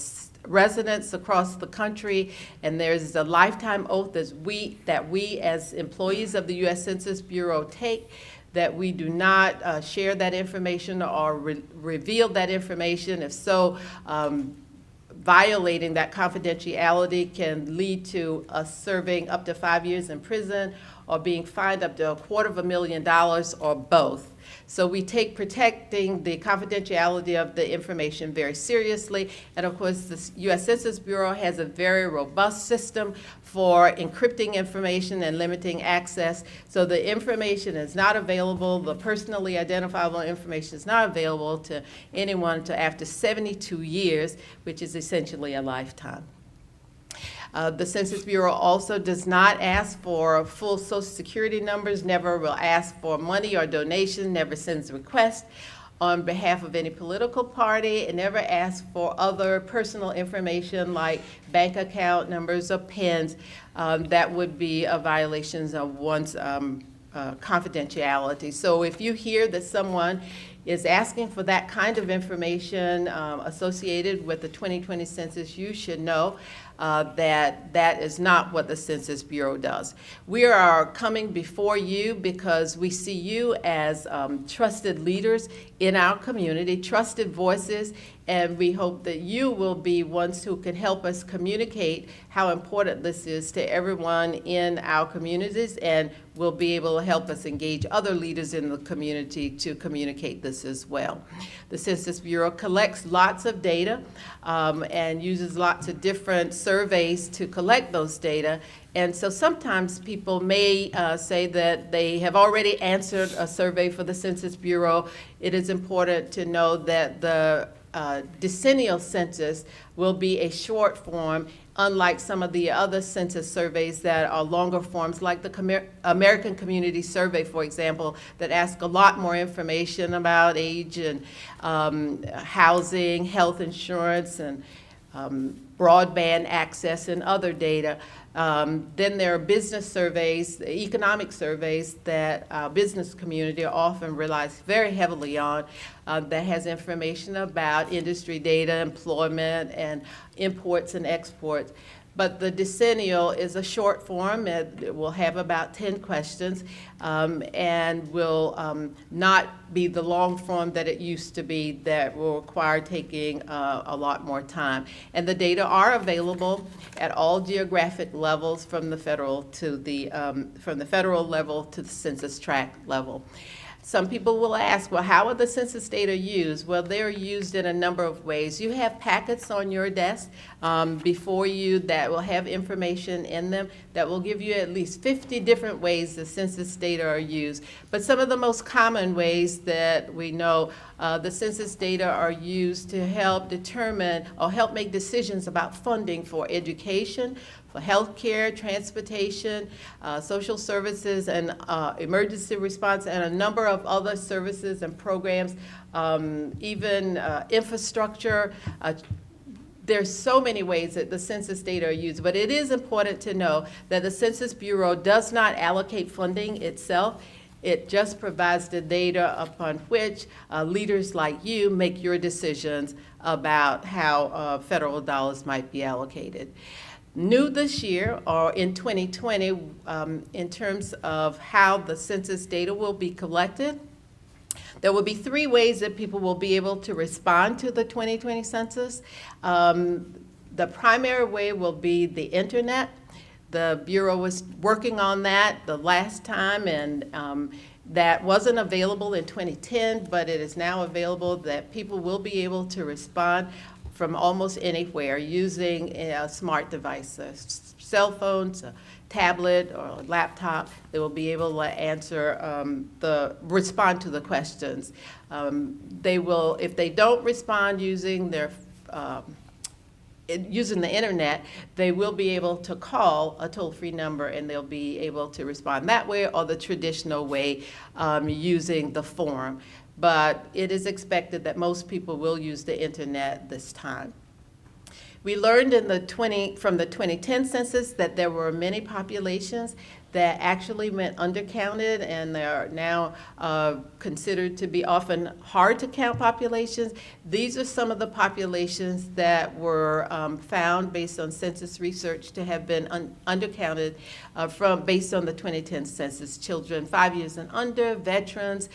[SPEAKER 20] residents across the country, and there's a lifetime oath that we as employees of the U.S. Census Bureau take, that we do not share that information or reveal that information. If so, violating that confidentiality can lead to us serving up to 5 years in prison or being fined up to $250,000 or both. So we take protecting the confidentiality of the information very seriously. And of course, the U.S. Census Bureau has a very robust system for encrypting information and limiting access. So the information is not available, the personally identifiable information is not available to anyone until after 72 years, which is essentially a lifetime. The Census Bureau also does not ask for full Social Security numbers, never will ask for money or donation, never sends requests on behalf of any political party, and never asks for other personal information like bank account numbers or PINs. That would be a violation of one's confidentiality. So if you hear that someone is asking for that kind of information associated with the 2020 census, you should know that that is not what the Census Bureau does. We are coming before you because we see you as trusted leaders in our community, trusted voices, and we hope that you will be ones who can help us communicate how important this is to everyone in our communities, and will be able to help us engage other leaders in the community to communicate this as well. The Census Bureau collects lots of data and uses lots of different surveys to collect those data. And so sometimes people may say that they have already answered a survey for the Census Bureau. It is important to know that the decennial census will be a short form, unlike some of the other census surveys that are longer forms, like the American Community Survey, for example, that ask a lot more information about age and housing, health insurance, and broadband access and other data. Then there are business surveys, economic surveys that our business community often relies very heavily on, that has information about industry data, employment, and imports and exports. But the decennial is a short form. It will have about 10 questions and will not be the long form that it used to be that will require taking a lot more time. And the data are available at all geographic levels from the federal to the federal level to the census tract level. Some people will ask, well, how are the census data used? Well, they're used in a number of ways. You have packets on your desk before you that will have information in them that will give you at least 50 different ways the census data are used. But some of the most common ways that we know the census data are used to help determine or help make decisions about funding for education, for healthcare, transportation, social services, and emergency response, and a number of other services and programs, even infrastructure. There's so many ways that the census data are used, but it is important to know that the Census Bureau does not allocate funding itself. It just provides the data upon which leaders like you make your decisions about how federal dollars might be allocated. New this year, or in 2020, in terms of how the census data will be collected, there will be 3 ways that people will be able to respond to the 2020 census. The primary way will be the internet. The Bureau was working on that the last time, and that wasn't available in 2010, but it is now available, that people will be able to respond from almost anywhere using smart devices, cell phone to tablet or laptop. They will be able to answer respond to the questions. They will, if they don't respond using their using the internet, they will be able to call a toll-free number and they'll be able to respond that way or the traditional way using the form. But it is expected that most people will use the internet this time. We learned from the 2010 census that there were many populations that actually went undercounted, and they are now considered to be often hard to count populations. These are some of the populations that were found based on census research to have been undercounted based on the 2010 census: children 5 years and under, veterans,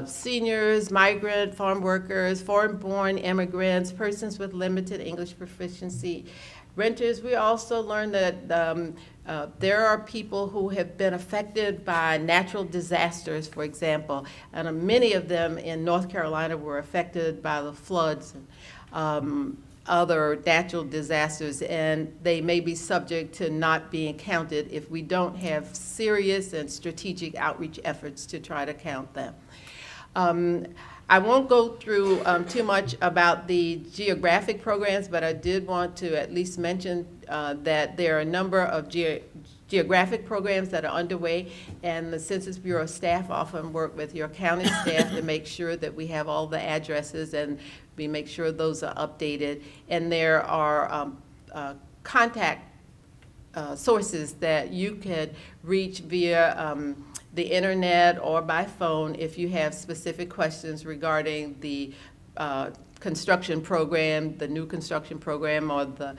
[SPEAKER 20] seniors, migrant, farm workers, foreign-born immigrants, persons with limited English proficiency, renters. We also learned that there are people who have been affected by natural disasters, for example, and many of them in North Carolina were affected by the floods and other natural disasters, and they may be subject to not being counted if we don't have serious and strategic outreach efforts to try to count them. I won't go through too much about the geographic programs, but I did want to at least mention that there are a number of geographic programs that are underway, and the Census Bureau staff often work with your county staff to make sure that we have all the addresses and we make sure those are updated. And there are contact sources that you could reach via the internet or by phone if you have specific questions regarding the construction program, the new construction program, or the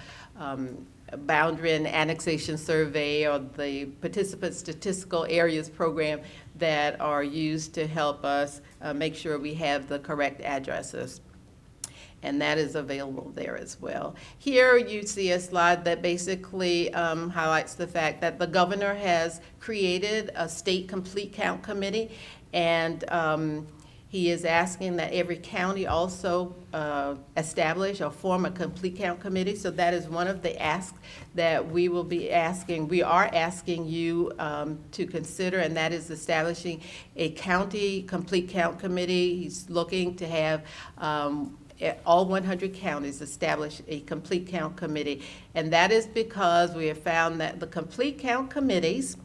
[SPEAKER 20] boundary and annexation survey, or the participant statistical areas program that are used to help us make sure we have the correct addresses. And that is available there as well. Here you see a slide that basically highlights the fact that the governor has created a state complete count committee, and he is asking that every county also establish or form a complete count committee. So that is one of the asks that we will be asking. We are asking you to consider, and that is establishing a county complete count committee. He's looking to have all 100 counties establish a complete count committee. And that is because we have found that the complete count committees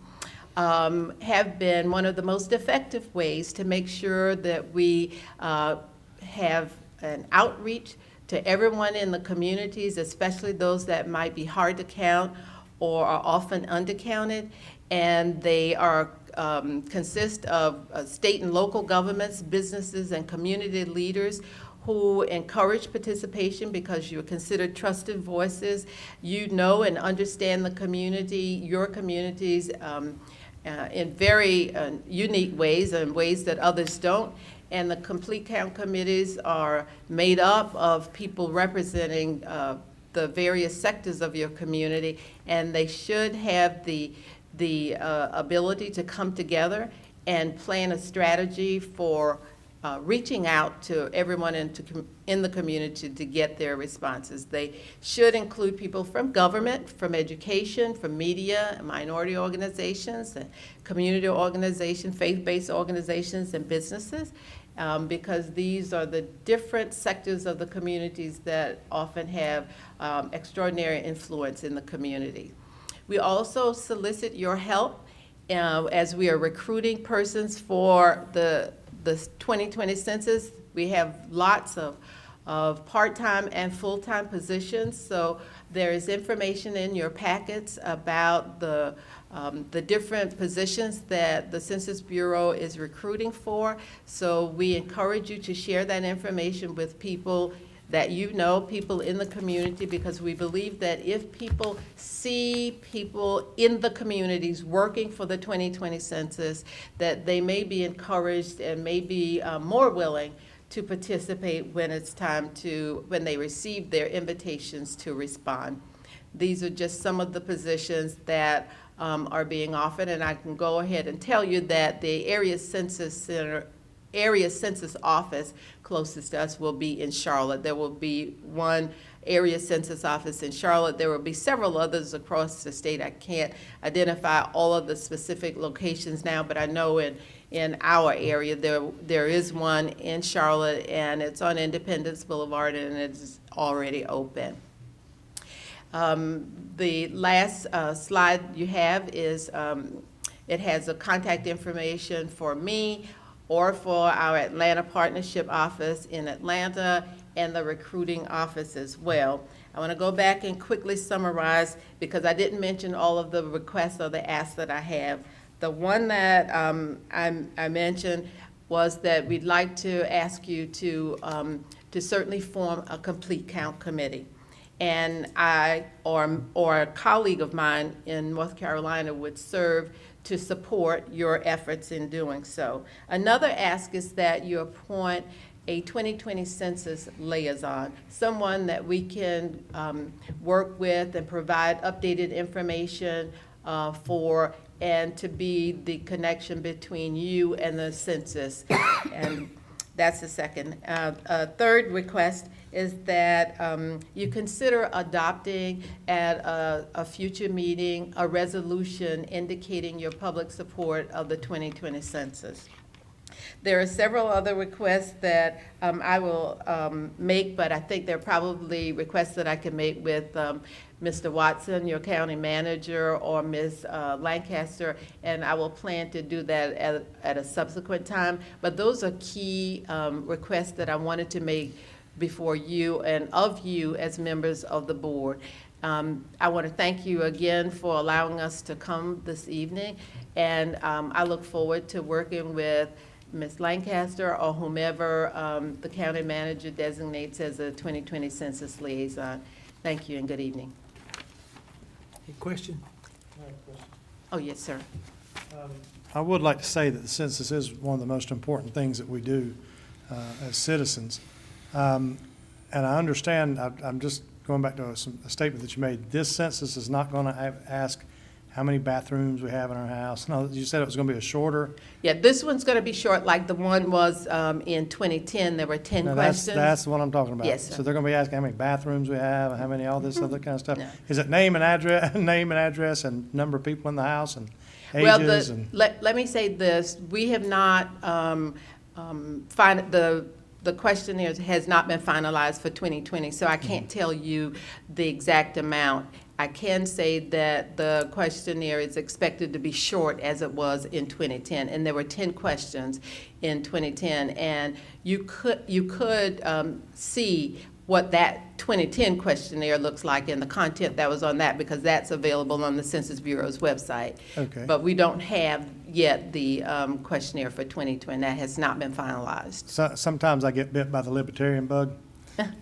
[SPEAKER 20] have been one of the most effective ways to make sure that we have an outreach to everyone in the communities, especially those that might be hard to count or are often undercounted. And they are consist of state and local governments, businesses, and community leaders who encourage participation because you're considered trusted voices. You know and understand the community, your communities, in very unique ways and ways that others don't. And the complete count committees are made up of people representing the various sectors of your community, and they should have the ability to come together and plan a strategy for reaching out to everyone in the community to get their responses. They should include people from government, from education, from media, minority organizations, and community organizations, faith-based organizations, and businesses, because these are the different sectors of the communities that often have extraordinary influence in the community. We also solicit your help as we are recruiting persons for the 2020 census. We have lots of part-time and full-time positions, so there is information in your packets about the different positions that the Census Bureau is recruiting for. So we encourage you to share that information with people that you know, people in the community, because we believe that if people see people in the communities working for the 2020 census, that they may be encouraged and may be more willing to participate when it's time to, when they receive their invitations to respond. These are just some of the positions that are being offered, and I can go ahead and tell you that the area census office closest to us will be in Charlotte. There will be one area census office in Charlotte. There will be several others across the state. I can't identify all of the specific locations now, but I know in our area, there is one in Charlotte, and it's on Independence Boulevard, and it's already open. The last slide you have is, it has a contact information for me or for our Atlanta Partnership Office in Atlanta and the recruiting office as well. I want to go back and quickly summarize because I didn't mention all of the requests or the asks that I have. The one that I mentioned was that we'd like to ask you to certainly form a complete count committee. And I or a colleague of mine in North Carolina would serve to support your efforts in doing so. Another ask is that you appoint a 2020 census liaison, someone that we can work with and provide updated information for, and to be the connection between you and the census. And that's the second. Third request is that you consider adopting at a future meeting a resolution indicating your public support of the 2020 census. There are several other requests that I will make, but I think they're probably requests that I can make with Mr. Watson, your county manager, or Ms. Lancaster, and I will plan to do that at a subsequent time. But those are key requests that I wanted to make before you and of you as members of the board. I want to thank you again for allowing us to come this evening, and I look forward to working with Ms. Lancaster or whomever the county manager designates as a 2020 census liaison. Thank you and good evening.
[SPEAKER 1] Any question?
[SPEAKER 20] Oh, yes, sir.
[SPEAKER 12] I would like to say that the census is one of the most important things that we do as citizens. And I understand, I'm just going back to a statement that you made. This census is not going to ask how many bathrooms we have in our house. No, you said it was going to be a shorter.
[SPEAKER 20] Yeah, this one's going to be short, like the one was in 2010. There were 10 questions.
[SPEAKER 12] That's what I'm talking about.
[SPEAKER 20] Yes, sir.
[SPEAKER 12] So they're going to be asking how many bathrooms we have, and how many, all this other kind of stuff.
[SPEAKER 20] No.
[SPEAKER 12] Is it name and address, and number of people in the house, and
[SPEAKER 20] Well,
[SPEAKER 12] ages? And
[SPEAKER 20] let me say this. We have not, the questionnaire has not been finalized for 2020, so I can't tell you the exact amount. I can say that the questionnaire is expected to be short as it was in 2010, and there were 10 questions in 2010, and you could see what that 2010 questionnaire looks like and the content that was on that, because that's available on the Census Bureau's website.
[SPEAKER 12] Okay.
[SPEAKER 20] But we don't have yet the questionnaire for 2020. That has not been finalized.
[SPEAKER 12] sometimes I get bit by the libertarian bug,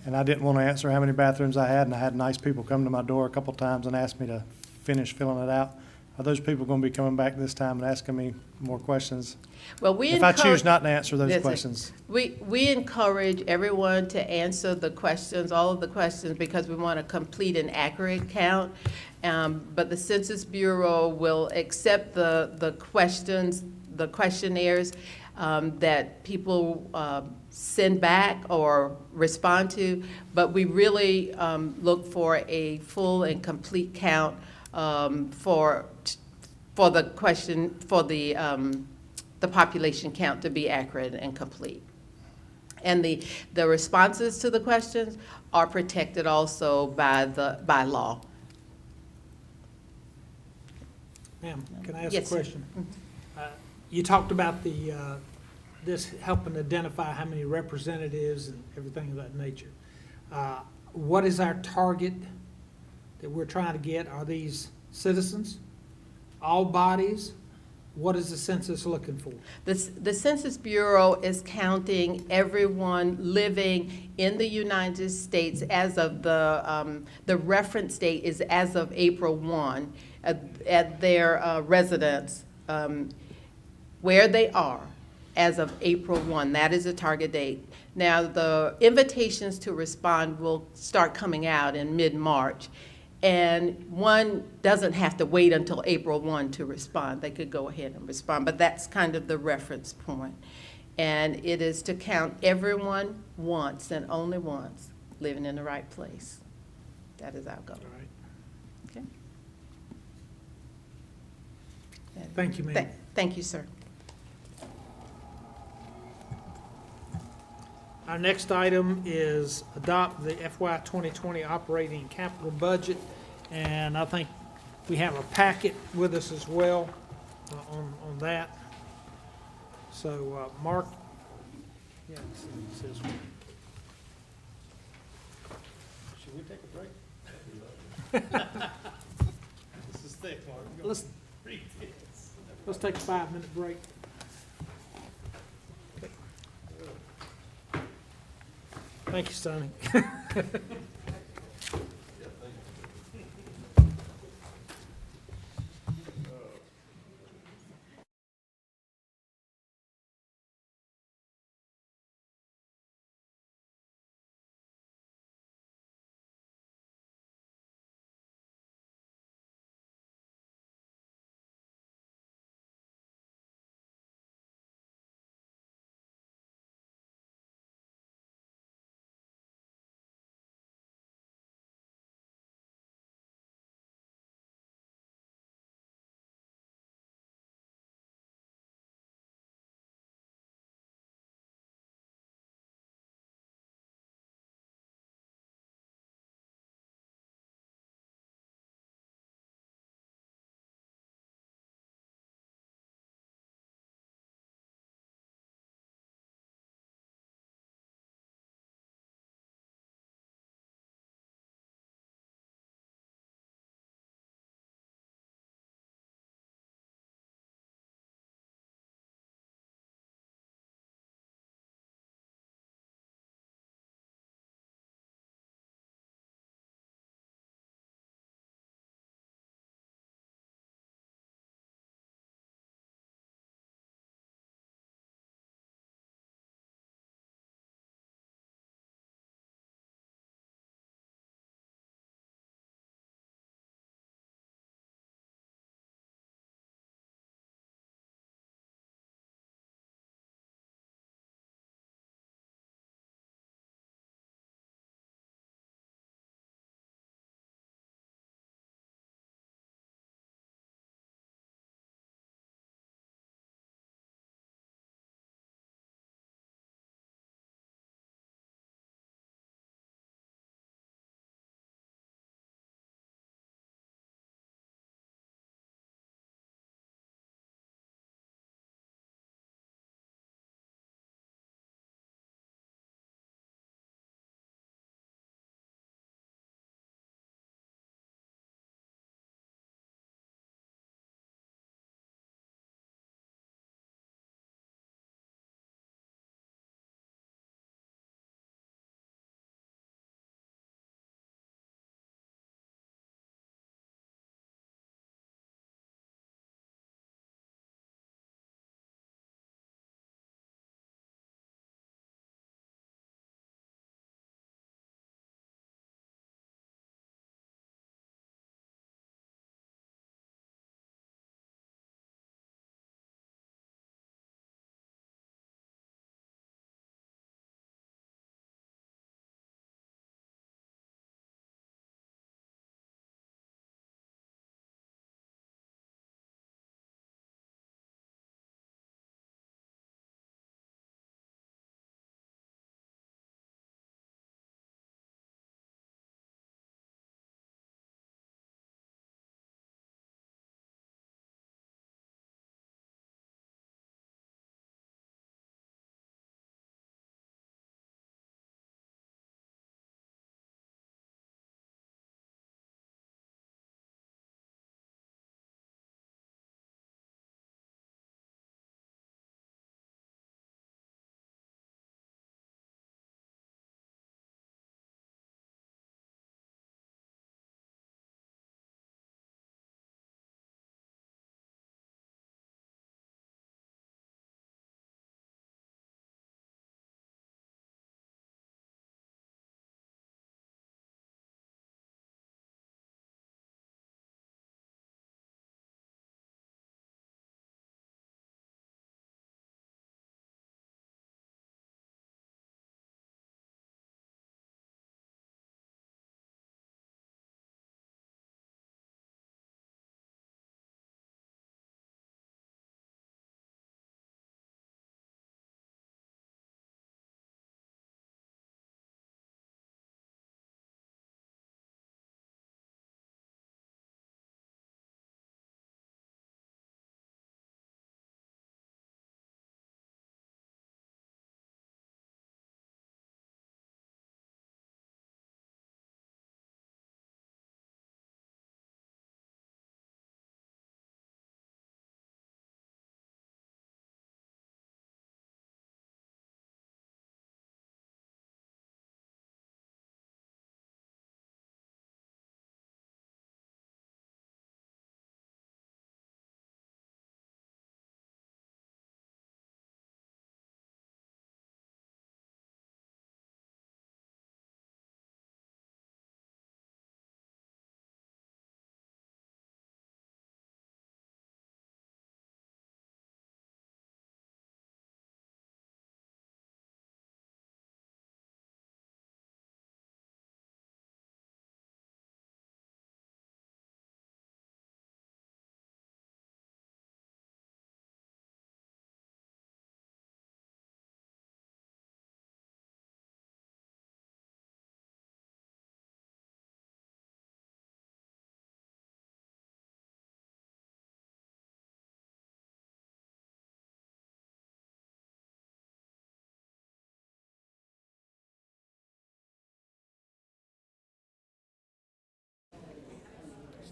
[SPEAKER 12] and I didn't want to answer how many bathrooms I had, and I had nice people come to my door a couple times and ask me to finish filling it out. Are those people going to be coming back this time and asking me more questions?
[SPEAKER 20] Well,
[SPEAKER 12] if I choose not to answer those questions.
[SPEAKER 20] We encourage everyone to answer the questions, all of the questions, because we want a complete and accurate count. But the Census Bureau will accept the questions, the questionnaires that people send back or respond to. But we really look for a full and complete count for the question, for the population count to be accurate and complete. And the responses to the questions are protected also by law.
[SPEAKER 1] Ma'am, can I ask
[SPEAKER 20] Yes,
[SPEAKER 1] a
[SPEAKER 20] sir.
[SPEAKER 1] question? You talked about this helping identify how many representatives and everything of that nature. What is our target that we're trying to get? Are these citizens, all bodies? What is the census looking for?
[SPEAKER 20] The Census Bureau is counting everyone living in the United States as of the reference date is as of April 1 at their residence, where they are as of April 1. That is the target date. Now, the invitations to respond will start coming out in mid-March. And one doesn't have to wait until April 1 to respond. They could go ahead and respond, but that's kind of the reference point. And it is to count everyone once and only once living in the right place. That is our goal.
[SPEAKER 1] All right.
[SPEAKER 4] Okay.
[SPEAKER 1] Thank you, ma'am.
[SPEAKER 20] Thank you, sir.
[SPEAKER 1] Our next item is adopt the FY 2020 operating capital budget, and I think we have a packet with us as well on that. So, Mark? Yeah, it says.
[SPEAKER 6] Should we take a break? This is thick, Mark.
[SPEAKER 1] Let's take a 5-minute break. Thank you, Sonny.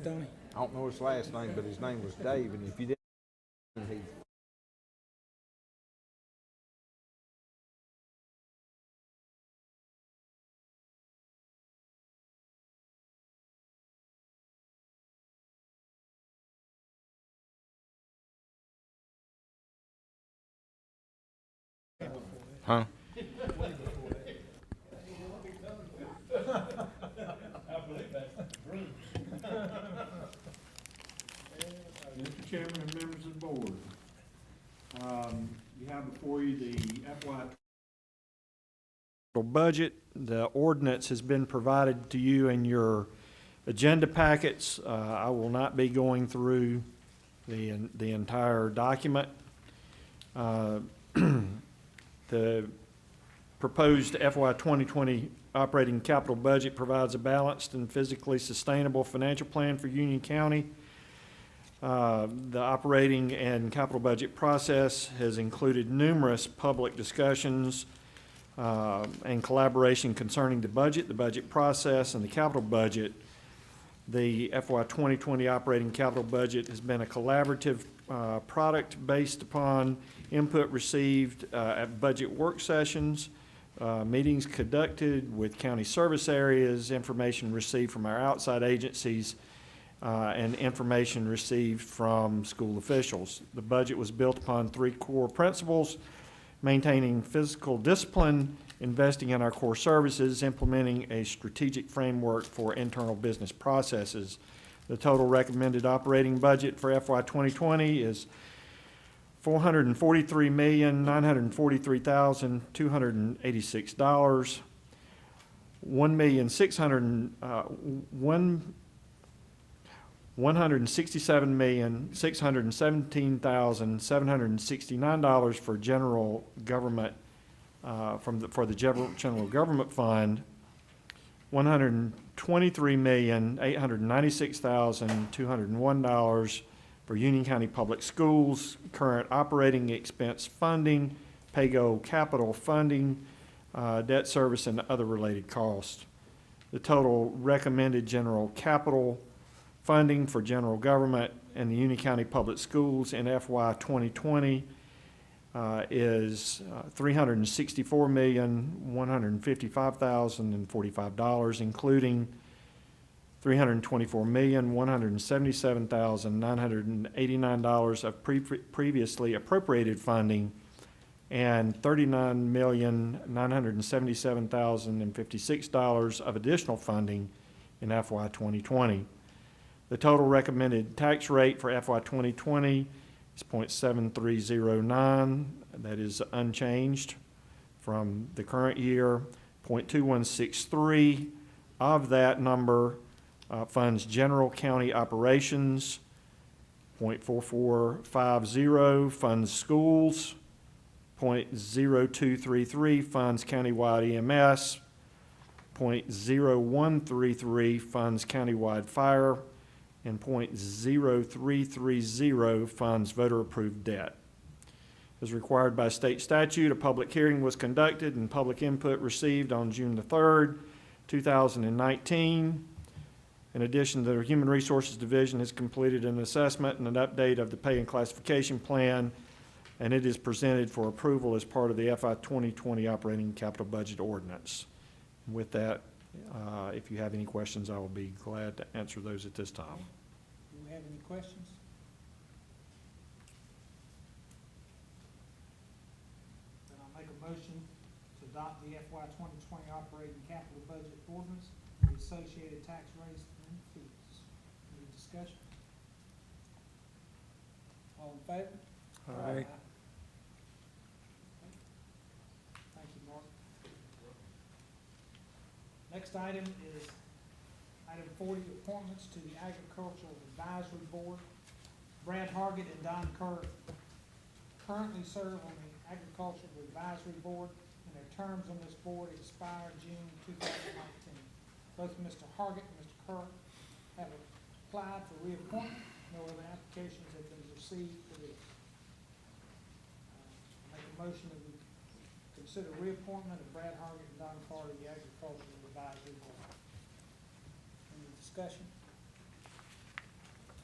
[SPEAKER 1] Stoney.
[SPEAKER 8] I don't know his last name, but his name was Dave, and if you didn't, he Huh?
[SPEAKER 16] Mr. Chairman and members of the board, you have before you the FY budget. The ordinance has been provided to you in your agenda packets. I will not be going through the entire document. The proposed FY 2020 operating capital budget provides a balanced and physically sustainable financial plan for Union County. The operating and capital budget process has included numerous public discussions and collaboration concerning the budget process, and the capital budget. The FY 2020 operating capital budget has been a collaborative product based upon input received at budget work sessions, meetings conducted with county service areas, information received from our outside agencies, and information received from school officials. The budget was built upon 3 core principles: maintaining physical discipline, investing in our core services, implementing a strategic framework for internal business processes. The total recommended operating budget for FY 2020 is $443,943,286. $167,617,769 for general government, for the general government fund. $123,896,201 for Union County Public Schools, current operating expense funding, pay-go capital funding, debt service, and other related costs. The total recommended general capital funding for general government and the Union County Public Schools in FY 2020 is $364,155,045, including $324,177,989 of previously appropriated funding and $39,977,056 of additional funding in FY 2020. The total recommended tax rate for FY 2020 is 0.7309. That is unchanged from the current year. 0.2163 of that number funds general county operations. 0.4450 funds schools. 0.0233 funds countywide EMS. 0.0133 funds countywide fire, and 0.0330 funds voter-approved debt. As required by state statute, a public hearing was conducted and public input received on June the 3rd, 2019. In addition, the Human Resources Division has completed an assessment and an update of the pay and classification plan, and it is presented for approval as part of the FY 2020 operating capital budget ordinance. And with that, if you have any questions, I will be glad to answer those at this time.
[SPEAKER 1] Do we have any questions? Then I'll make a motion to adopt the FY 2020 operating capital budget ordinance and the associated tax rates and fees. Any discussion? All in favor?
[SPEAKER 14] Aye.
[SPEAKER 1] Thank you, Mark. Next item is item 40, appointments to the Agricultural Advisory Board. Brad Hargett and Don Kerr currently serve on the Agricultural Advisory Board, and their terms on this board expire June 2019. Both Mr. Hargett and Mr. Kerr have applied for reappointment. No other applications have been received for this. Make a motion that we consider reappointment of Brad Hargett and Don Carter to the Agricultural Advisory Board. Any discussion?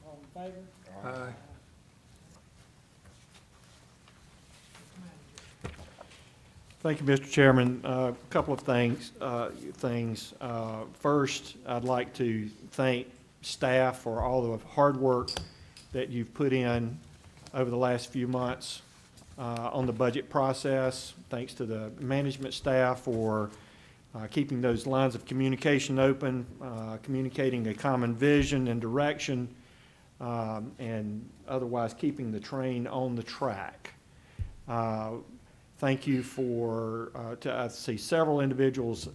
[SPEAKER 1] All in favor?
[SPEAKER 2] Aye.
[SPEAKER 16] Thank you, Mr. Chairman. A couple of things. First, I'd like to thank staff for all the hard work that you've put in over the last few months on the budget process. Thanks to the management staff for keeping those lines of communication open, communicating a common vision and direction, and otherwise keeping the train on the track. Thank you for, I see several individuals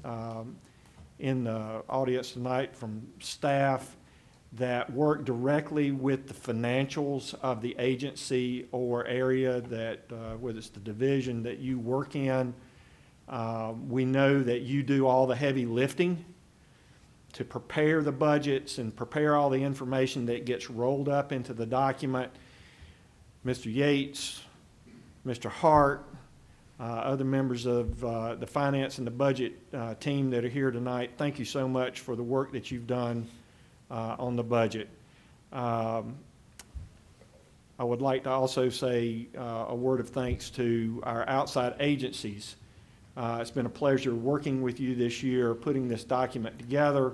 [SPEAKER 16] in the audience tonight from staff that work directly with the financials of the agency or area that, whether it's the division that you work in. We know that you do all the heavy lifting to prepare the budgets and prepare all the information that gets rolled up into the document. Mr. Yates, Mr. Hart, other members of the finance and the budget team that are here tonight, thank you so much for the work that you've done on the budget. I would like to also say a word of thanks to our outside agencies. It's been a pleasure working with you this year, putting this document together.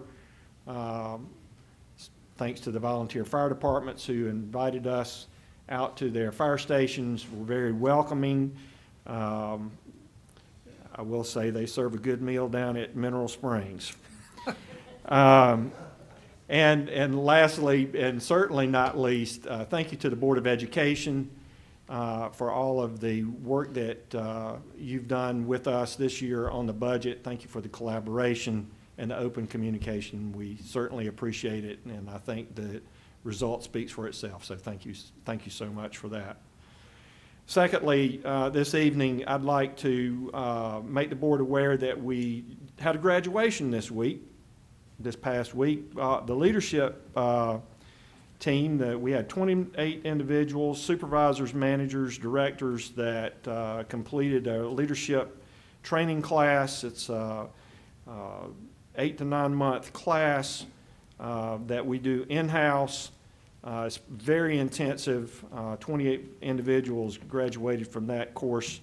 [SPEAKER 16] Thanks to the volunteer fire departments who invited us out to their fire stations. We're very welcoming. I will say they serve a good meal down at Mineral Springs. And lastly, and certainly not least, thank you to the Board of Education for all of the work that you've done with us this year on the budget. Thank you for the collaboration and the open communication. We certainly appreciate it, and I think the result speaks for itself. So thank you so much for that. Secondly, this evening, I'd like to make the board aware that we had a graduation this past week. The leadership team, we had 28 individuals, supervisors, managers, directors that completed a leadership training class. It's a 8 to 9 month class that we do in-house. It's very intensive. 28 individuals graduated from that course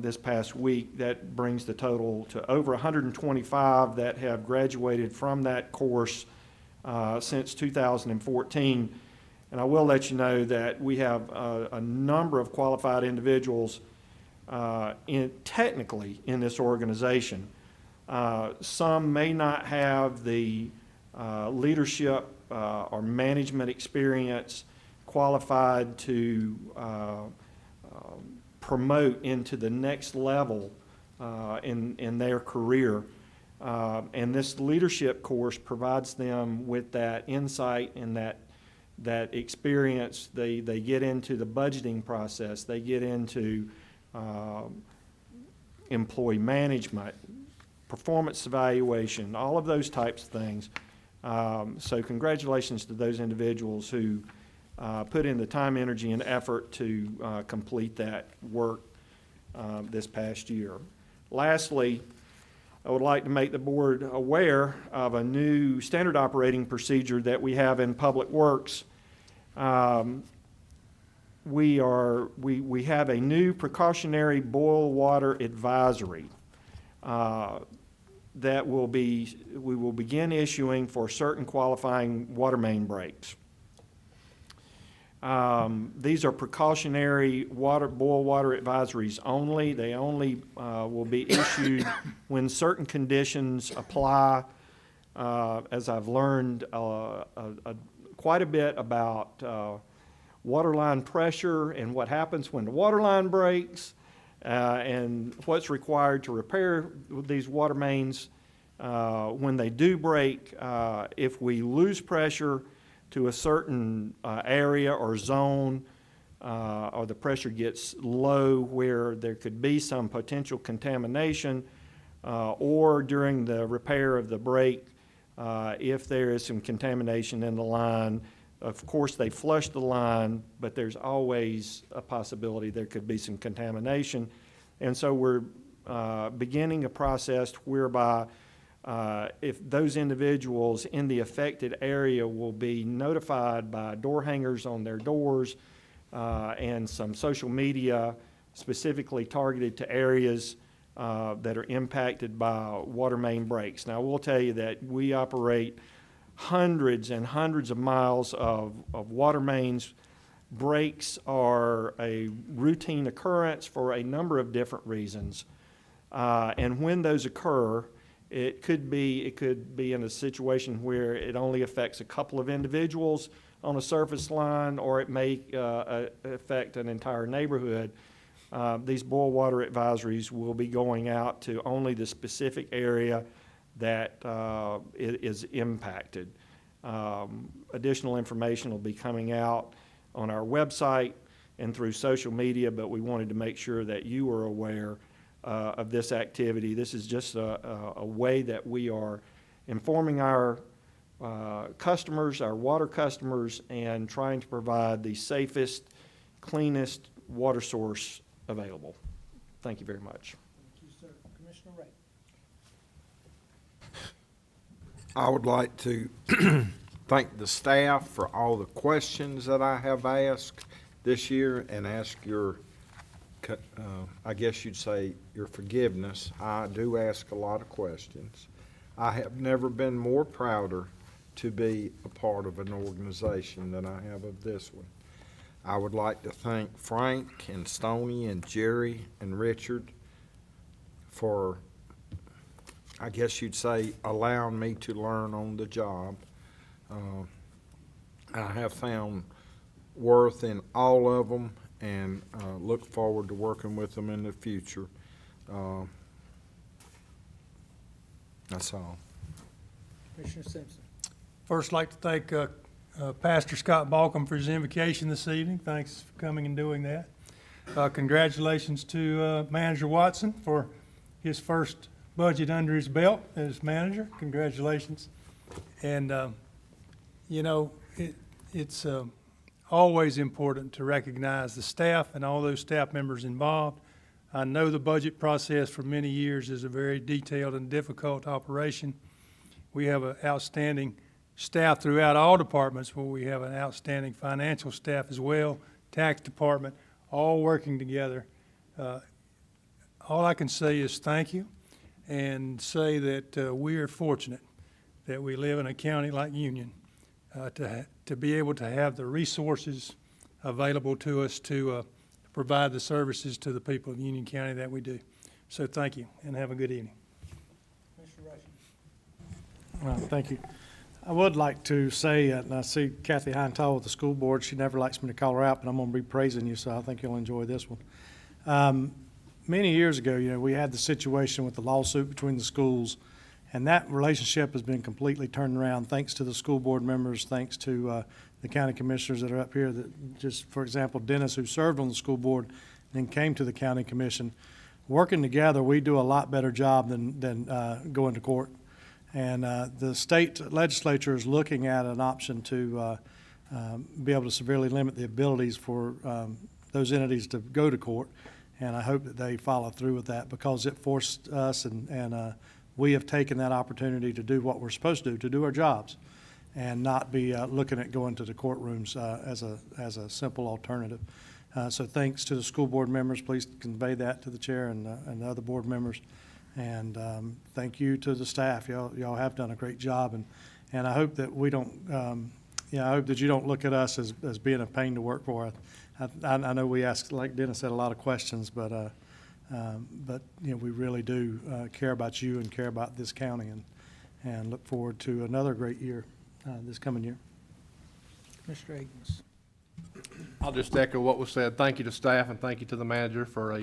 [SPEAKER 16] this past week. That brings the total to over 125 that have graduated from that course since 2014. And I will let you know that we have a number of qualified individuals technically in this organization. Some may not have the leadership or management experience qualified to promote into the next level in their career. And this leadership course provides them with that insight and that experience. They get into the budgeting process. They get into employee management, performance evaluation, all of those types of things. So congratulations to those individuals who put in the time, energy, and effort to complete that work this past year. Lastly, I would like to make the board aware of a new standard operating procedure that we have in Public Works. We have a new precautionary boil water advisory that we will begin issuing for certain qualifying water main breaks. These are precautionary boil water advisories only. They only will be issued when certain conditions apply. As I've learned quite a bit about water line pressure and what happens when the water line breaks, and what's required to repair these water mains when they do break. If we lose pressure to a certain area or zone, or the pressure gets low where there could be some potential contamination, or during the repair of the break, if there is some contamination in the line. Of course, they flush the line, but there's always a possibility there could be some contamination. And so we're beginning a process whereby if those individuals in the affected area will be notified by door hangers on their doors and some social media specifically targeted to areas that are impacted by water main breaks. Now, I will tell you that we operate hundreds and hundreds of miles of water mains. Breaks are a routine occurrence for a number of different reasons. And when those occur, it could be in a situation where it only affects a couple of individuals on a surface line, or it may affect an entire neighborhood. These boil water advisories will be going out to only the specific area that is impacted. Additional information will be coming out on our website and through social media, but we wanted to make sure that you are aware of this activity. This is just a way that we are informing our customers, our water customers, and trying to provide the safest, cleanest water source available. Thank you very much.
[SPEAKER 1] Thank you, sir. Commissioner Ray.
[SPEAKER 8] I would like to thank the staff for all the questions that I have asked this year and ask your, I guess you'd say, your forgiveness. I do ask a lot of questions. I have never been more prouder to be a part of an organization than I have of this one. I would like to thank Frank and Stoney and Jerry and Richard for, I guess you'd say, allowing me to learn on the job. I have found worth in all of them and look forward to working with them in the future. That's all.
[SPEAKER 1] Commissioner Simpson.
[SPEAKER 2] First, I'd like to thank Pastor Scott Balcom for his invocation this evening. Thanks for coming and doing that. Congratulations to Manager Watson for his first budget under his belt as manager. Congratulations. And, you know, it's always important to recognize the staff and all those staff members involved. I know the budget process for many years is a very detailed and difficult operation. We have an outstanding staff throughout all departments, where we have an outstanding financial staff as well, tax department, all working together. All I can say is thank you, and say that we are fortunate that we live in a county like Union to be able to have the resources available to us to provide the services to the people of Union County that we do. So thank you, and have a good evening.
[SPEAKER 1] Commissioner Rushing.
[SPEAKER 12] Thank you. I would like to say, and I see Kathy Hintall with the school board. She never likes me to call her out, but I'm going to be praising you, so I think you'll enjoy this one. Many years ago, you know, we had the situation with the lawsuit between the schools, and that relationship has been completely turned around thanks to the school board members, thanks to the county commissioners that are up here. That just, for example, Dennis, who served on the school board, then came to the county commission. Working together, we do a lot better job than going to court. And the state legislature is looking at an option to be able to severely limit the abilities for those entities to go to court. And I hope that they follow through with that, because it forced us, and we have taken that opportunity to do what we're supposed to do our jobs, and not be looking at going to the courtrooms as a simple alternative. So thanks to the school board members. Please convey that to the chair and the other board members. And thank you to the staff. Y'all have done a great job, and I hope that we don't, I hope that you don't look at us as being a pain to work for. I know we ask, like Dennis said, a lot of questions, but you know, we really do care about you and care about this county, and look forward to another great year this coming year.
[SPEAKER 1] Commissioner Akins.
[SPEAKER 14] I'll just echo what was said. Thank you to staff and thank you to the manager for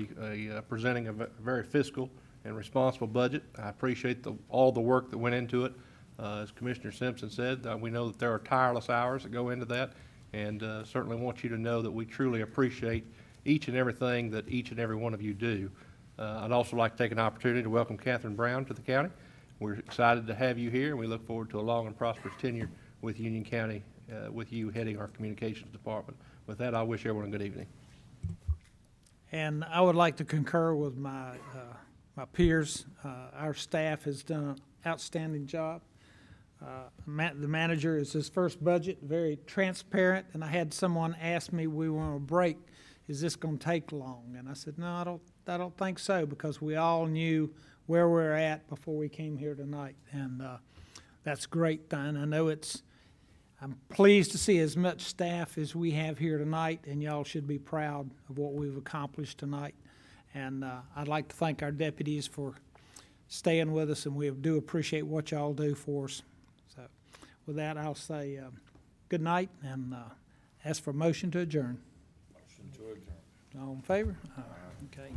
[SPEAKER 14] presenting a very fiscal and responsible budget. I appreciate all the work that went into it. As Commissioner Simpson said, we know that there are tireless hours that go into that, and certainly want you to know that we truly appreciate each and everything that each and every one of you do. I'd also like to take an opportunity to welcome Catherine Brown to the county. We're excited to have you here, and we look forward to a long and prosperous tenure with Union County, with you heading our communications department. With that, I wish everyone a good evening.
[SPEAKER 1] And I would like to concur with my peers. Our staff has done an outstanding job. The manager is his first budget, very transparent, and I had someone ask me, we were on a break, is this going to take long? And I said, no, I don't think so, because we all knew where we're at before we came here tonight, and that's great. And I know I'm pleased to see as much staff as we have here tonight, and y'all should be proud of what we've accomplished tonight. And I'd like to thank our deputies for staying with us, and we do appreciate what y'all do for us. So with that, I'll say good night and ask for a motion to adjourn.
[SPEAKER 8] Motion to adjourn.
[SPEAKER 1] All in favor? Okay.